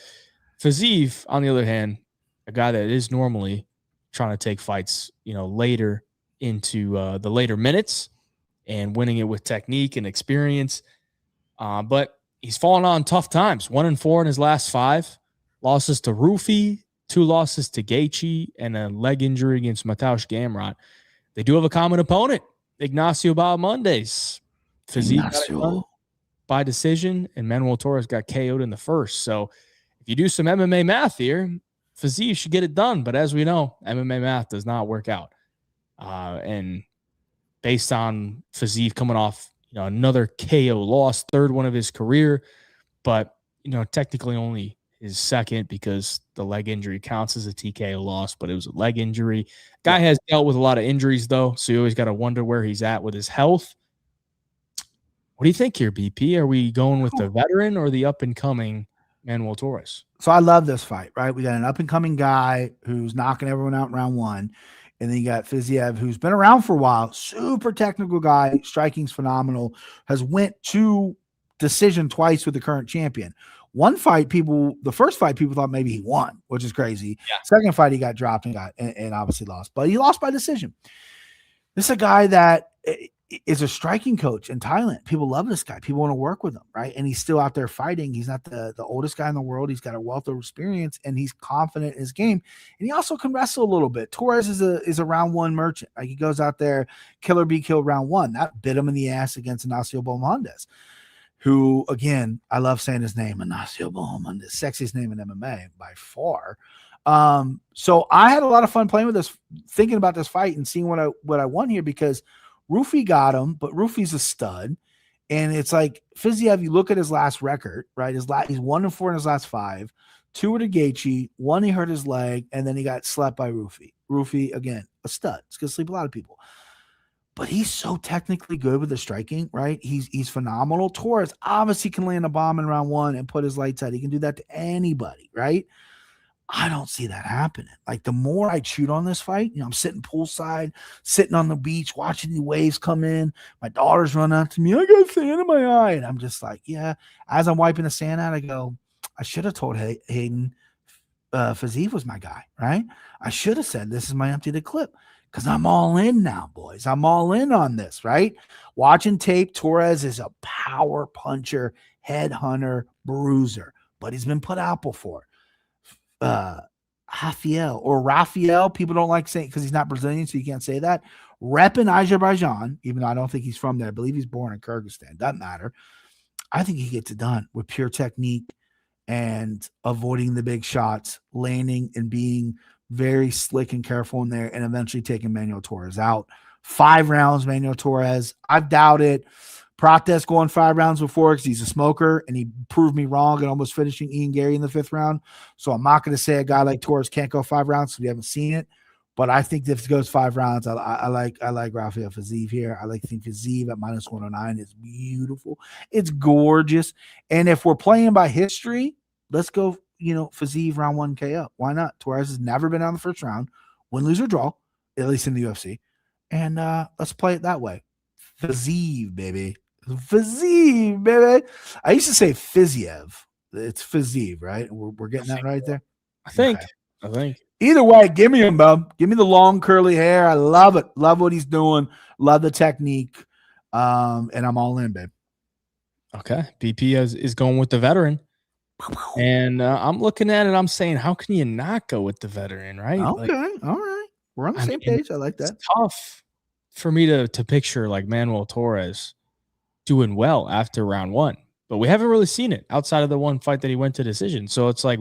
Fiziev, on the other hand, a guy that is normally trying to take fights, later into the later minutes and winning it with technique and experience. But he's fallen on tough times. 1-4 in his last 5 losses to Rufi, 2 losses to Gaethje, and a leg injury against Mateusz Gamrot. They do have a common opponent, Ignacio Bahamondes. Fiziev by decision, and Manuel Torres got KO'd in the first. So if you do some MMA math here, Fiziev should get it done. But as we know, MMA math does not work out. And based on Fiziev coming off, another KO loss, 3rd one of his career, but, technically only his 2nd because the leg injury counts as a TKO loss, but it was a leg injury. Guy has dealt with a lot of injuries, though, so you always got to wonder where he's at with his health. What do you think here, BP? Are we going with the veteran or the up-and-coming Manuel Torres? So I love this fight, right? We got an up-and-coming guy who's knocking everyone out in round one. And then you got Fiziev, who's been around for a while, super technical guy, striking's phenomenal, has went to decision twice with the current champion. One fight, the first fight, people thought maybe he won, which is crazy. Yeah. Second fight, he got dropped and obviously lost, but he lost by decision. This is a guy that is a striking coach in Thailand. People love this guy. People want to work with him, right? And he's still out there fighting. He's not the oldest guy in the world. He's got a wealth of experience, and he's confident in his game. And he also can wrestle a little bit. Torres is a round one merchant. Like, he goes out there, kill or be killed round one. That bit him in the ass against Ignacio Bahamondes, who, again, I love saying his name, Ignacio Bahamondes, sexiest name in MMA by far. So I had a lot of fun playing with this, thinking about this fight and seeing what I won here, because Rufi got him, but Rufi's a stud. And it's like Fiziev, you look at his last record, right? He's 1-4 in his last 5. 2 to Gaethje, 1 he hurt his leg, and then he got slapped by Rufi. Rufi, again, a stud. It's going to sleep a lot of people. But he's so technically good with the striking, right? He's phenomenal. Torres obviously can land a bomb in round 1 and put his lights out. He can do that to anybody, right? I don't see that happening. Like, the more I chewed on this fight, I'm sitting poolside, sitting on the beach, watching the waves come in. My daughter's running out to me. I got sand in my eye. And I'm just like, yeah. As I'm wiping the sand out, I go, I should have told Hayden Fiziev was my guy, right? I should have said, this is my empty the clip, because I'm all in now, boys. I'm all in on this, right? Watching tape, Torres is a power puncher, headhunter, bruiser, but he's been put out before. Raphael, people don't like saying, because he's not Brazilian, so you can't say that. Rep in Azerbaijan, even though I don't think he's from there. I believe he's born in Kyrgyzstan. Doesn't matter. I think he gets it done with pure technique and avoiding the big shots, landing and being very slick and careful in there, and eventually taking Manuel Torres out. 5 rounds, Manuel Torres. I've doubted Prates going 5 rounds before because he's a smoker, and he proved me wrong and almost finishing Ian Gary in the 5th round. So I'm not going to say a guy like Torres can't go 5 rounds because we haven't seen it. But I think if it goes 5 rounds, I like Rafael Fiziev here. I like Fiziev at -109 is beautiful. It's gorgeous. And if we're playing by history, let's go, Fiziev round 1 KO. Why not? Torres has never been out in the first round. Win, lose, or draw, at least in the UFC. And let's play it that way. Fiziev, baby. Fiziev, baby. I used to say Fiziev. It's Fiziev, right? We're getting that right there? I think. Either way, give me him, bub. Give me the long curly hair. I love it. Love what he's doing. Love the technique. And I'm all in, babe. Okay. BP is going with the veteran. And I'm looking at it. I'm saying, how can you not go with the veteran, right? Okay. All right. We're on the same page. I like that. It's tough for me to picture like Manuel Torres doing well after round 1. But we haven't really seen it outside of the one fight that he went to decision. So it's like,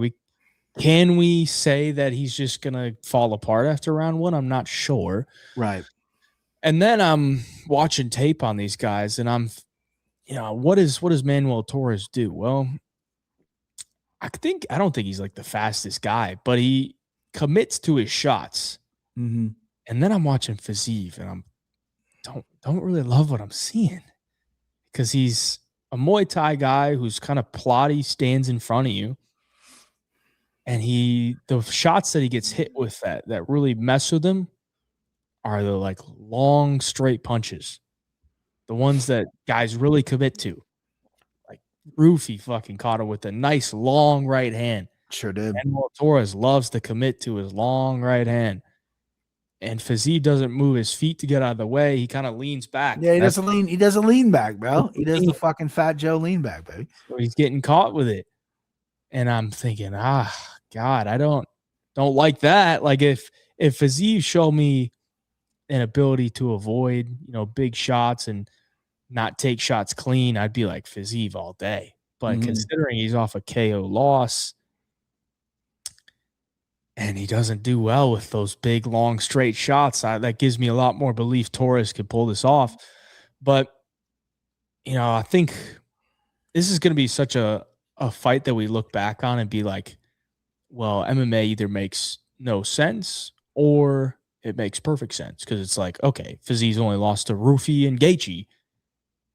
can we say that he's just going to fall apart after round 1? I'm not sure. Right. And then I'm watching tape on these guys, and I'm, what does Manuel Torres do? Well, I don't think he's like the fastest guy, but he commits to his shots. Mm-hmm. And then I'm watching Fiziev, and don't really love what I'm seeing, because he's a Muay Thai guy who's kind of plotty, stands in front of you. And the shots that he gets hit with that really mess with him are the like long straight punches. The ones that guys really commit to. Like Rufi fucking caught him with a nice long right hand. Sure did. Manuel Torres loves to commit to his long right hand. And Fiziev doesn't move his feet to get out of the way. He kind of leans back. Yeah, he doesn't lean back, bro. He does the fucking Fat Joe lean back, baby. So he's getting caught with it. And I'm thinking, God, I don't like that. Like if Fiziev showed me an ability to avoid, big shots and not take shots clean, I'd be like Fiziev all day. But considering he's off a KO loss and he doesn't do well with those big, long, straight shots, that gives me a lot more belief Torres could pull this off. But, I think this is going to be such a fight that we look back on and be like, well, MMA either makes no sense or it makes perfect sense, because it's like, okay, Fiziev's only lost to Rufi and Gaethje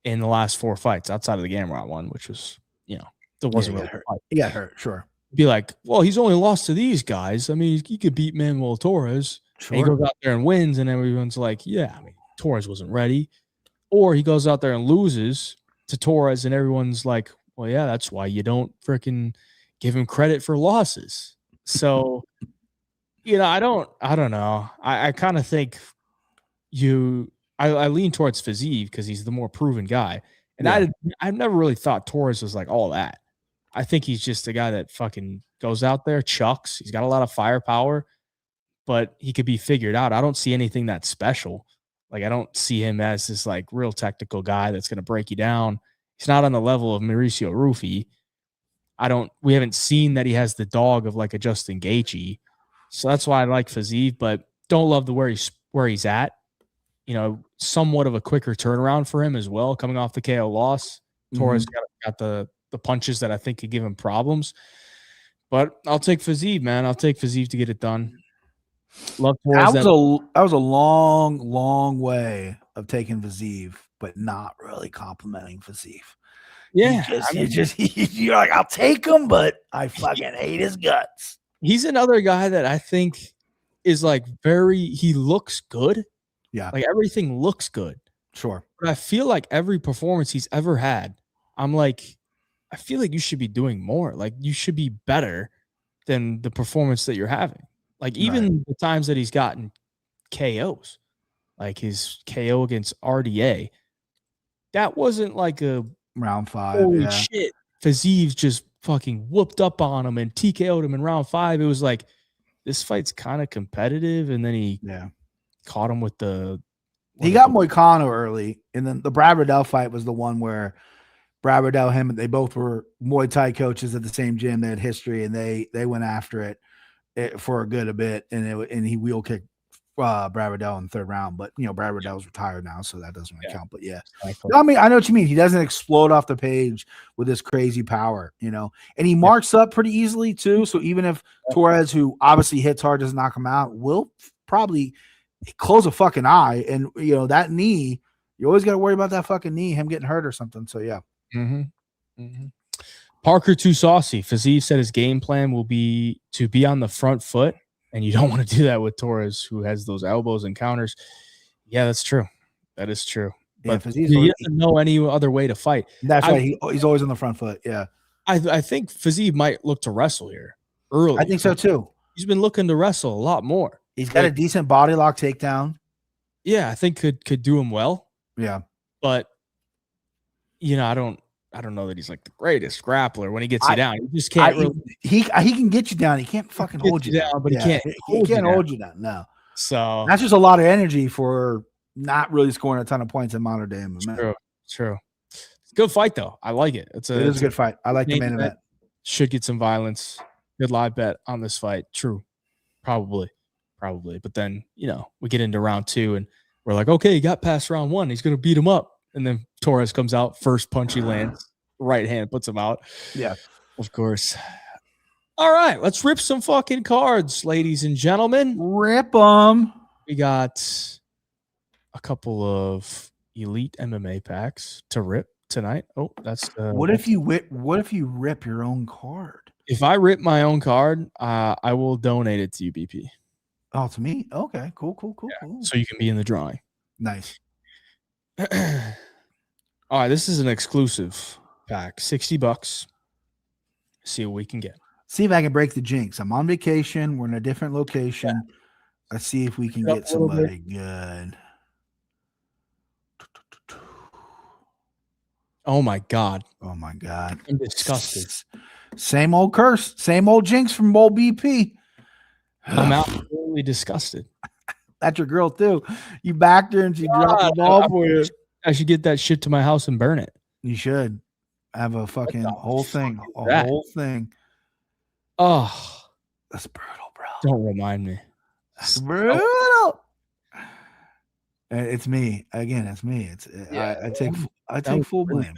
in the last 4 fights outside of the Gamrot one, which was, there wasn't really hurt. He got hurt, sure. Be like, well, he's only lost to these guys. I mean, he could beat Manuel Torres. Sure. And he goes out there and wins, and everyone's like, yeah, I mean, Torres wasn't ready. Or he goes out there and loses to Torres, and everyone's like, well, yeah, that's why you don't freaking give him credit for losses. So, I don't know. I kind of think I lean towards Fiziev because he's the more proven guy. And I've never really thought Torres was like all that. I think he's just a guy that fucking goes out there, chucks. He's got a lot of firepower, but he could be figured out. I don't see anything that's special. Like, I don't see him as this like real technical guy that's going to break you down. He's not on the level of Mauricio Rufi. We haven't seen that he has the dog of like a Justin Gaethje. So that's why I like Fiziev, but don't love where he's at. somewhat of a quicker turnaround for him as well, coming off the KO loss. Torres got the punches that I think could give him problems. But I'll take Fiziev, man. I'll take Fiziev to get it done. Love Torres. That was a long, long way of taking Fiziev, but not really complimenting Fiziev. Yeah. You're like, I'll take him, but I fucking hate his guts. He's another guy that I think is like he looks good. Yeah. Like everything looks good. Sure. But I feel like every performance he's ever had, I'm like, I feel like you should be doing more. Like you should be better than the performance that you're having. Like even the times that he's gotten KOs, like his KO against RDA, that wasn't like a round 5. Holy shit. Fiziev just fucking whooped up on him and TKO'd him in round 5. It was like, this fight's kind of competitive. And then he caught him with he got Moicano early. And then the Brad Riddell fight was the one where Brad Riddell, they both were Muay Thai coaches at the same gym. They had history and they went after it for a good bit. And he wheel kicked Brad Riddell in the 3rd round, but Brad Riddell's retired now, so that doesn't really count. But I mean, I know what you mean. He doesn't explode off the page with this crazy power, and he marks up pretty easily too. So even if Torres, who obviously hits hard, doesn't knock him out, will probably close a fucking eye. And that knee, you always got to worry about that fucking knee, him getting hurt or something. So yeah. Parker Too Saucy. Fiziev said his game plan will be to be on the front foot. And you don't want to do that with Torres, who has those elbows and counters. Yeah, that's true. That is true. But he doesn't know any other way to fight. That's why he's always on the front foot. Yeah. I think Fiziev might look to wrestle here early. I think so too. He's been looking to wrestle a lot more. He's got a decent body lock takedown. Yeah, I think could do him well. Yeah. But I don't know that he's like the greatest grappler when he gets you down. He just can't he can get you down. He can't fucking hold you down. But he can't hold you down. No. So that's just a lot of energy for not really scoring a ton of points in modern day MMA. True. It's a good fight though. I like it. It is a good fight. I like the main event. Should get some violence. Good live bet on this fight. True. Probably. But then, we get into round 2 and we're like, okay, he got past round 1. He's going to beat him up. And then Torres comes out, first punch he lands, right hand puts him out. Yeah. Of course. All right, let's rip some fucking cards, ladies and gentlemen. Rip them. We got a couple of elite MMA packs to rip tonight. Oh, that's what if you rip your own card? If I rip my own card, I will donate it to you, BP. Oh, to me? Okay, cool. So you can be in the drawing. Nice. All right, this is an exclusive pack, $60. See what we can get. See if I can break the jinx. I'm on vacation. We're in a different location. Yeah. Let's see if we can get somebody good. Oh my god. I'm disgusted. Same old curse. Same old jinx from old BP. I'm absolutely disgusted. That's your girl too. You backed her and she dropped the ball for you. I should get that shit to my house and burn it. You should have a fucking whole thing. Whole thing. Oh, that's brutal, bro. Don't remind me. That's brutal. It's me again. It's me. I take full blame.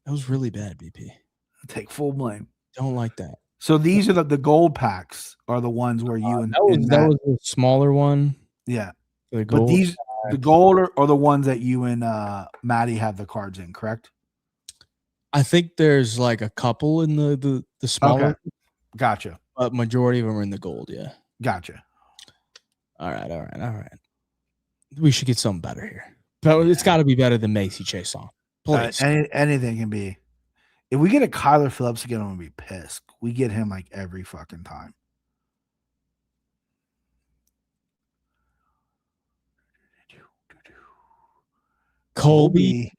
That was really bad, BP. I take full blame. Don't like that. So these are the gold packs are the ones where you that was a smaller one. Yeah. The gold are the ones that you and Maddie have the cards in, correct? I think there's like a couple in the smaller. Okay. Gotcha. But majority of them are in the gold, yeah. Gotcha. All right. We should get something better here. But it's got to be better than Macy Chase song. Please. Anything can be. If we get a Kyler Phillips again, I'm going to be pissed. We get him like every fucking time. Colby.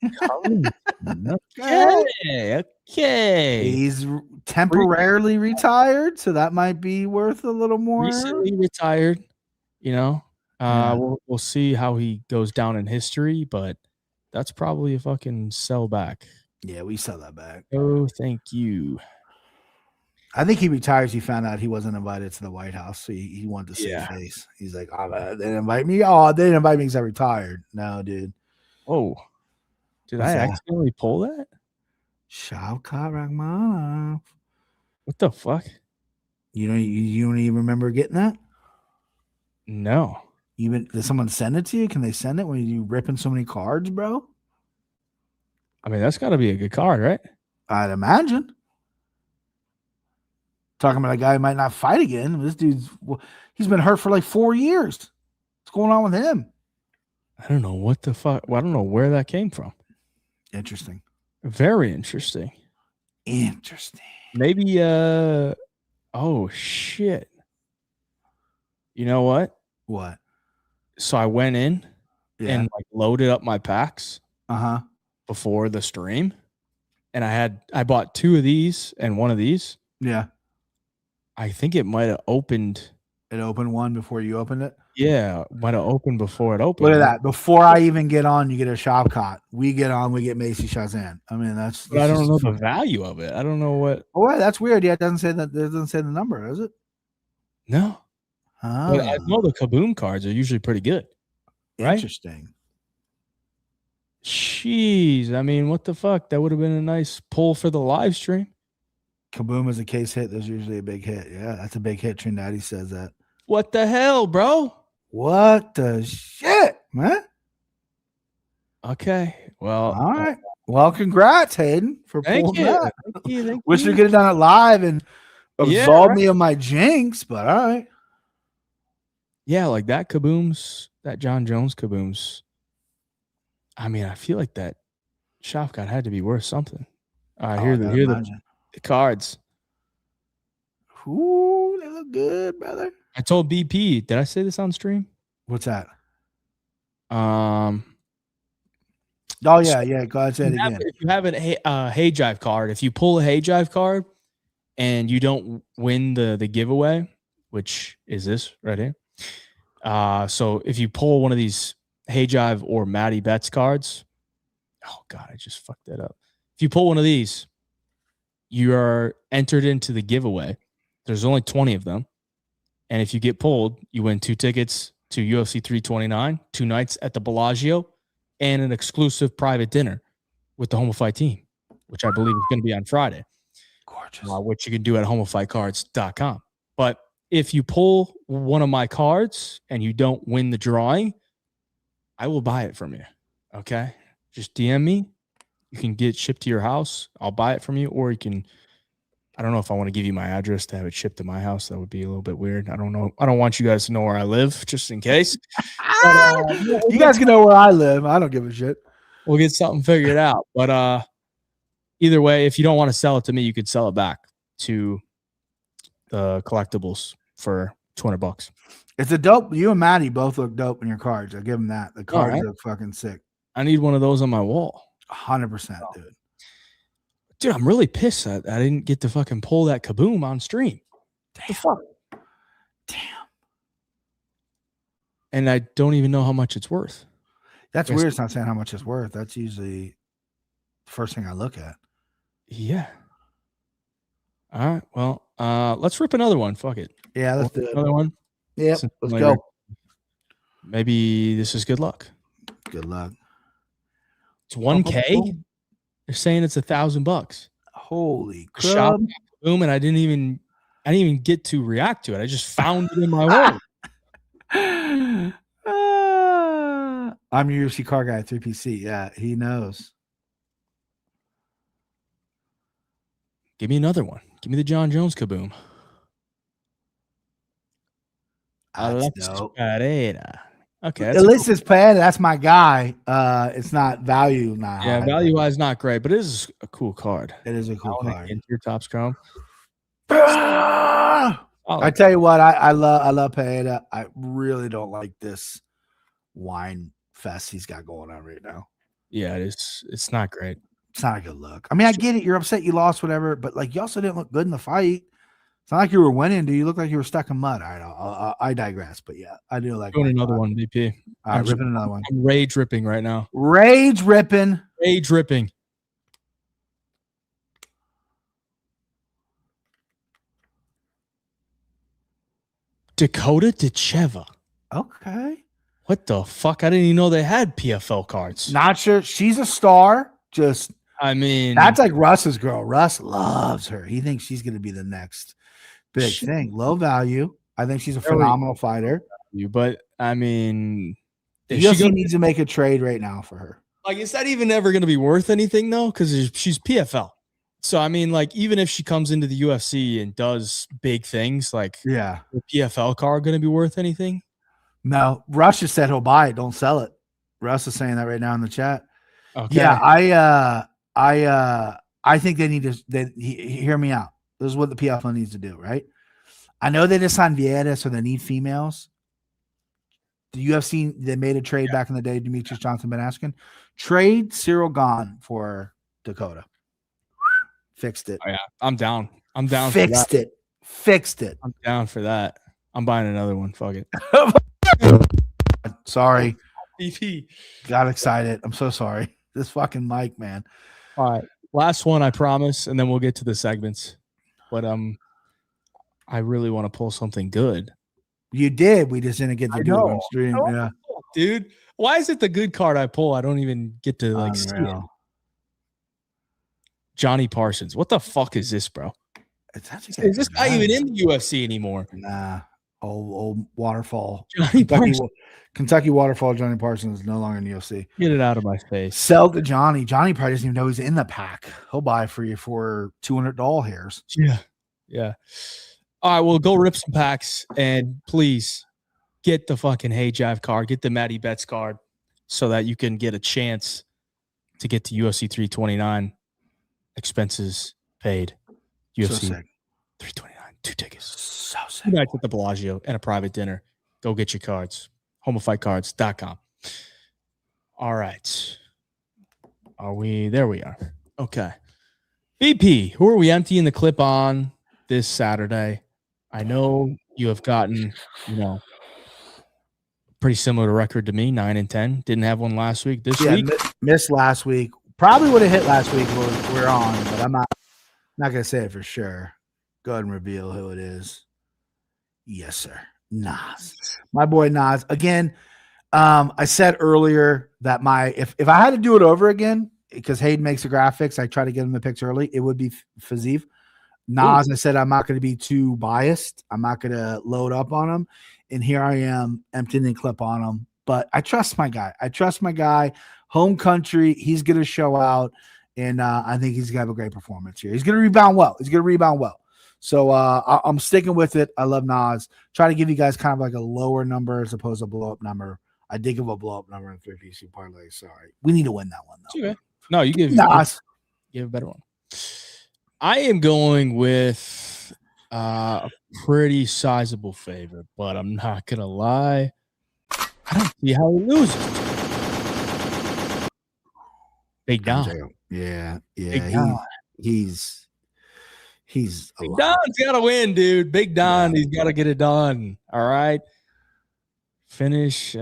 Okay. He's temporarily retired, so that might be worth a little more. Recently retired, We'll see how he goes down in history, but that's probably a fucking sell back. Yeah, we sell that back. Oh, thank you. I think he retires. He found out he wasn't invited to the White House, so he wanted to save face. He's like, oh, they didn't invite me. Oh, they didn't invite me because I retired. No, dude. Oh, did What's I that? accidentally pull that? Shavkat Rakhmonov. What the fuck? You don't even remember getting that? No. Did someone send it to you? Can they send it when you ripping so many cards, bro? I mean, that's got to be a good card, right? I'd imagine. Talking about a guy who might not fight again. This he's been hurt for like 4 years. What's going on with him? I don't know what the fuck. Well, I don't know where that came from. Interesting. Very interesting. Interesting. Maybe, oh shit. You know what? What? So I went in and like loaded up my packs before the stream. And I bought 2 of these and 1 of these. Yeah. I think it might have opened. It opened one before you opened it? Yeah, might have opened before it opened. Look at that. Before I even get on, you get a Shavkat. We get on, we get Macy Shazan. I mean, that's. But I don't know the value of it. I don't know what. Oh, wait, that's weird. Yeah, it doesn't say that. It doesn't say the number, does it? No. But I know the Kaboom cards are usually pretty good. Right? Interesting. Jeez. I mean, what the fuck? That would have been a nice pull for the live stream. Kaboom is a case hit. There's usually a big hit. Yeah, that's a big hit. Trinidad says that. What the hell, bro? What the shit, man? Okay. Well, all right. Well, congrats, Hayden, for pulling that. Thank you. Wish we could have done it live and absolved me of my jinx, but all right. Yeah, like that Kabooms, that John Jones Kabooms. I mean, I feel like that Shavkat had to be worth something. Here the cards. Ooh, they look good, brother. I told BP. Did I say this on stream? What's that? Oh yeah. Go ahead, say it again. If you have a BigJive card, if you pull a BigJive card and you don't win the giveaway, which is this right here. So if you pull one of these BigJive or Matty Betts cards, oh god, I just fucked that up. If you pull one of these, you are entered into the giveaway. There's only 20 of them. And if you get pulled, you win 2 tickets to UFC 329, 2 nights at the Bellagio, and an exclusive private dinner with the Homofight team, which I believe is going to be on Friday. Gorgeous. Which you can do at homofightcards.com. But if you pull one of my cards and you don't win the drawing, I will buy it from you. Okay? Just DM me. You can get it shipped to your house. I'll buy it from you, or you can. I don't know if I want to give you my address to have it shipped to my house. That would be a little bit weird. I don't know. I don't want you guys to know where I live, just in case. But, you guys can know where I live. I don't give a shit. We'll get something figured out. But either way, if you don't want to sell it to me, you could sell it back to the collectibles for $200. It's a dope. You and Maddie both look dope in your cards. I'll give them that. The cards look fucking sick. I need one of those on my wall. 100%, dude. Dude, I'm really pissed that I didn't get to fucking pull that Kaboom on stream. Damn. The fuck? Damn. And I don't even know how much it's worth. That's weird. It's not saying how much it's worth. That's usually the first thing I look at. Yeah. All right. Well, let's rip another one. Fuck it. Yeah, let's do another one. Yeah, let's go. Maybe this is good luck. Good luck. It's 1K. They're saying it's $1,000. Holy crap! Boom! And I didn't even get to react to it. I just found it in my wallet. I'm your UFC car guy, 3PC. Yeah, he knows. Give me another one. Give me the John Jones Kaboom. Alexis Pereira. Okay. Alexis Pereira, that's my guy. It's not value now. Yeah, value-wise not great, but it is a cool card. It is a cool card. Into your top scrum. I tell you what, I love Pereira. I really don't like this wine fest he's got going on right now. Yeah, it's not great. It's not a good look. I mean, I get it. You're upset you lost, whatever, but like you also didn't look good in the fight. It's not like you were winning. Do you look like you were stuck in mud? All right, I digress, but yeah, I do like. Doing another one, VP. I'm ripping another one. I'm rage ripping right now. Rage ripping. Rage ripping. Dakota Decheva. Okay. What the fuck? I didn't even know they had PFL cards. Not sure. She's a star. Just, I mean, that's like Russ's girl. Russ loves her. He thinks she's going to be the next big thing. Low value. I think she's a phenomenal fighter. But I mean, The UFC needs to make a trade right now for her. Like, is that even ever going to be worth anything though? Because she's PFL. So I mean, like, even if she comes into the UFC and does big things, like, yeah, the PFL card going to be worth anything? No. Russ just said he'll buy it. Don't sell it. Russ is saying that right now in the chat. Okay. Yeah, I think they need to hear me out. This is what the PFL needs to do, right? I know they just signed Vieira, so they need females. The UFC, they made a trade back in the day. Demetrius Johnson been asking. Trade Cyril Gahn for Dakota. Fixed it. Oh, yeah, I'm down. I'm down. Fixed it. Fixed it. I'm down for that. I'm buying another one. Fuck it. Sorry. BP. Got excited. I'm so sorry. This fucking mic, man. All right. Last one, I promise, and then we'll get to the segments. But I really want to pull something good. You did. We just didn't get to do it on stream. Yeah. Dude, why is it the good card I pull? I don't even get to like see it. Johnny Parsons. What the fuck is this, bro? Is this guy even in the UFC anymore? Nah. Old waterfall. Kentucky Waterfall Johnny Parsons is no longer in the UFC. Get it out of my face. Sell to Johnny. Johnny probably doesn't even know he's in the pack. He'll buy for you for $200 hairs. Yeah. Yeah. All right, we'll go rip some packs, and please get the fucking Hey Jive card, get the Matty Betts card, so that you can get a chance to get to UFC 329. Expenses paid. UFC 329, 2 tickets. So sick. 2 nights at the Bellagio and a private dinner. Go get your cards. homofightcards.com. All right. There we are. Okay. BP, who are we emptying the clip on this Saturday? I know you have gotten, pretty similar record to me, 9-10. Didn't have one last week. This week, missed last week. Probably would have hit last week. We're on, but I'm not gonna say it for sure. Go ahead and reveal who it is. Yes, sir. Nas, my boy Nas. Again, I said earlier that if I had to do it over again, because Hayden makes the graphics, I try to get him the picks early. It would be Fiziev. Nas, I said I'm not going to be too biased. I'm not going to load up on him. And here I am emptying the clip on him. But I trust my guy. Home country. He's going to show out. And I think he's going to have a great performance here. He's going to rebound well. So I'm sticking with it. I love Nas. Try to give you guys kind of like a lower number as opposed to a blow-up number. I did give a blow-up number in 50 parlay. Sorry. We need to win that one, though. Okay. No, you give Nas. Give a better one. I am going with a pretty sizable favorite, but I'm not going to lie. I don't see how he loses. Big Don. Yeah. Big Don. He's Big Don's got to win, dude. Big Don, he's got to get it done. All right. Finish,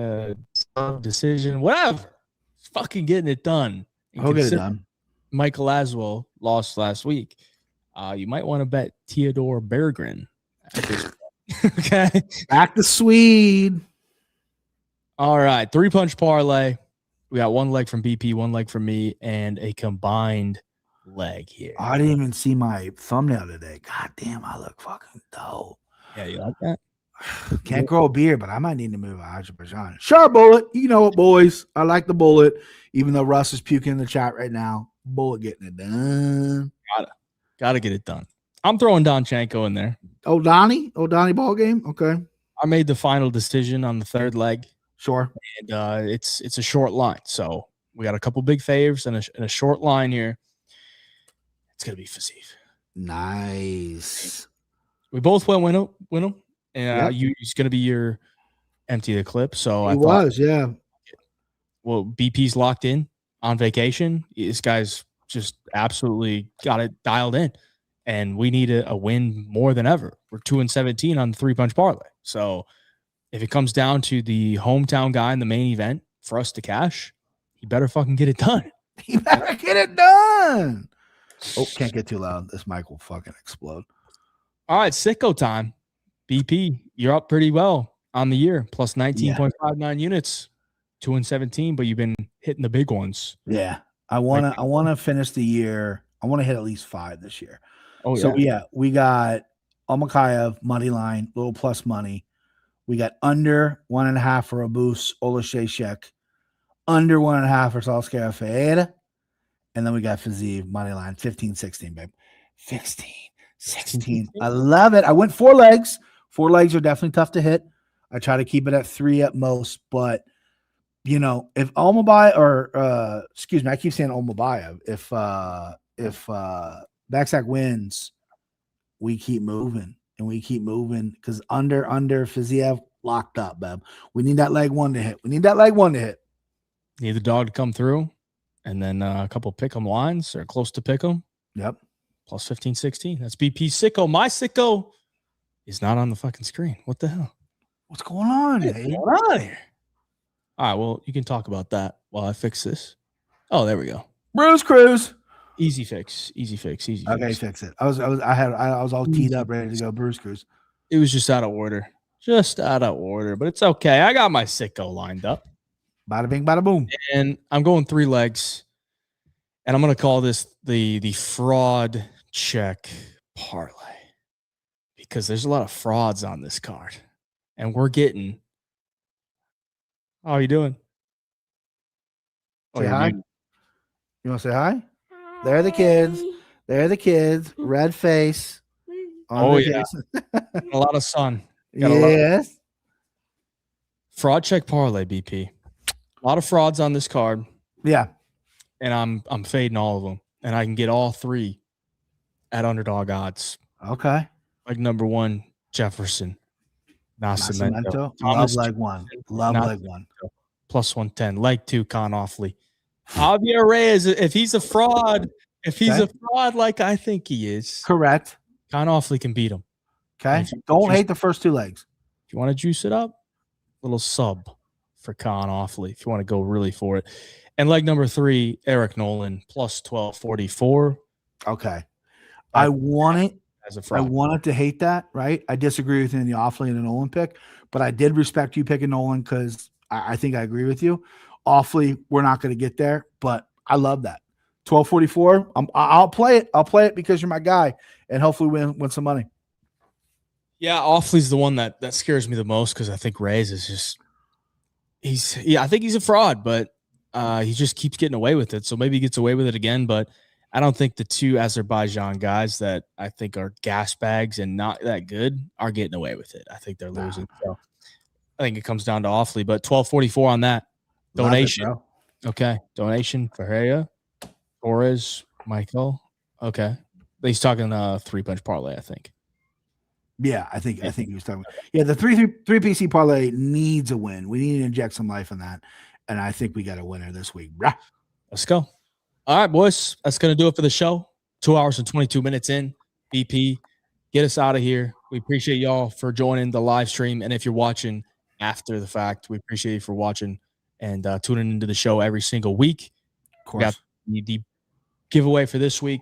decision, whatever. He's fucking getting it done. He'll get it done. Michael Laswell lost last week. You might want to bet Theodore Berggren. Okay. Back to Swede. All right. 3-punch parlay. We got 1 leg from BP, 1 leg from me, and a combined leg here. I didn't even see my thumbnail today. God damn, I look fucking dope. Yeah, you like that? Can't grow a beard, but I might need to move to Azerbaijan. Sure, Bullet. You know it, boys. I like the Bullet, even though Russ is puking in the chat right now. Bullet getting it done. Gotta get it done. I'm throwing Donchenko in there. Oh, Donnie ball game. Okay. I made the final decision on the 3rd leg. Sure. And it's a short line. So we got a couple big faves and a short line here. It's gonna be Fiziev. Nice. We both went win him. And he's gonna be your empty the clip. So yeah. Well, BP's locked in on vacation. This guy's just absolutely got it dialed in, and we need a win more than ever. We're 2-17 on the 3-punch parlay. So if it comes down to the hometown guy in the main event for us to cash, he better fucking get it done. He better get it done. Oh, can't get too loud. This mic will fucking explode. All right, sicko time. BP, you're up pretty well on the year, plus 19.59 units, 2-17, but you've been hitting the big ones. Yeah. I wanna finish the year. I want to hit at least 5 this year. Oh, So we got Almakayev money line, little plus money. We got under 1.5 for Abus Olasheshek, under 1.5 for Salskara Ferreira, and then we got Fiziev money line 15-16, babe. 15-16. I love it. I went 4 legs. 4 legs are definitely tough to hit. I try to keep it at 3 at most, but you know, if Almabaya excuse me, I keep saying Almabaya. If BigJive wins, we keep moving because under Fiziev locked up, babe. We need that leg 1 to hit. Need the dog to come through, and then a couple pick 'em lines or close to pick 'em. Yep. Plus 15-16. That's BP sicko. My sicko is not on the fucking screen. What the hell? What's going on? What's going on here? All right, well, you can talk about that while I fix this. Oh, there we go. Bruce Cruz. Easy fix. Okay, fix it. I was all teed up, ready to go. Bruce Cruz. It was just out of order. But it's okay. I got my sicko lined up. Bada bing, bada boom. And I'm going 3 legs. And I'm going to call this the fraud check parlay. Because there's a lot of frauds on this card. And we're getting... How are you doing? Say hi. You want to say hi? They're the kids. Red face. Yeah. A lot of sun. Yes. Fraud check parlay, BP. A lot of frauds on this card. Yeah. And I'm fading all of them. And I can get all 3 at underdog odds. Okay. Like number 1, Jefferson. Nascimento. Love leg 1. Leg 1. Plus 110. Leg 2, Con Offley. Javier Reyes, if he's a fraud, like I think he is. Correct. Con Offley can beat him. Okay. Don't hate the first 2 legs. If you want to juice it up, little sub for Con Offley if you want to go really for it. And leg number 3, Eric Nolan, plus 1244. Okay. I wanted to hate that, right? I disagree with you in the Offley and the Nolan pick, but I did respect you picking Nolan because I think I agree with you. Offley, we're not going to get there, but I love that. 1244. I'll play it. I'll play it because you're my guy, and hopefully win some money. Yeah, Offley's the one that scares me the most because I think Reyes is just I think he's a fraud, but he just keeps getting away with it. So maybe he gets away with it again, but I don't think the 2 Azerbaijan guys that I think are gas bags and not that good are getting away with it. I think they're losing. So I think it comes down to Offley, but 1244 on that. Donation. Okay. Donation for Ferreira, Torres, Michael. Okay. He's talking 3-punch parlay, I think. Yeah, I think he was talking. Yeah, the 3 PC parlay needs a win. We need to inject some life in that. And I think we got a winner this week. Let's go. All right, boys. That's going to do it for the show. 2 hours and 22 minutes in. BP, get us out of here. We appreciate y'all for joining the live stream. And if you're watching after the fact, we appreciate you for watching and tuning into the show every single week. Of course. We got the giveaway for this week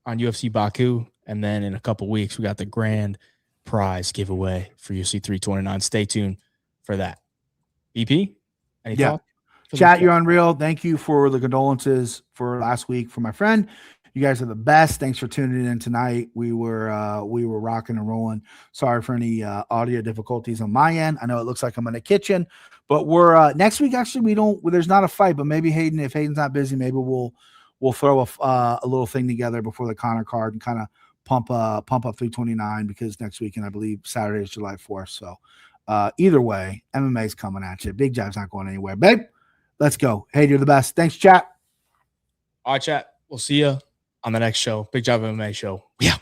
on UFC Baku. And then in a couple weeks, we got the grand prize giveaway for UFC 329. Stay tuned for that. BP, any thoughts? Chat, you're unreal. Thank you for the condolences for last week for my friend. You guys are the best. Thanks for tuning in tonight. We were rocking and rolling. Sorry for any audio difficulties on my end. I know it looks like I'm in the kitchen, but we're next week. Actually, there's not a fight, but maybe if Hayden's not busy, maybe we'll throw a little thing together before the Conor card and kind of pump up 329 because next weekend I believe Saturday is July 4th. So either way, MMA's coming at you. BigJive's not going anywhere, babe. Let's go. Hey, you're the best. Thanks, chat. All right, chat. We'll see you on the next show. BigJive MMA Show. Yeah.